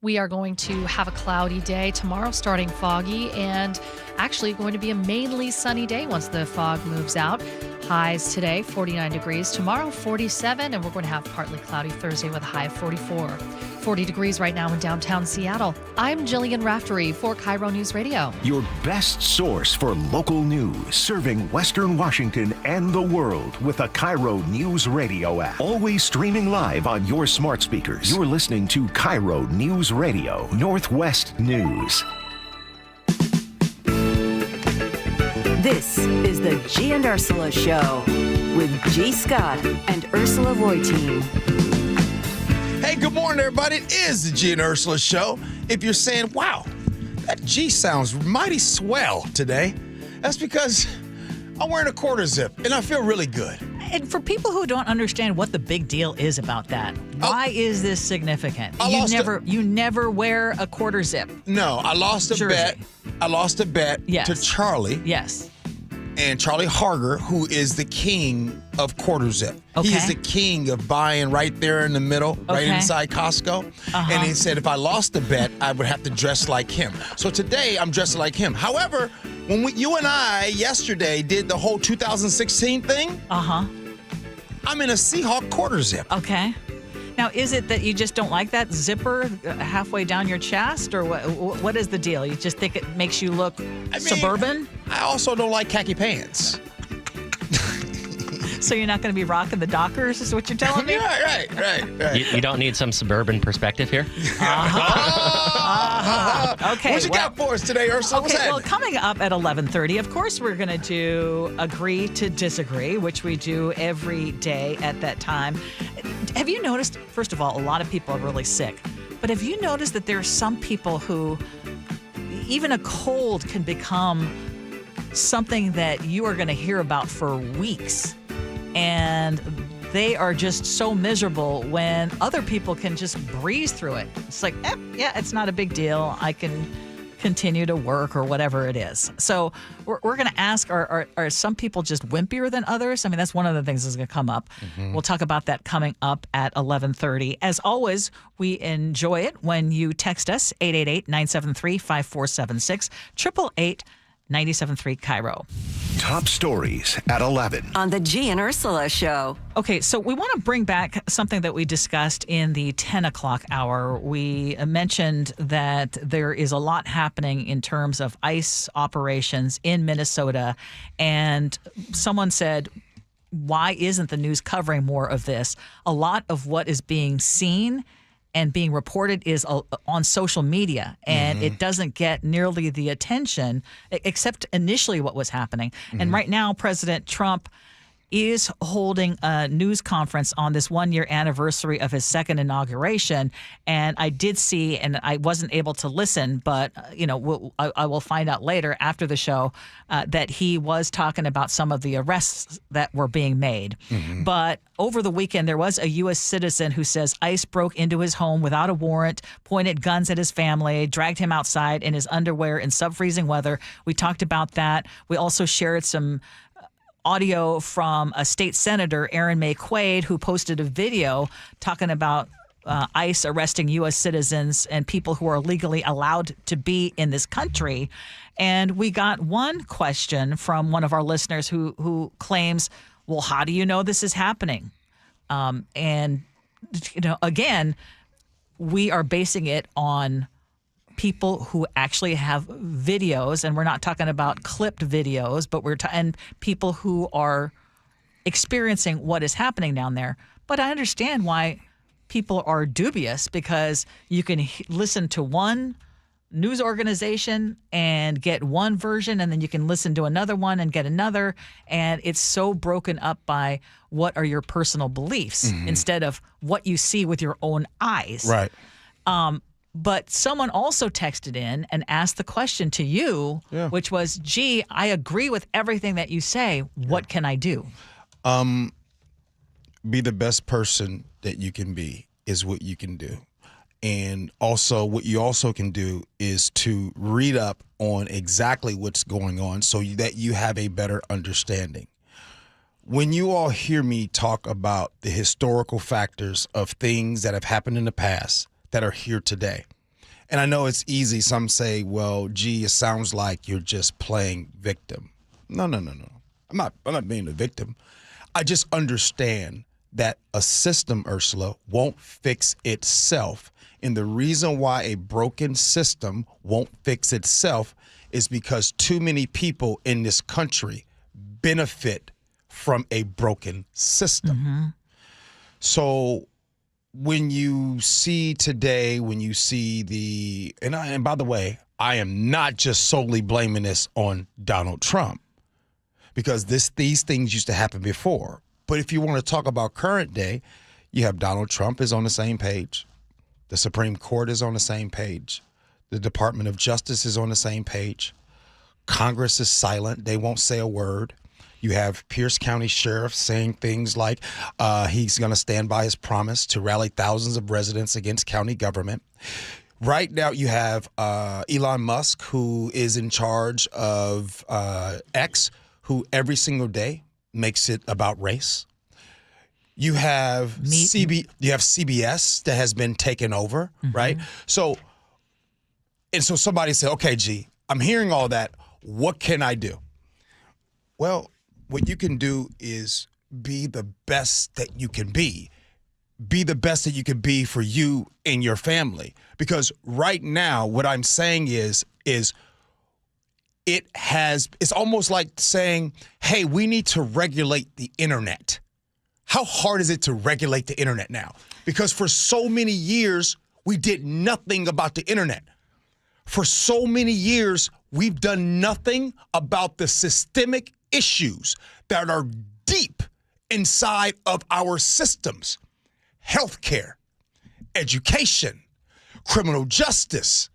We are going to have a cloudy day tomorrow, starting foggy, and actually going to be a mainly sunny day once the fog moves out. Highs today, 49 degrees. Tomorrow, 47, and we're going to have partly cloudy Thursday with a high of 44. 40 degrees right now in downtown Seattle. I'm Jillian Raftery for KIRO News Radio. Your best source for local news, serving Western Washington and the world with a KIRO News Radio app. Always streaming live on your smart speakers. You're listening to KIRO News Radio, Northwest News. This is the Gee and Ursula Show with G. Scott and Ursula Reutin. Hey, good morning, everybody. It is the Gee and Ursula Show. If you're saying, wow, that G sounds mighty swell today, that's because I'm wearing a quarter zip, and I feel really good. And for people who don't understand what the big deal is about that, why is this significant? You never wear a quarter zip. No, I lost a bet. I lost a bet to Charlie. Yes. And Charlie Harger, who is the king of quarter zip. Okay. He is the king of buying right there in the middle, right inside Costco. And he said if I lost the bet, I would have to dress like him. So today, I'm dressed like him. However, when you and I yesterday did the whole 2016 thing, I'm in a Seahawk quarter zip. Okay. Now, is it that you just don't like that zipper halfway down your chest, or what is the deal? You just think it makes you look suburban? I also don't like khaki pants. So you're not going to be rocking the Dockers, is what you're telling me? Right. You don't need some suburban perspective here? Okay. What you got for us today, Ursula? What's Okay, well, happening? coming up at 11:30, of course, we're going to do Agree to Disagree, which we do every day at that time. Have you noticed, first of all, a lot of people are really sick, but have you noticed that there are some people who even a cold can become something that you are going to hear about for weeks, and they are just so miserable when other people can just breeze through it. It's like, yeah, it's not a big deal. I can continue to work or whatever it is. So we're going to ask, are some people just wimpier than others? I mean, that's one of the things that's going to come up. We'll talk about that coming up at 11:30. As always, we enjoy it when you text us, 888-973-5476, 888-973 KIRO. Top stories at 11. On the Gee and Ursula Show. Okay, so we want to bring back something that we discussed in the 10 o'clock hour. We mentioned that there is a lot happening in terms of ICE operations in Minnesota, and someone said, why isn't the news covering more of this? A lot of what is being seen and being reported is on social media, and it doesn't get nearly the attention, except initially what was happening. And right now, President Trump is holding a news conference on this 1-year anniversary of his second inauguration. And I did see, and I wasn't able to listen, but, I will find out later after the show that he was talking about some of the arrests that were being made. But over the weekend, there was a U.S. citizen who says ICE broke into his home without a warrant, pointed guns at his family, dragged him outside in his underwear in sub-freezing weather. We talked about that. We also shared some audio from a state senator, Aaron May Quaid, who posted a video talking about ICE arresting U.S. citizens and people who are legally allowed to be in this country. And we got one question from one of our listeners who claims, well, how do you know this is happening? And, again, we are basing it on people who actually have videos, and we're not talking about clipped videos, but and people who are experiencing what is happening down there. But I understand why people are dubious, because you can listen to one news organization and get one version, and then you can listen to another one and get another, and it's so broken up by what are your personal beliefs instead of what you see with your own eyes. Right. But someone also texted in and asked the question to you, which was, gee, I agree with everything that you say. What can I do? Be the best person that you can be is what you can do. And also what you also can do is to read up on exactly what's going on so that you have a better understanding. When you all hear me talk about the historical factors of things that have happened in the past that are here today, and I know it's easy. Some say, well, gee, it sounds like you're just playing victim. No. I'm not being a victim. I just understand that a system, Ursula, won't fix itself. And the reason why a broken system won't fix itself is because too many people in this country benefit from a broken system. So when you see today, and by the way, I am not just solely blaming this on Donald Trump, because these things used to happen before. But if you want to talk about current day, you have Donald Trump is on the same page. The Supreme Court is on the same page. The Department of Justice is on the same page. Congress is silent. They won't say a word. You have Pierce County Sheriff saying things like he's going to stand by his promise to rally thousands of residents against county government. Right now you have Elon Musk, who is in charge of X, who every single day makes it about race. You have CBS that has been taken over, right? So somebody said, okay, G, I'm hearing all that. What can I do? Well, what you can do is be the best that you can be. Be the best that you can be for you and your family. Because right now, what I'm saying is it's almost like saying, hey, we need to regulate the internet. How hard is it to regulate the internet now? Because for so many years, we did nothing about the internet. For so many years, we've done nothing about the systemic issues that are deep inside of our systems. Healthcare, education, criminal justice,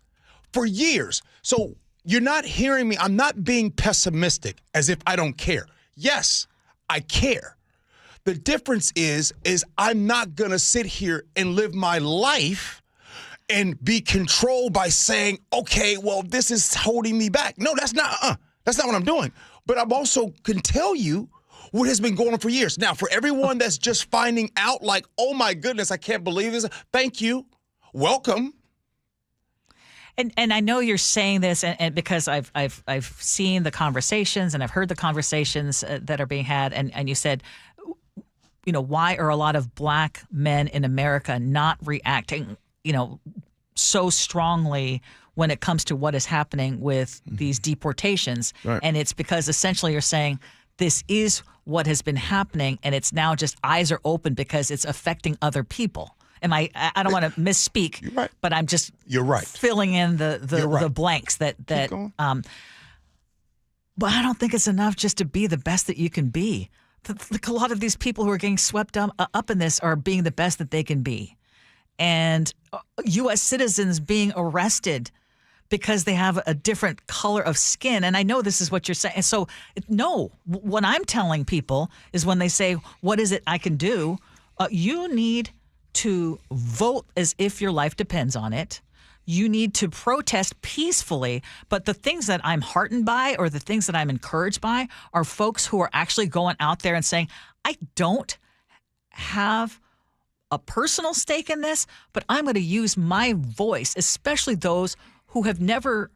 for years. So you're not hearing me. I'm not being pessimistic as if I don't care. Yes, I care. The difference is I'm not going to sit here and live my life and be controlled by saying, okay, well, this is holding me back. No, that's not what I'm doing. But I'm also can tell you what has been going on for years. Now, for everyone that's just finding out like, oh my goodness, I can't believe this. Thank you. Welcome. And I know you're saying this, and because I've seen the conversations and I've heard the conversations that are being had, and you said, you know, why are a lot of black men in America not reacting, you know, so strongly when it comes to what is happening with these deportations? Right. And it's because essentially you're saying this is what has been happening, and it's now just eyes are open because it's affecting other people. And I don't want to misspeak, You're right. but I'm just You're right. filling in the blanks that but I don't think it's enough just to be the best that you can be. A lot of these people who are getting swept up in this are being the best that they can be. And U.S. citizens being arrested because they have a different color of skin. And I know this is what you're saying. So, no, what I'm telling people is when they say, what is it I can do? You need to vote as if your life depends on it. You need to protest peacefully. But the things that I'm heartened by or the things that I'm encouraged by are folks who are actually going out there and saying, I don't have a personal stake in this, but I'm going to use my voice, especially those who have never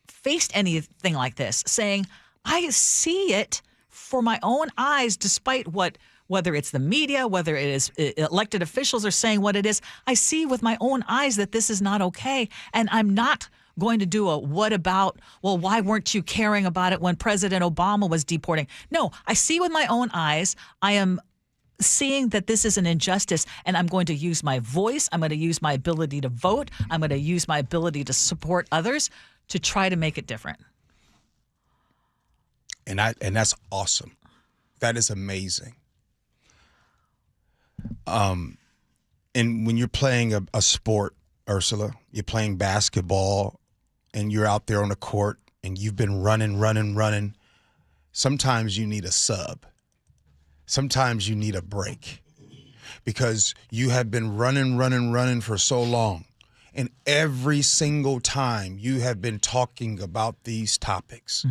faced anything like this, saying, I see it for my own eyes, despite whether it's the media, whether it is elected officials are saying what it is, I see with my own eyes that this is not okay. And I'm not going to do a what about, well, why weren't you caring about it when President Obama was deporting? No, I see with my own eyes. I am seeing that this is an injustice, and I'm going to use my voice. I'm going to use my ability to vote. I'm going to use my ability to support others to try to make it different. And that's awesome. That is amazing. And when you're playing a sport, Ursula, you're playing basketball and you're out there on the court and you've been running, sometimes you need a sub. Sometimes you need a break because you have been running for so long. And every single time you have been talking about these topics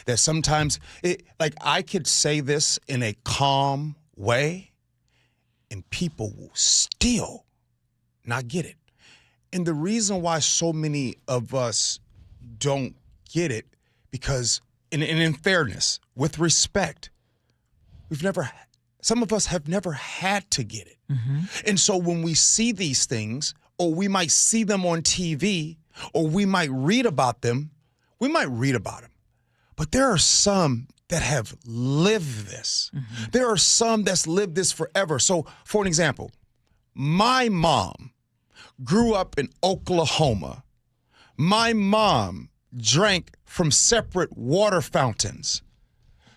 that sometimes I could say this in a calm way and people will still not get it. And the reason why so many of us don't get it, because, and in fairness, with respect, some of us have never had to get it. And so when we see these things, or we might see them on TV, or we might read about them, but there are some that have lived this. There are some that's lived this forever. So, for an example, my mom grew up in Oklahoma. My mom drank from separate water fountains.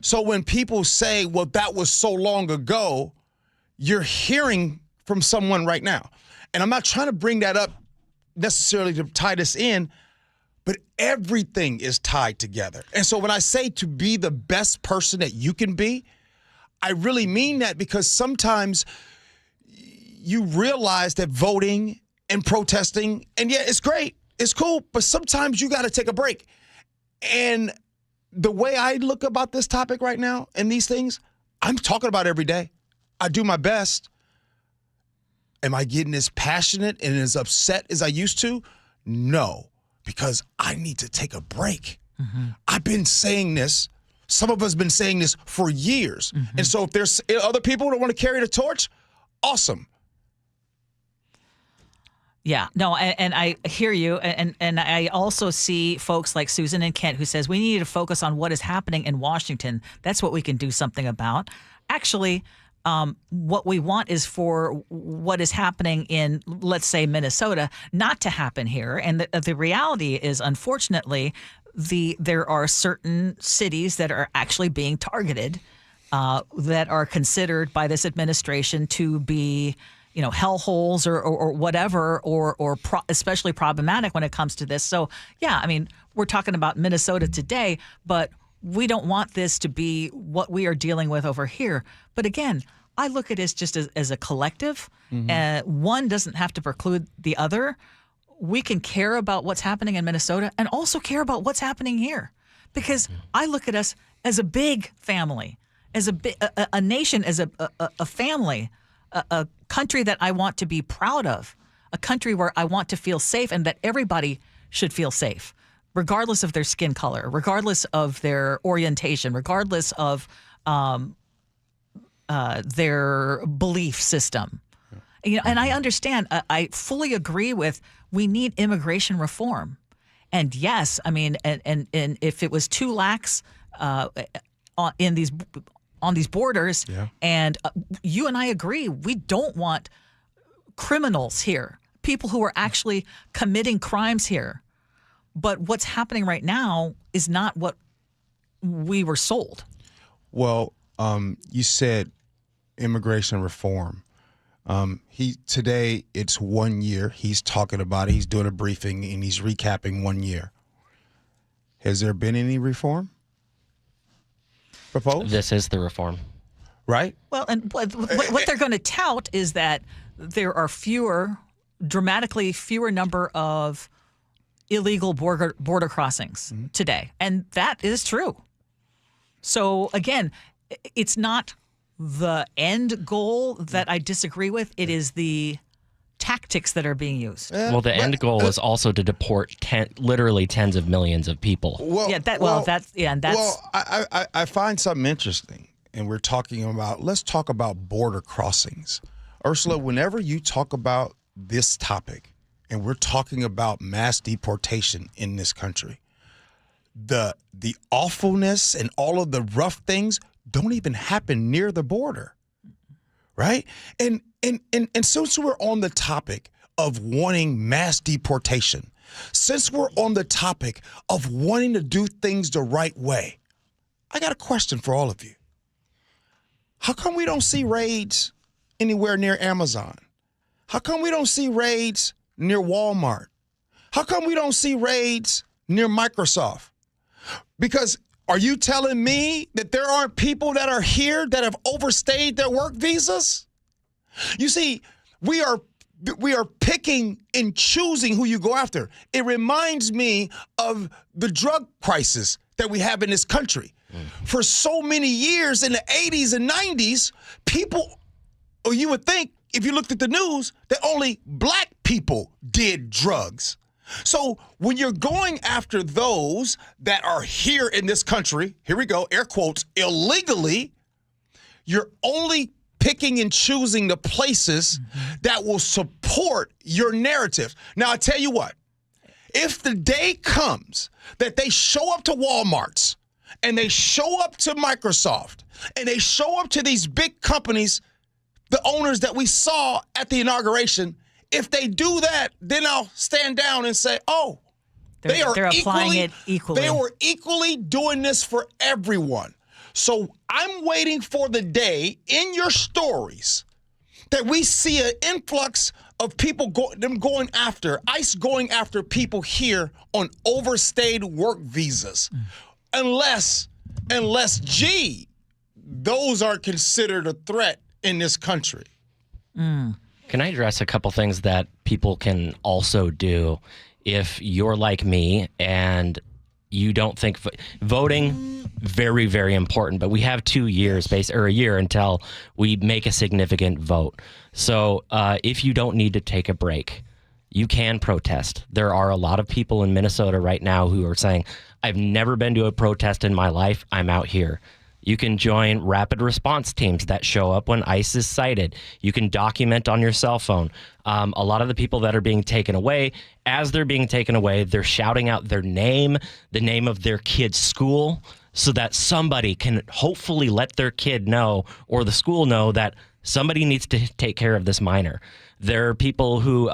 So when people say, well, that was so long ago, you're hearing from someone right now. And I'm not trying to bring that up necessarily to tie this in, but everything is tied together. And so when I say to be the best person that you can be, I really mean that, because sometimes you realize that voting and protesting, and yeah, it's great, it's cool, but sometimes you got to take a break. And the way I look about this topic right now and these things, I'm talking about every day. I do my best. Am I getting as passionate and as upset as I used to? No. Because I need to take a break. I've been saying this. Some of us have been saying this for years. And so if there's other people that want to carry the torch, awesome. Yeah, no, and I hear you, and I also see folks like Susan and Kent who says we need to focus on what is happening in Washington. That's what we can do something about. Actually, what we want is for what is happening in, let's say, Minnesota, not to happen here. And the reality is, unfortunately, there are certain cities that are actually being targeted that are considered by this administration to be, hellholes or whatever, especially problematic when it comes to this. So, yeah, I mean, we're talking about Minnesota today, but we don't want this to be what we are dealing with over here. But again, I look at it just as a collective. One doesn't have to preclude the other. We can care about what's happening in Minnesota and also care about what's happening here, because I look at us as a big family, as a nation, as a family, a country that I want to be proud of, a country where I want to feel safe and that everybody should feel safe, regardless of their skin color, regardless of their orientation, regardless of their belief system. And I understand, I fully agree with, we need immigration reform. And yes, I mean, and if it was too lax on these borders, and you and I agree, we don't want criminals here, people who are actually committing crimes here. But what's happening right now is not what we were sold. Well, you said immigration reform. Today it's 1 year. He's talking about it. He's doing a briefing and he's recapping 1 year. Has there been any reform proposed? This is the reform. Right? Well, and what they're going to tout is that there are dramatically fewer number of illegal border crossings today. And that is true. So again, it's not the end goal that I disagree with. It is the tactics that are being used. Well, the end goal is also to deport literally tens of millions of people. I find something interesting, and let's talk about border crossings. Ursula, whenever you talk about this topic, and we're talking about mass deportation in this country, the awfulness and all of the rough things don't even happen near the border, right? And since we're on the topic of wanting mass deportation, since we're on the topic of wanting to do things the right way, I got a question for all of you. How come we don't see raids anywhere near Amazon? How come we don't see raids near Walmart? How come we don't see raids near Microsoft? Because are you telling me that there aren't people that are here that have overstayed their work visas? You see, we are picking and choosing who you go after. It reminds me of the drug crisis that we have in this country. For so many years in the 80s and 90s, you would think, if you looked at the news, that only black people did drugs. So when you're going after those that are here in this country, here we go, air quotes, illegally, you're only picking and choosing the places that will support your narrative. Now, I tell you what, if the day comes that they show up to Walmarts and they show up to Microsoft and they show up to these big companies, the owners that we saw at the inauguration, if they do that, then I'll stand down and say, oh, they're applying it equally. They were equally doing this for everyone. So I'm waiting for the day in your stories that we see an influx of people going after ICE going after people here on overstayed work visas. Unless those are considered a threat in this country. Can I address a couple things that people can also do if you're like me and you don't think voting, very, very important, but we have 2 years, or a year until we make a significant vote. So if you don't need to take a break, you can protest. There are a lot of people in Minnesota right now who are saying, I've never been to a protest in my life. I'm out here. You can join rapid response teams that show up when ICE is cited. You can document on your cell phone. A lot of the people that are being taken away, as they're being taken away, they're shouting out their name, the name of their kid's school, so that somebody can hopefully let their kid know or the school know that somebody needs to take care of this minor. There are people who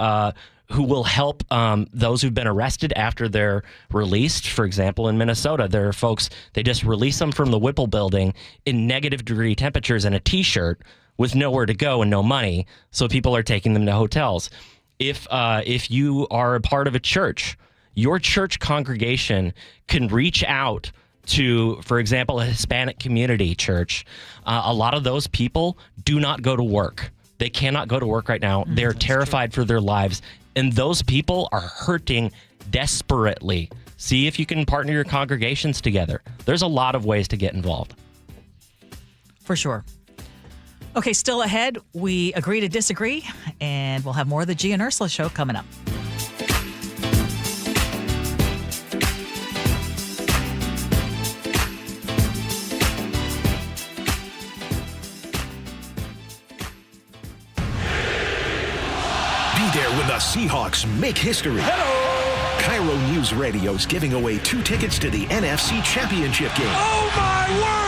will help those who've been arrested after they're released. For example, in Minnesota, there are folks, they just release them from the Whipple building in negative-degree temperatures and a T-shirt with nowhere to go and no money, so people are taking them to hotels. If you are a part of a church, your church congregation can reach out to, for example, a Hispanic community church. A lot of those people do not go to work. They cannot go to work right now. They're terrified for their lives. And those people are hurting desperately. See if you can partner your congregations together. There's a lot of ways to get involved. For sure. Okay, still ahead, we agree to disagree, and we'll have more of the Gee and Ursula Show coming up. Be there when the Seahawks make history. KIRO Newsradio's giving away 2 tickets to the NFC Championship game. Oh, my word!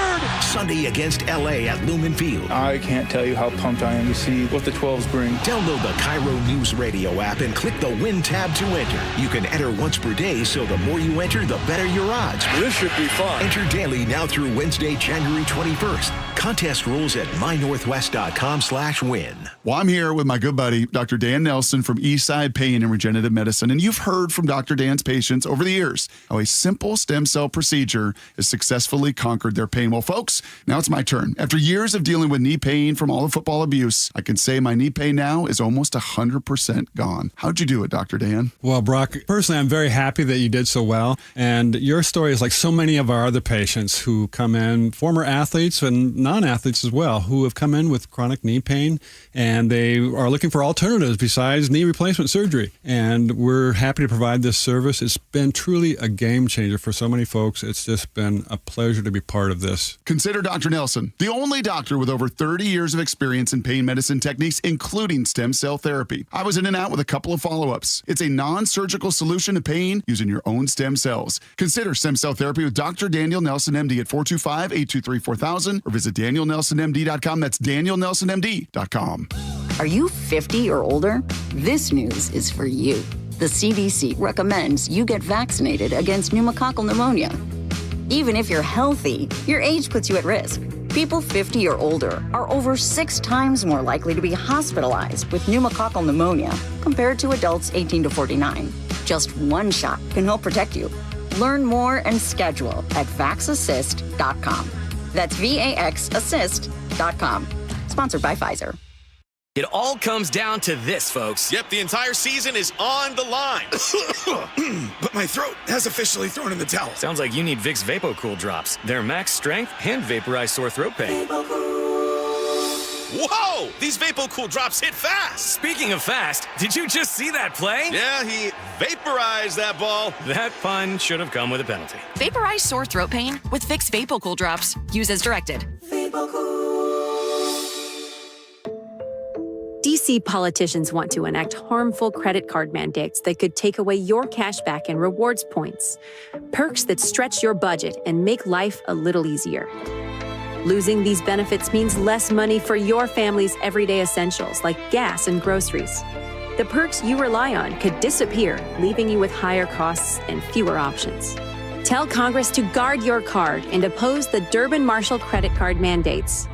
Sunday against LA at Lumen Field. I can't tell you how pumped I am to see what the 12s bring. Download the KIRO Newsradio app and click the Win tab to enter. You can enter once per day, so the more you enter, the better your odds. This should be fun. Enter daily now through Wednesday, January 21st. Contest rules at mynorthwest.com/win. Well, I'm here with my good buddy, Dr. Dan Nelson from Eastside Pain and Regenerative Medicine. And you've heard from Dr. Dan's patients over the years how a simple stem cell procedure has successfully conquered their pain. Well, folks, now it's my turn. After years of dealing with knee pain from all the football abuse, I can say my knee pain now is almost 100% gone. How'd you do it, Dr. Dan? Well, Brock, personally, I'm very happy that you did so well. And your story is like so many of our other patients who come in, former athletes and non-athletes as well, who have come in with chronic knee pain, and they are looking for alternatives besides knee replacement surgery. And we're happy to provide this service. It's been truly a game changer for so many folks. It's just been a pleasure to be part of this. Consider Dr. Nelson, the only doctor with over 30 years of experience in pain medicine techniques, including stem cell therapy. I was in and out with a couple of follow-ups. It's a non-surgical solution to pain using your own stem cells. Consider stem cell therapy with Dr. Daniel Nelson, MD at 425-823-4000 or visit DanielNelsonMD.com. That's DanielNelsonMD.com. Are you 50 or older? This news is for you. The CDC recommends you get vaccinated against pneumococcal pneumonia. Even if you're healthy, your age puts you at risk. People 50 or older are over 6 times more likely to be hospitalized with pneumococcal pneumonia compared to adults 18 to 49. Just one shot can help protect you. Learn more and schedule at vaxassist.com. That's VAXassist.com. Sponsored by Pfizer. It all comes down to this, folks. Yep, the entire season is on the line. But my throat has officially thrown in the towel. Sounds like you need Vicks VapoCool drops. They're max strength and vaporize sore throat pain. Whoa! These VapoCool drops hit fast. Speaking of fast, did you just see that play? Yeah, he vaporized that ball. That pun should have come with a penalty. Vaporize sore throat pain with Vicks VapoCool drops. Use as directed. DC politicians want to enact harmful credit card mandates that could take away your cash back and rewards points. Perks that stretch your budget and make life a little easier. Losing these benefits means less money for your family's everyday essentials like gas and groceries. The perks you rely on could disappear, leaving you with higher costs and fewer options. Tell Congress to guard your card and oppose the Durbin-Marshall credit card mandates.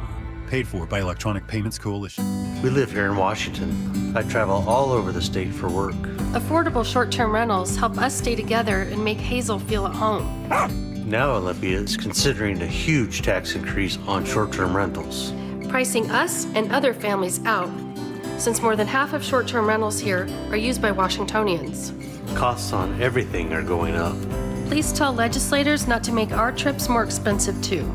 Paid for by Electronic Payments Coalition. We live here in Washington. I travel all over the state for work. Affordable short-term rentals help us stay together and make Hazel feel at home. Now Olympia is considering a huge tax increase on short-term rentals, pricing us and other families out, since more than half of short-term rentals here are used by Washingtonians. Costs on everything are going up. Please tell legislators not to make our trips more expensive too.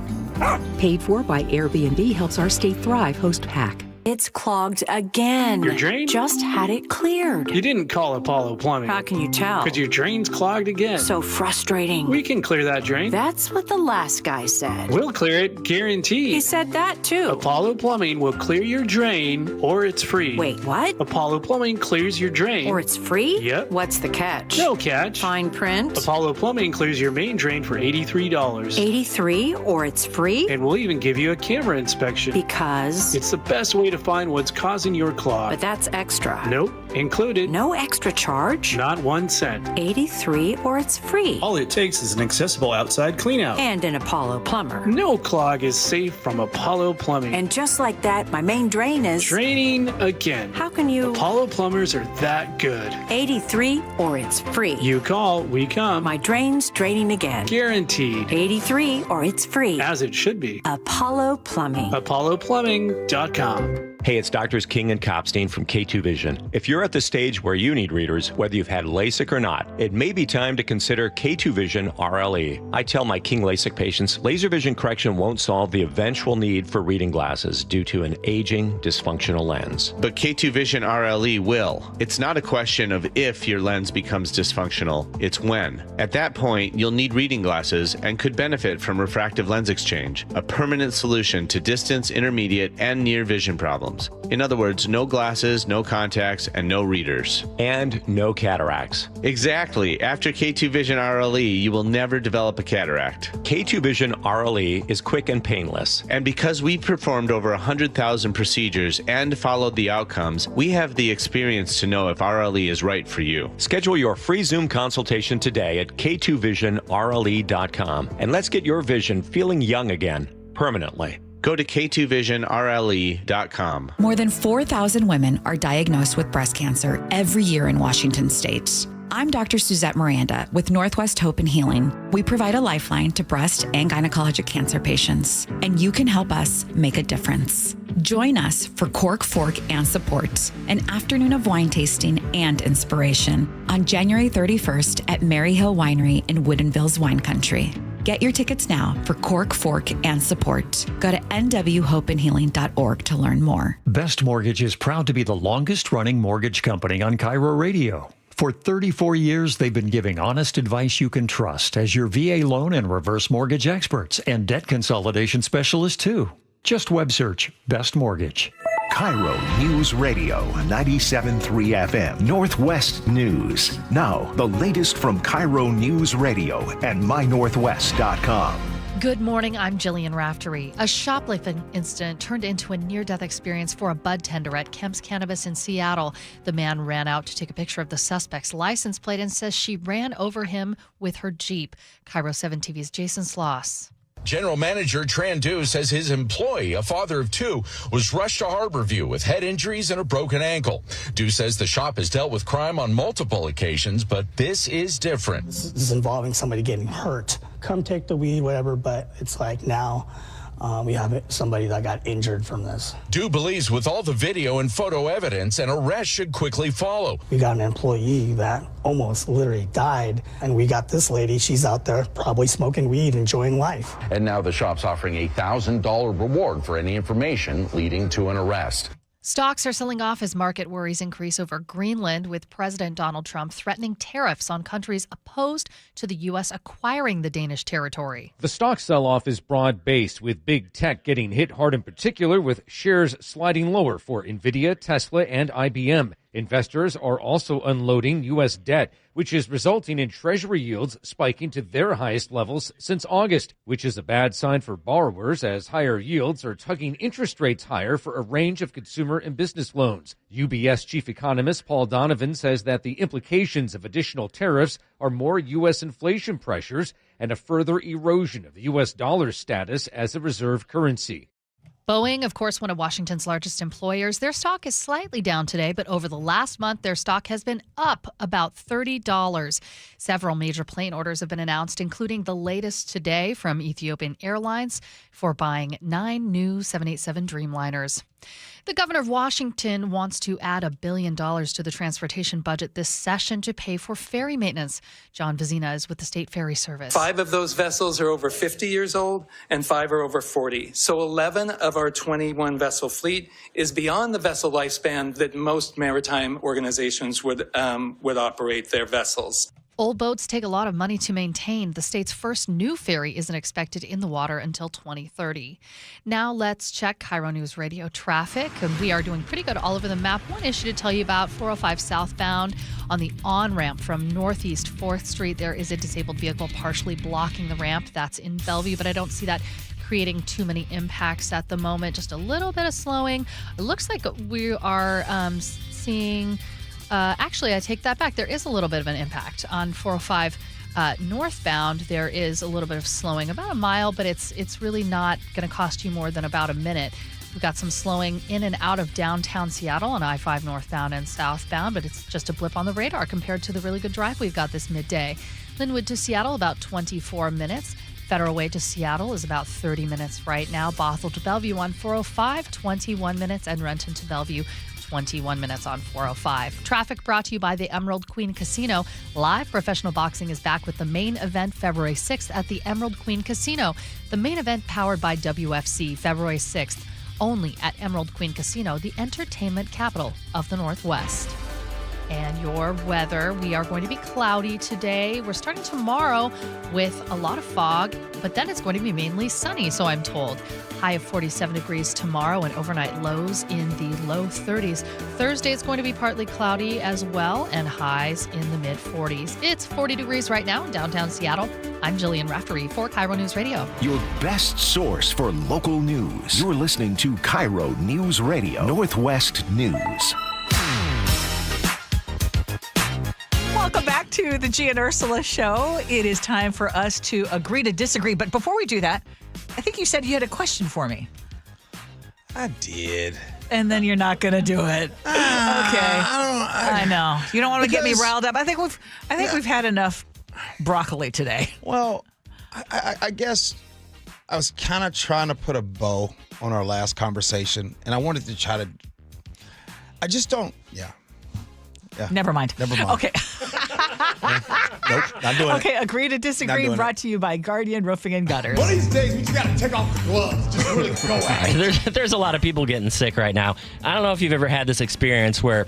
Paid for by Airbnb helps our state thrive. Host PAC. It's clogged again. Your drain? Just had it cleared. You didn't call Apollo Plumbing. How can you tell? Because your drain's clogged again. So frustrating. We can clear that drain. That's what the last guy said. We'll clear it, guaranteed. He said that too. Apollo Plumbing will clear your drain, or it's free. Wait, what? Apollo Plumbing clears your drain. Or it's free? Yep. What's the catch? No catch. Fine print? Apollo Plumbing clears your main drain for $83. $83, or it's free? And we'll even give you a camera inspection. Because? It's the best way to find what's causing your clog. But that's extra. Nope. Included. No extra charge? Not 1 cent. $83, or it's free. All it takes is an accessible outside cleanout. And an Apollo plumber. No clog is safe from Apollo Plumbing. And just like that, my main drain is... Draining again. How can you... Apollo plumbers are that good. 83, or it's free. You call, we come. My drain's draining again. Guaranteed. 83, or it's free. As it should be. Apollo Plumbing. ApolloPlumbing.com. Hey, it's Doctors King and Kopstein from K2 Vision. If you're at the stage where you need readers, whether you've had LASIK or not, it may be time to consider K2 Vision RLE. I tell my King LASIK patients, laser vision correction won't solve the eventual need for reading glasses due to an aging, dysfunctional lens. But K2 Vision RLE will. It's not a question of if your lens becomes dysfunctional, it's when. At that point, you'll need reading glasses and could benefit from refractive lens exchange, a permanent solution to distance, intermediate, and near vision problems. In other words, no glasses, no contacts, and no readers. And no cataracts. Exactly. After K2 Vision RLE, you will never develop a cataract. K2 Vision RLE is quick and painless. And because we've performed over 100,000 procedures and followed the outcomes, we have the experience to know if RLE is right for you. Schedule your free Zoom consultation today at k2visionrle.com. And let's get your vision feeling young again, permanently. Go to k2visionrle.com. More than 4,000 women are diagnosed with breast cancer every year in Washington state. I'm Dr. Suzette Miranda with Northwest Hope and Healing. We provide a lifeline to breast and gynecologic cancer patients, and you can help us make a difference. Join us for Cork, Fork, and Support, an afternoon of wine tasting and inspiration on January 31st at Maryhill Winery in Woodinville's Wine Country. Get your tickets now for Cork, Fork, and Support. Go to nwhopeandhealing.org to learn more. Best Mortgage is proud to be the longest-running mortgage company on KIRO Radio. For 34 years, they've been giving honest advice you can trust as your VA loan and reverse mortgage experts and debt consolidation specialists, too. Just web search Best Mortgage. KIRO News Radio 97.3 FM Northwest News. Now, the latest from KIRO News Radio and mynorthwest.com. Good morning, I'm Jillian Raftery. A shoplifting incident turned into a near-death experience for a bud tender at Kemp's Cannabis in Seattle. The man ran out to take a picture of the suspect's license plate and says she ran over him with her Jeep. KIRO 7 TV's Jason Sloss. General Manager Tran Du says his employee, a father of two, was rushed to Harborview with head injuries and a broken ankle. Du says the shop has dealt with crime on multiple occasions, but this is different. This is involving somebody getting hurt. Come take the weed, whatever, but it's like now we have somebody that got injured from this. Du believes with all the video and photo evidence, an arrest should quickly follow. We got an employee that almost literally died, and we got this lady, she's out there probably smoking weed, enjoying life. And now the shop's offering a $1,000 reward for any information leading to an arrest. Stocks are selling off as market worries increase over Greenland, with President Donald Trump threatening tariffs on countries opposed to the U.S. acquiring the Danish territory. The stock sell-off is broad-based, with big tech getting hit hard in particular, with shares sliding lower for NVIDIA, Tesla, and IBM. Investors are also unloading U.S. debt, which is resulting in Treasury yields spiking to their highest levels since August, which is a bad sign for borrowers as higher yields are tugging interest rates higher for a range of consumer and business loans. UBS chief economist Paul Donovan says that the implications of additional tariffs are more U.S. inflation pressures and a further erosion of the U.S. dollar's status as a reserve currency. Boeing, of course, one of Washington's largest employers, their stock is slightly down today, but over the last month, their stock has been up about $30. Several major plane orders have been announced, including the latest today from Ethiopian Airlines for buying 9 new 787 Dreamliners. The governor of Washington wants to add $1 billion to the transportation budget this session to pay for ferry maintenance. John Vizina is with the State Ferry Service. 5 of those vessels are over 50 years old and 5 are over 40. So 11 of our 21 vessel fleet is beyond the vessel lifespan that most maritime organizations would operate their vessels. Old boats take a lot of money to maintain. The state's first new ferry isn't expected in the water until 2030. Now let's check KIRO News Radio traffic. And we are doing pretty good all over the map. One issue to tell you about, 405 southbound on the on-ramp from Northeast 4th Street. There is a disabled vehicle partially blocking the ramp. That's in Bellevue, but I don't see that creating too many impacts at the moment. Just a little bit of slowing. It looks like we are seeing... actually, I take that back. There is a little bit of an impact on 405 northbound. There is a little bit of slowing, about a mile, but it's really not going to cost you more than about a minute. We've got some slowing in and out of downtown Seattle on I-5 northbound and southbound, but it's just a blip on the radar compared to the really good drive we've got this midday. Linwood to Seattle, about 24 minutes. Federal Way to Seattle is about 30 minutes right now. Bothell to Bellevue on 405, 21 minutes, and Renton to Bellevue, 21 minutes on 405. Traffic brought to you by the Emerald Queen Casino. Live professional boxing is back with the main event February 6th at the Emerald Queen Casino. The main event powered by WFC, February 6th, only at Emerald Queen Casino, the entertainment capital of the Northwest. And your weather, we are going to be cloudy today. We're starting tomorrow with a lot of fog, but then it's going to be mainly sunny, so I'm told. High of 47 degrees tomorrow and overnight lows in the low 30s. Thursday is going to be partly cloudy as well and highs in the mid-40s. It's 40 degrees right now in downtown Seattle. I'm Jillian Raftery for KIRO News Radio. Your best source for local news. You're listening to KIRO News Radio, Northwest News. Welcome back to the Gee and Ursula Show. It is time for us to agree to disagree. But before we do that, I think you said you had a question for me. I did. And then you're not going to do it. Okay. I know. You don't want to get me riled up. I think we've had enough broccoli today. Well, I guess I was kind of trying to put a bow on our last conversation, and I wanted to try to. I just don't. Yeah. Never mind. Okay. Nope, not doing it. Okay, agree to disagree. Brought to you by Guardian Roofing and Gutters. One of these days, we just got to take off the gloves. Just really go at it. There's a lot of people getting sick right now. I don't know if you've ever had this experience where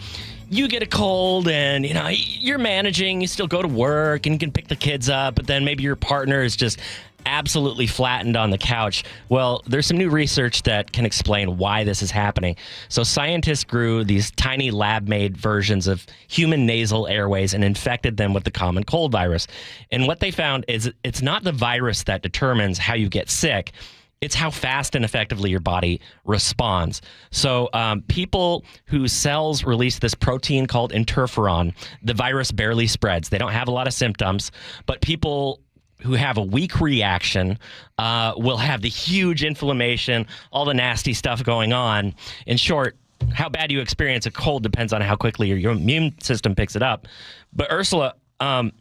you get a cold and, you're managing, you still go to work and you can pick the kids up, but then maybe your partner is just absolutely flattened on the couch. Well, there's some new research that can explain why this is happening. So scientists grew these tiny lab-made versions of human nasal airways and infected them with the common cold virus. And what they found is it's not the virus that determines how you get sick. It's how fast and effectively your body responds. So people whose cells release this protein called interferon, the virus barely spreads. They don't have a lot of symptoms, but people who have a weak reaction will have the huge inflammation, all the nasty stuff going on. In short, how bad you experience a cold depends on how quickly your immune system picks it up. But Ursula, I'm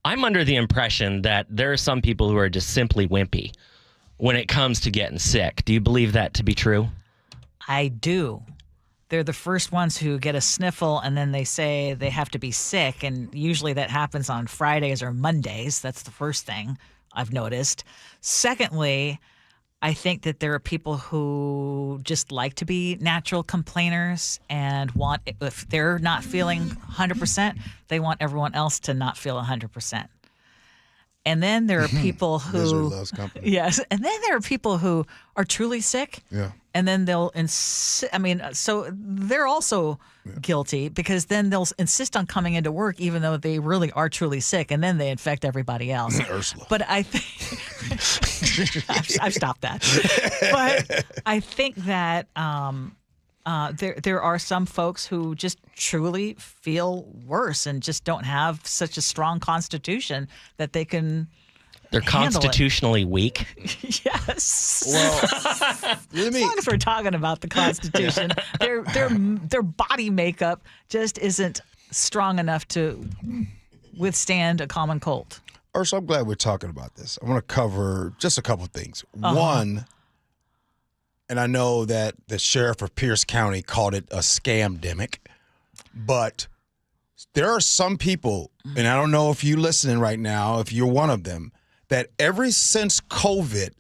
under the impression that there are some people who are just simply wimpy when it comes to getting sick. Do you believe that to be true? I do. They're the first ones who get a sniffle and then they say they have to be sick. And usually that happens on Fridays or Mondays. That's the first thing I've noticed. Secondly, I think that there are people who just like to be natural complainers and want, if they're not feeling 100%, they want everyone else to not feel 100%. And then there are people who Misery loves company. Yes, and then there are people who are truly sick. Yeah. And then they'll so they're also guilty because then they'll insist on coming into work even though they really are truly sick, and then they infect everybody else. Ursula. But I think I've stopped that. But I think that there are some folks who just truly feel worse and just don't have such a strong constitution that they can. They're constitutionally weak. Yes. Well, as long as we're talking about the Constitution, their body makeup just isn't strong enough to withstand a common cold. Ursula, I'm glad we're talking about this. I want to cover just a couple of things. One, and I know that the sheriff of Pierce County called it a scamdemic, but there are some people, and I don't know if you're listening right now, if you're one of them, that ever since COVID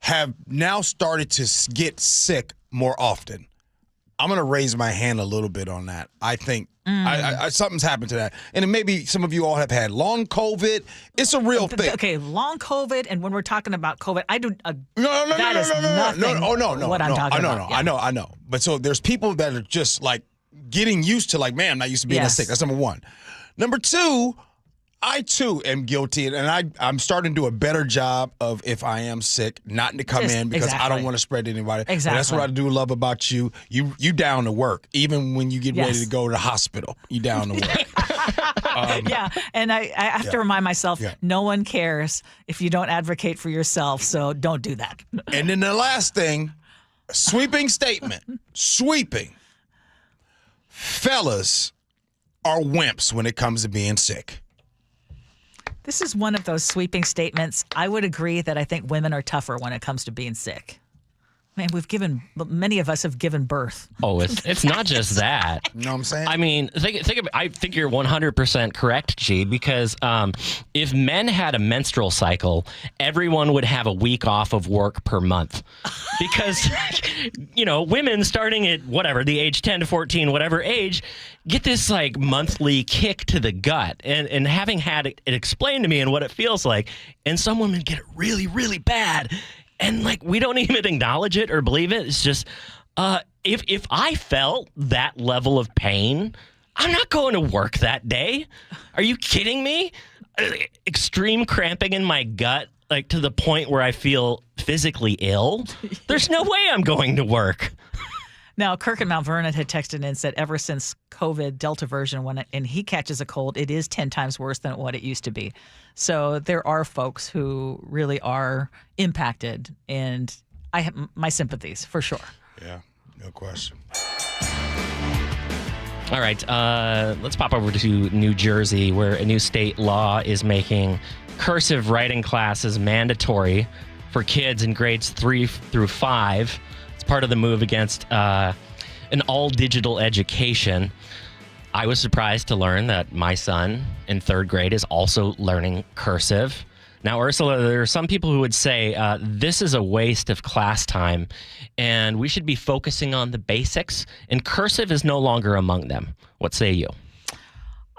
have now started to get sick more often. I'm going to raise my hand a little bit on that. I think something's happened to that. And maybe some of you all have had long COVID. It's a real thing. Okay, long COVID, and when we're talking about COVID, I do. No. That is nothing. What I'm talking about. Yeah. I know. But so there's people that are just like getting used to like, man, I'm not used to being sick. That's number one. Number two, I too am guilty, and I'm starting to do a better job of if I am sick, not to come in because I don't want to spread to anybody. Exactly. And that's what I do love about you. You down to work, even when you get ready to go to the hospital. You down to work. Yeah, and I have to remind myself, no one cares if you don't advocate for yourself, so don't do that. And then the last thing, sweeping statement. Sweeping. Fellas are wimps when it comes to being sick. This is one of those sweeping statements. I would agree that I think women are tougher when it comes to being sick. Man, many of us have given birth. Oh, it's not just that. You know what I'm saying? I mean, I think you're 100% correct, G, because if men had a menstrual cycle, everyone would have a week off of work per month. Because, women starting at the age 10 to 14, whatever age, get this like monthly kick to the gut. And having had it explained to me and what it feels like, and some women get it really, really bad. And like we don't even acknowledge it or believe it. It's just if I felt that level of pain, I'm not going to work that day. Are you kidding me? Extreme cramping in my gut, like to the point where I feel physically ill. There's no way I'm going to work. Now, Kirk in Mount Vernon had texted in and said ever since COVID Delta version, and he catches a cold, it is 10 times worse than what it used to be. So there are folks who really are impacted, and I have my sympathies for sure. Yeah, no question. All right, let's pop over to New Jersey, where a new state law is making cursive writing classes mandatory for kids in grades 3 through 5. Part of the move against an all-digital education. I was surprised to learn that my son in 3rd grade is also learning cursive. Now, Ursula, there are some people who would say this is a waste of class time and we should be focusing on the basics, and cursive is no longer among them. What say you?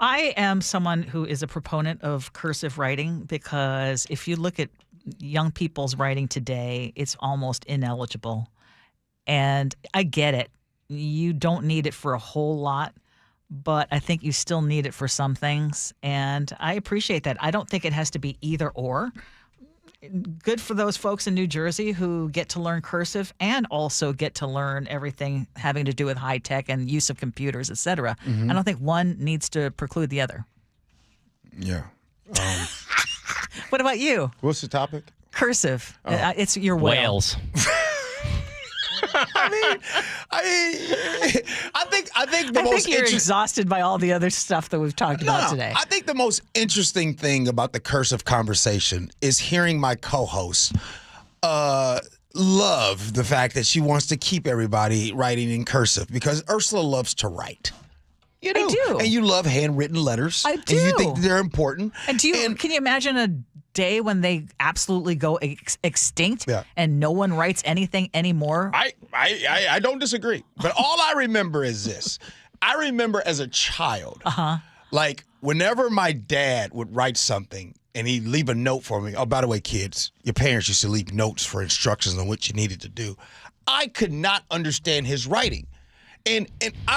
I am someone who is a proponent of cursive writing because if you look at young people's writing today, it's almost ineligible. And I get it. You don't need it for a whole lot, but I think you still need it for some things. And I appreciate that. I don't think it has to be either or. Good for those folks in New Jersey who get to learn cursive and also get to learn everything having to do with high tech and use of computers, et cetera. I don't think one needs to preclude the other. Yeah. What about you? What's the topic? Cursive. It's your whale. Whales. I think you're exhausted by all the other stuff that we've talked about today. I think the most interesting thing about the cursive conversation is hearing my co-host love the fact that she wants to keep everybody writing in cursive because Ursula loves to write. You do. I do. And you love handwritten letters. I do. And you think they're important. And can you imagine a day when they absolutely go extinct and no one writes anything anymore? I don't disagree. But all I remember is this. I remember as a child, like whenever my dad would write something and he'd leave a note for me. Oh, by the way, kids, your parents used to leave notes for instructions on what you needed to do. I could not understand his writing. And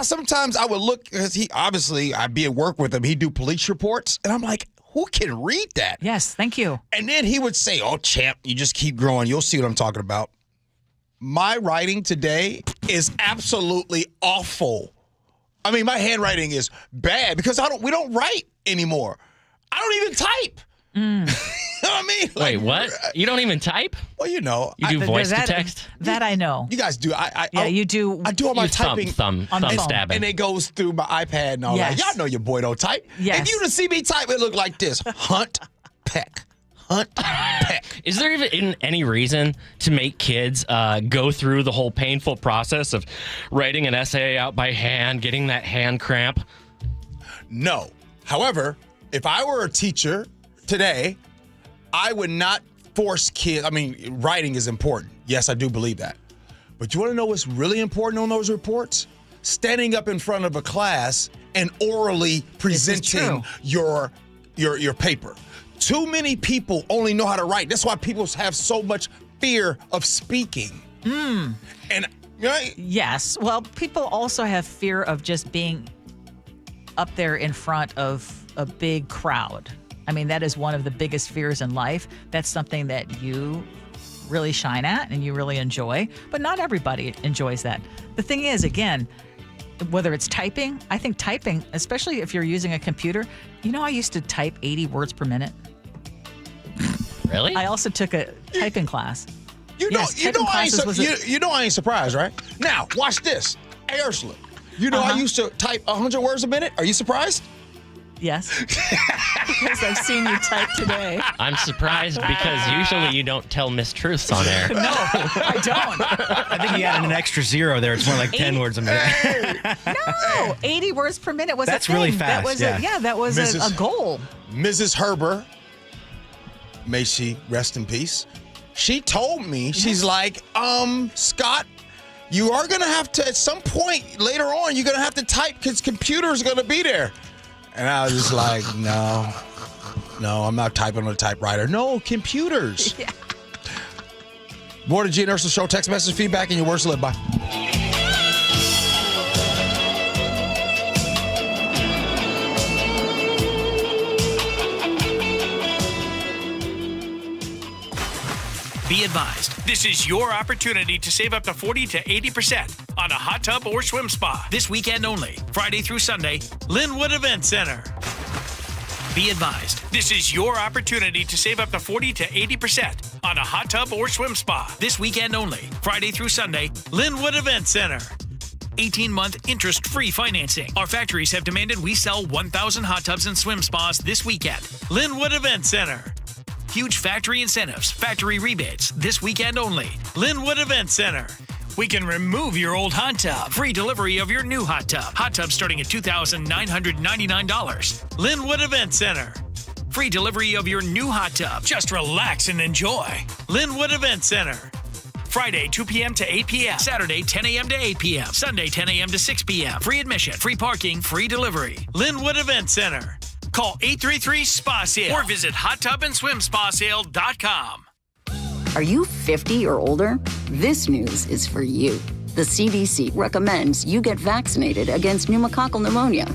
sometimes I would look, because I'd be at work with him, he'd do police reports, and I'm like, who can read that? Yes, thank you. And then he would say, oh, champ, you just keep growing. You'll see what I'm talking about. My writing today is absolutely awful. I mean, my handwriting is bad because we don't write anymore. I don't even type. You know what I mean? Wait, what? You don't even type? Well, you know. You do voice to text? That I know. You guys do. You do. I do all my typing. Thumb stabbing. And it goes through my iPad and all that. Y'all know your boy don't type. Yes. If you to see me type, it look like this. Hunt, peck. hunt, peck. Is there even any reason to make kids go through the whole painful process of writing an essay out by hand, getting that hand cramp? No. However, if I were a teacher today, I would not force kids. I mean, writing is important. Yes, I do believe that. But you want to know what's really important on those reports? Standing up in front of a class and orally presenting your paper. Too many people only know how to write. That's why people have so much fear of speaking. And right? Yes. Well, people also have fear of just being up there in front of a big crowd. I mean, that is one of the biggest fears in life. That's something that you really shine at and you really enjoy, but not everybody enjoys that. The thing is, again, whether it's typing, I think typing, especially if you're using a computer, I used to type 80 words per minute. Really? I also took a typing class. I ain't surprised, right? Now, watch this. Hey, Ursula, I used to type 100 words a minute. Are you surprised? Yes. Because I've seen you type today. I'm surprised because usually you don't tell mistruths on air. No, I don't. I think you added an extra zero there. It's more like 10 words a minute. No, 80 words per minute was That's a thing. really fast. That was a goal. Mrs. Herber, may she rest in peace. She told me, she's like, Scott, you are going to have to, at some point later on, you're going to have to type because computers are going to be there. And I was just like, no, I'm not typing on a typewriter. No, computers. Yeah. More to Gee and Ursula Show. Text message, feedback, and your words to live by. Be advised, this is your opportunity to save up to 40 to 80% on a hot tub or swim spa this weekend only, Friday through Sunday, Linwood Event Center. Be advised, this is your opportunity to save up to 40 to 80% on a hot tub or swim spa this weekend only, Friday through Sunday, Linwood Event Center. 18-month interest-free financing. Our factories have demanded we sell 1,000 hot tubs and swim spas this weekend. Linwood Event Center. Huge factory incentives, factory rebates, this weekend only. Linwood Event Center. We can remove your old hot tub. Free delivery of your new hot tub. Hot tub starting at $2,999. Linwood Event Center. Free delivery of your new hot tub. Just relax and enjoy. Linwood Event Center. Friday, 2 p.m. to 8 p.m. Saturday, 10 a.m. to 8 p.m. Sunday, 10 a.m. to 6 p.m. Free admission, free parking, free delivery. Linwood Event Center. Call 833-SPA-SALE or visit hottubandSwimSpaSale.com. Are you 50 or older? This news is for you. The CDC recommends you get vaccinated against pneumococcal pneumonia.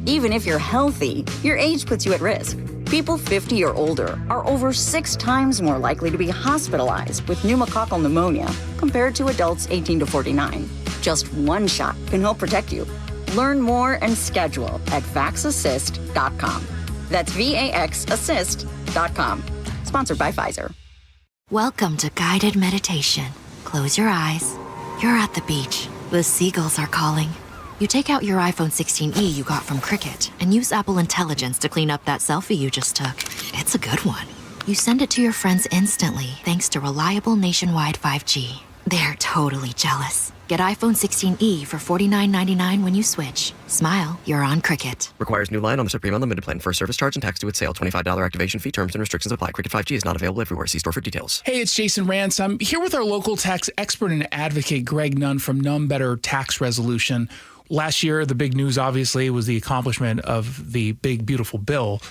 Even if you're healthy, your age puts you at risk. People 50 or older are over 6 times more likely to be hospitalized with pneumococcal pneumonia compared to adults 18 to 49. Just one shot can help protect you. Learn more and schedule at vaxassist.com. That's VAXassist.com. Sponsored by Pfizer. Welcome to guided meditation. Close your eyes. You're at the beach. The seagulls are calling. You take out your iPhone 16e you got from Cricket and use Apple Intelligence to clean up that selfie you just took. It's a good one. You send it to your friends instantly thanks to reliable nationwide 5G. They're totally jealous. Get iPhone 16e for $49.99 when you switch. Smile, you're on Cricket. Requires new line on the Supreme Unlimited plan. First service charge and tax due at sale. $25 activation fee. Terms and restrictions apply. Cricket 5G is not available everywhere. See store for details. Hey, it's Jason Rance. I'm here with our local tax expert and advocate, Greg Nunn from None Better Tax Resolution. Last year, the big news, obviously, was the accomplishment of the big, beautiful bill,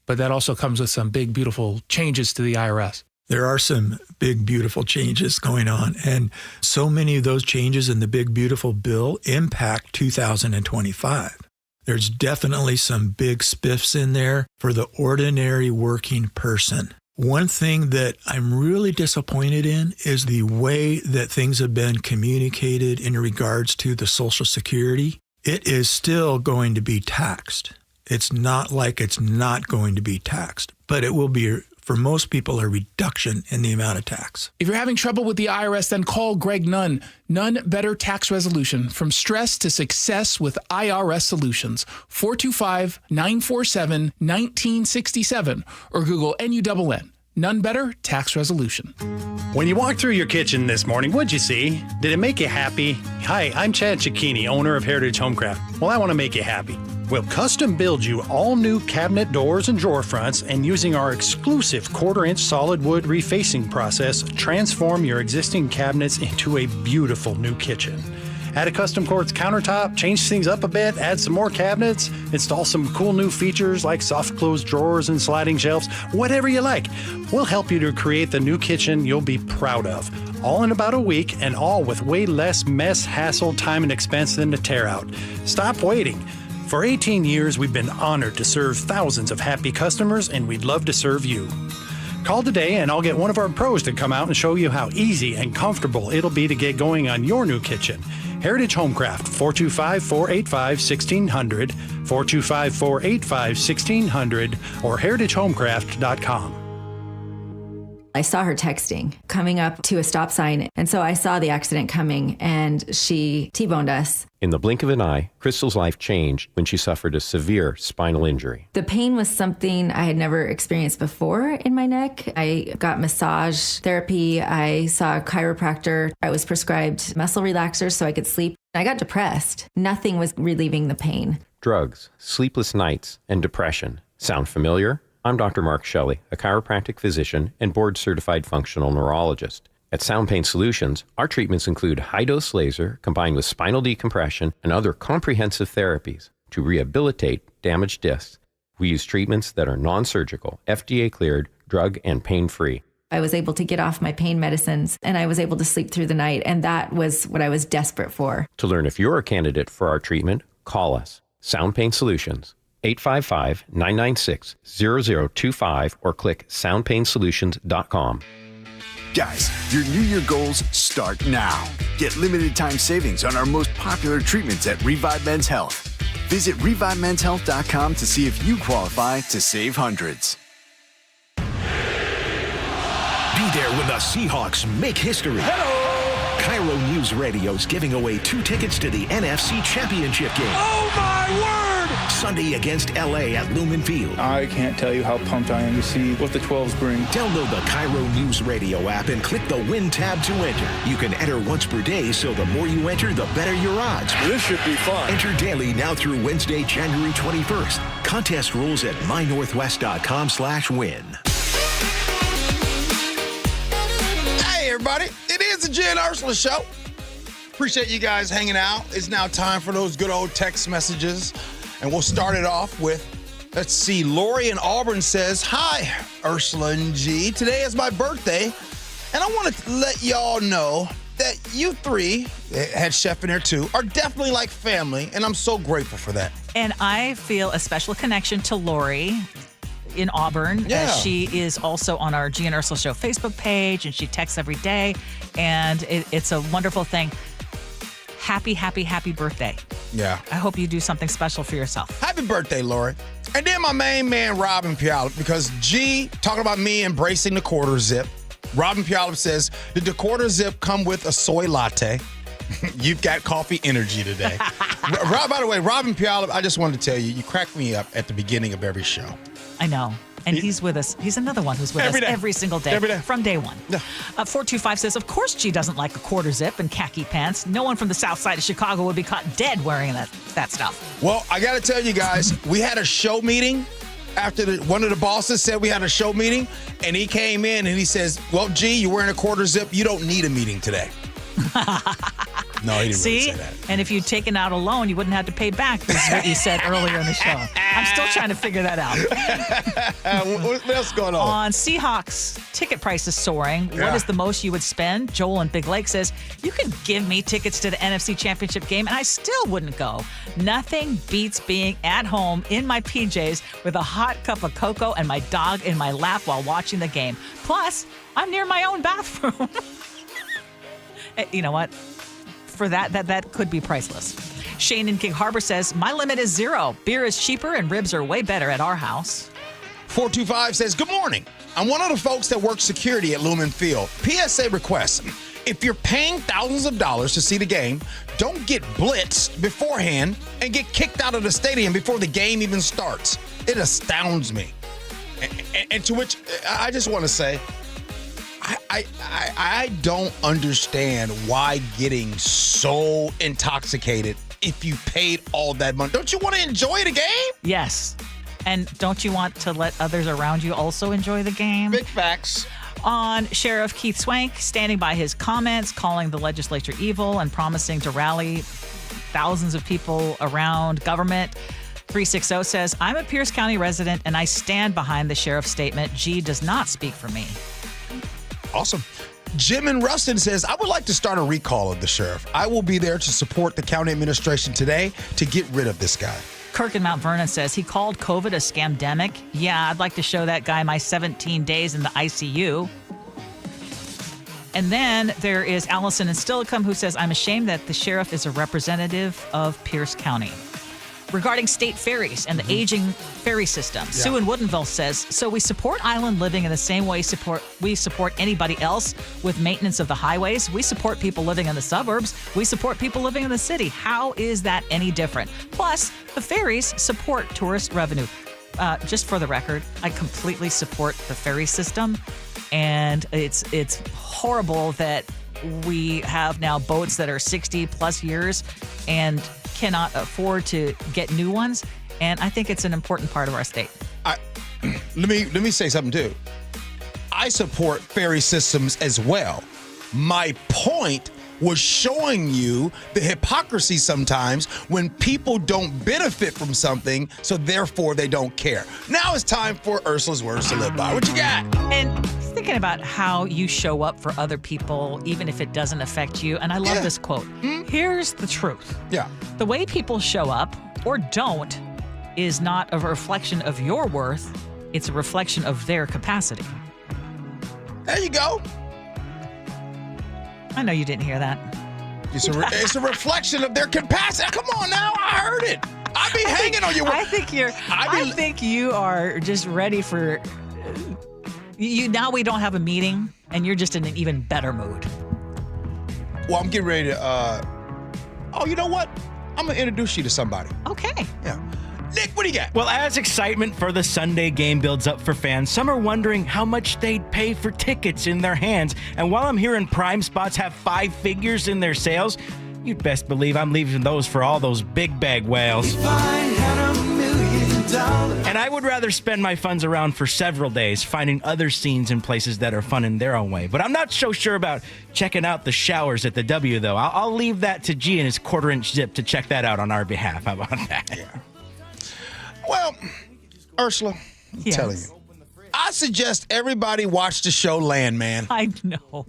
but that also comes with some big, beautiful changes to the IRS. There are some big, beautiful changes going on, and so many of those changes in the big, beautiful bill impact 2025. There's definitely some big spiffs in there for the ordinary working person. One thing that I'm really disappointed in is the way that things have been communicated in regards to the Social Security. It is still going to be taxed. It's not like it's not going to be taxed, but it will be, for most people, a reduction in the amount of tax. If you're having trouble with the IRS, then call Greg Nunn. None Better Tax Resolution. From stress to success with IRS Solutions. 425-947-1967 or Google NUNN. None Better Tax Resolution. When you walked through your kitchen this morning, what'd you see? Did it make you happy? Hi, I'm Chad Cicchini, owner of Heritage Homecraft. Well, I want to make you happy. We'll custom build you all new cabinet doors and drawer fronts, and using our exclusive 1/4-inch solid wood refacing process, transform your existing cabinets into a beautiful new kitchen. Add a custom quartz countertop, change things up a bit, add some more cabinets, install some cool new features like soft close drawers and sliding shelves, whatever you like. We'll help you to create the new kitchen you'll be proud of. All in about a week, and all with way less mess, hassle, time, and expense than to tear out. Stop waiting. For 18 years, we've been honored to serve thousands of happy customers, and we'd love to serve you. Call today and I'll get one of our pros to come out and show you how easy and comfortable it'll be to get going on your new kitchen. Heritage Homecraft, 425-485-1600, 425-485-1600, or heritagehomecraft.com. I saw her texting, coming up to a stop sign, and so I saw the accident coming, and she T-boned us. In the blink of an eye, Crystal's life changed when she suffered a severe spinal injury. The pain was something I had never experienced before in my neck. I got massage therapy. I saw a chiropractor. I was prescribed muscle relaxers so I could sleep. I got depressed. Nothing was relieving the pain. Drugs, sleepless nights, and depression. Sound familiar? I'm Dr. Mark Shelley, a chiropractic physician and board-certified functional neurologist. At Sound Pain Solutions, our treatments include high-dose laser combined with spinal decompression and other comprehensive therapies to rehabilitate damaged discs. We use treatments that are non-surgical, FDA-cleared, drug and pain-free. I was able to get off my pain medicines, and I was able to sleep through the night, and that was what I was desperate for. To learn if you're a candidate for our treatment, call us. Sound Pain Solutions, 855-996-0025, or click soundpainsolutions.com. Guys, your New Year goals start now. Get limited time savings on our most popular treatments at Revive Men's Health. Visit ReviveMen'sHealth.com to see if you qualify to save hundreds. Be there when the Seahawks make history. KIRO Newsradio's giving away 2 tickets to the NFC Championship game. Oh my word! Sunday against LA at Lumen Field. I can't tell you how pumped I am to see what the 12s bring. Download the KIRO Newsradio app and click the Win tab to enter. You can enter once per day, so the more you enter, the better your odds. This should be fun. Enter daily now through Wednesday, January 21st. Contest rules at mynorthwest.com/win. Hey, everybody. It is the Gee and Ursula Show. Appreciate you guys hanging out. It's now time for those good old text messages. And we'll start it off with, let's see, Lori in Auburn says, hi, Ursula and G. Today is my birthday, and I want to let y'all know that you three, had Chef in there too, are definitely like family, and I'm so grateful for that. And I feel a special connection to Lori in Auburn. Yeah. She is also on our Gee and Ursula Show Facebook page, and she texts every day, and it's a wonderful thing. Happy, happy, happy birthday. Yeah. I hope you do something special for yourself. Happy birthday, Lori. And then my main man, Robin Puyallup, because G, talking about me embracing the quarter zip. Robin Puyallup says, did the quarter zip come with a soy latte? You've got coffee energy today. By the way, Robin Puyallup, I just wanted to tell you, you crack me up at the beginning of every show. I know. And he's with us. He's another one who's with us every single day. Every day. From day one. Yeah. 425 says, of course G doesn't like a quarter zip and khaki pants. No one from the south side of Chicago would be caught dead wearing that stuff. Well, I got to tell you guys, we had a show meeting after one of the bosses said we had a show meeting, and he came in and he says, well, G, you're wearing a quarter zip. You don't need a meeting today. No, he didn't really say that. And if you'd taken out a loan, you wouldn't have to pay back. This is what you said earlier in the show. I'm still trying to figure that out. What else going on? On Seahawks, ticket prices soaring. Yeah. What is the most you would spend? Joel in Big Lake says, you could give me tickets to the NFC Championship game and I still wouldn't go. Nothing beats being at home in my PJs with a hot cup of cocoa and my dog in my lap while watching the game. Plus, I'm near my own bathroom. You know what? For that could be priceless. Shane in King Harbor says, my limit is 0. Beer is cheaper and ribs are way better at our house. 425 says, good morning. I'm one of the folks that works security at Lumen Field. PSA request. If you're paying thousands of dollars to see the game, don't get blitzed beforehand and get kicked out of the stadium before the game even starts. It astounds me. And to which I just want to say, I don't understand why getting so intoxicated if you paid all that money. Don't you want to enjoy the game? Yes. And don't you want to let others around you also enjoy the game? Big facts. On Sheriff Keith Swank standing by his comments, calling the legislature evil and promising to rally thousands of people around government. 360 says, I'm a Pierce County resident and I stand behind the sheriff's statement. Gee does not speak for me. Awesome. Jim in Ruston says, I would like to start a recall of the sheriff. I will be there to support the county administration today to get rid of this guy. Kirk in Mount Vernon says, he called COVID a scamdemic. Yeah, I'd like to show that guy my 17 days in the ICU. And then there is Allison in Stillicum who says, I'm ashamed that the sheriff is a representative of Pierce County. Regarding state ferries and the aging ferry system, Sue in Woodinville says, so we support island living in the same way we support anybody else with maintenance of the highways. We support people living in the suburbs. We support people living in the city. How is that any different? Plus, the ferries support tourist revenue. Just for the record, I completely support the ferry system. And it's horrible that we have now boats that are 60 plus years and cannot afford to get new ones, and I think it's an important part of our state. Let me say something too. I support ferry systems as well. My point was showing you the hypocrisy sometimes when people don't benefit from something, so therefore they don't care. Now it's time for Ursula's Words to Live By. What you got? And thinking about how you show up for other people, even if it doesn't affect you. And I love this quote. Here's the truth. Yeah. The way people show up or don't is not a reflection of your worth. It's a reflection of their capacity. There you go. I know you didn't hear that. It's a reflection of their capacity. Come on now, I heard it. I be hanging on your word. I think you are just ready for you. Now we don't have a meeting, and you're just in an even better mood. Well, I'm getting ready to. Oh, you know what? I'm gonna introduce you to somebody. Okay. Yeah. Nick, what do you got? Well, as excitement for the Sunday game builds up for fans, some are wondering how much they'd pay for tickets in their hands. And while I'm hearing prime spots have 5 figures in their sales, you'd best believe I'm leaving those for all those big bag whales. If I had $1 million. And I would rather spend my funds around for several days, finding other scenes and places that are fun in their own way. But I'm not so sure about checking out the showers at the W, though. I'll leave that to G and his 1/4-inch zip to check that out on our behalf. How about that? Yeah. Well, Ursula, I'm telling you, I suggest everybody watch the show Landman. I know.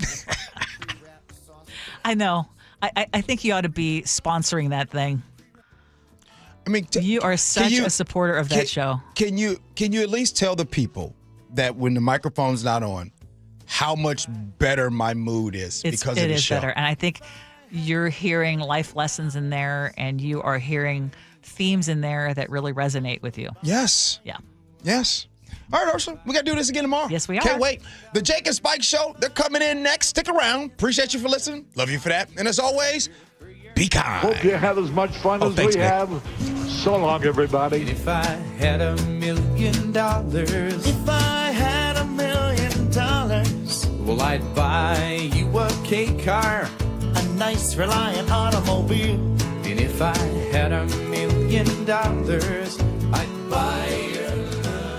I know. I think you ought to be sponsoring that thing. I mean, you are such a supporter of that show. Can you at least tell the people that when the microphone's not on, how much better my mood is because of the show? It is better, and I think you're hearing life lessons in there, and you are hearing themes in there that really resonate with you. Yes. Yeah. Yes. All right, Ursula, we got to do this again tomorrow. Yes, we are. Can't wait. The Jake and Spike Show, they're coming in next. Stick around. Appreciate you for listening. Love you for that. And as always, be kind. Hope you have as much fun as we have. So long, everybody. If I had $1 million, if I had $1 million, well, I'd buy you a K car, a nice Reliant automobile. And if I had $1 million, I'd buy your love.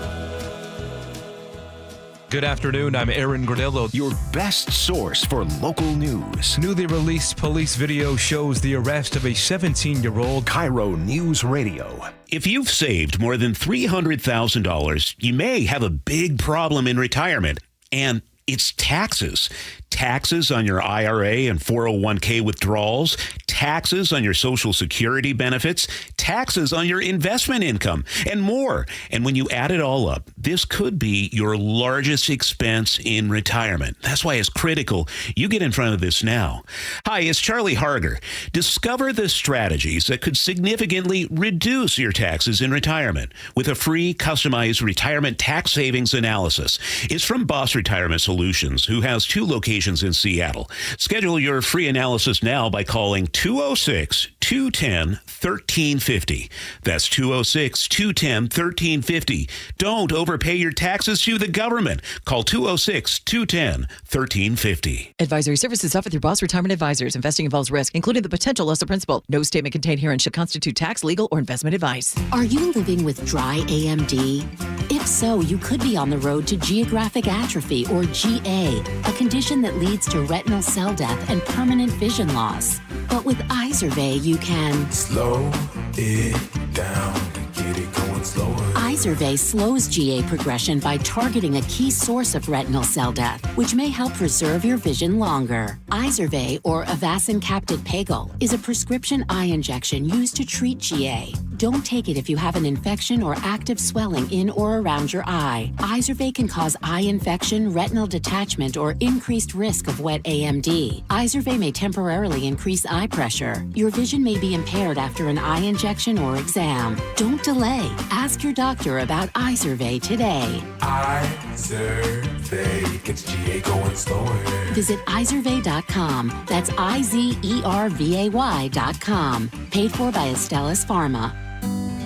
Good afternoon, I'm Aaron Granillo. Your best source for local news. Newly released police video shows the arrest of a 17-year-old. KIRO Newsradio. If you've saved more than $300,000, you may have a big problem in retirement, and it's taxes. Taxes on your IRA and 401k withdrawals, taxes on your Social Security benefits, taxes on your investment income, and more. And when you add it all up, this could be your largest expense in retirement. That's why it's critical you get in front of this now. Hi, it's Charlie Harger. Discover the strategies that could significantly reduce your taxes in retirement with a free, customized retirement tax savings analysis. It's from Boss Retirement Solutions, who has 2 locations in Seattle. Schedule your free analysis now by calling 206-2 206-210-1350. That's 206-210-1350. Don't overpay your taxes to the government. Call 206-210-1350. Advisory services offered through Boss Retirement Advisors. Investing involves risk, including the potential loss of principal. No statement contained herein should constitute tax, legal, or investment advice. Are you living with dry AMD? If so, you could be on the road to geographic atrophy, or GA, a condition that leads to retinal cell death and permanent vision loss. But with Izervay, you can slow it down and get it going slower. Izervay slows GA progression by targeting a key source of retinal cell death, which may help preserve your vision longer. Izervay, or Avastin Capted Pagel, is a prescription eye injection used to treat GA. Don't take it if you have an infection or active swelling in or around your eye. Izervay can cause eye infection, retinal detachment, or increased risk of wet AMD. Izervay may temporarily increase eye pressure. Your vision may be impaired after an eye injection or exam. Don't delay. Ask your doctor about Izervay today. Izervay gets GA going slower. Visit Izervay.com. That's IZERVAY.com. Paid for by Astellas Pharma.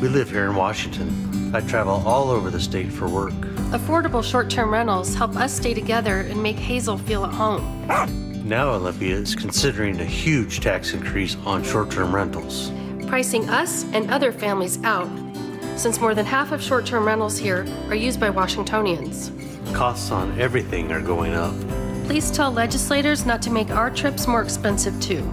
We live here in Washington. I travel all over the state for work. Affordable short-term rentals help us stay together and make Hazel feel at home. Now Olympia is considering a huge tax increase on short-term rentals, pricing us and other families out, since more than half of short-term rentals here are used by Washingtonians. Costs on everything are going up. Please tell legislators not to make our trips more expensive too.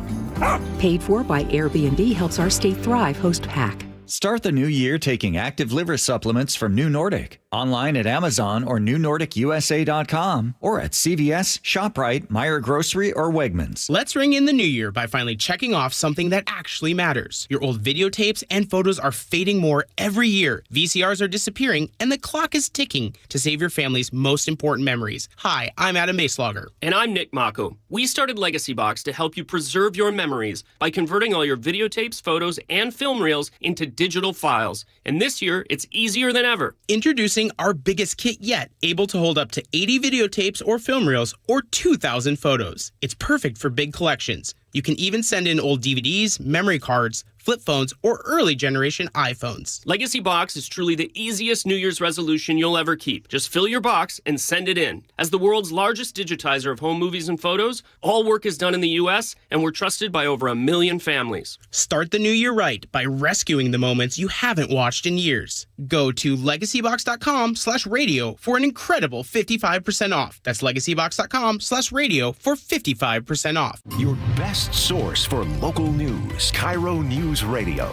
Paid for by Airbnb helps our state thrive. Host PAC. Start the new year taking active liver supplements from New Nordic. Online at Amazon or newnordicusa.com or at CVS, ShopRite, Meijer Grocery, or Wegmans. Let's ring in the new year by finally checking off something that actually matters. Your old videotapes and photos are fading more every year. VCRs are disappearing, and the clock is ticking to save your family's most important memories. Hi, I'm Adam Baselogger. And I'm Nick Mako. We started Legacy Box to help you preserve your memories by converting all your videotapes, photos, and film reels into digital files. And this year, it's easier than ever. Introducing our biggest kit yet, able to hold up to 80 videotapes or film reels or 2,000 photos. It's perfect for big collections. You can even send in old DVDs, memory cards, flip phones, or early generation iPhones. Legacy Box is truly the easiest New Year's resolution you'll ever keep. Just fill your box and send it in. As the world's largest digitizer of home movies and photos, all work is done in the U.S., and we're trusted by over 1 million families. Start the new year right by rescuing the moments you haven't watched in years. Go to legacybox.com/radio for an incredible 55% off. That's legacybox.com/radio for 55% off. Your best source for local news, KIRO Newsradio.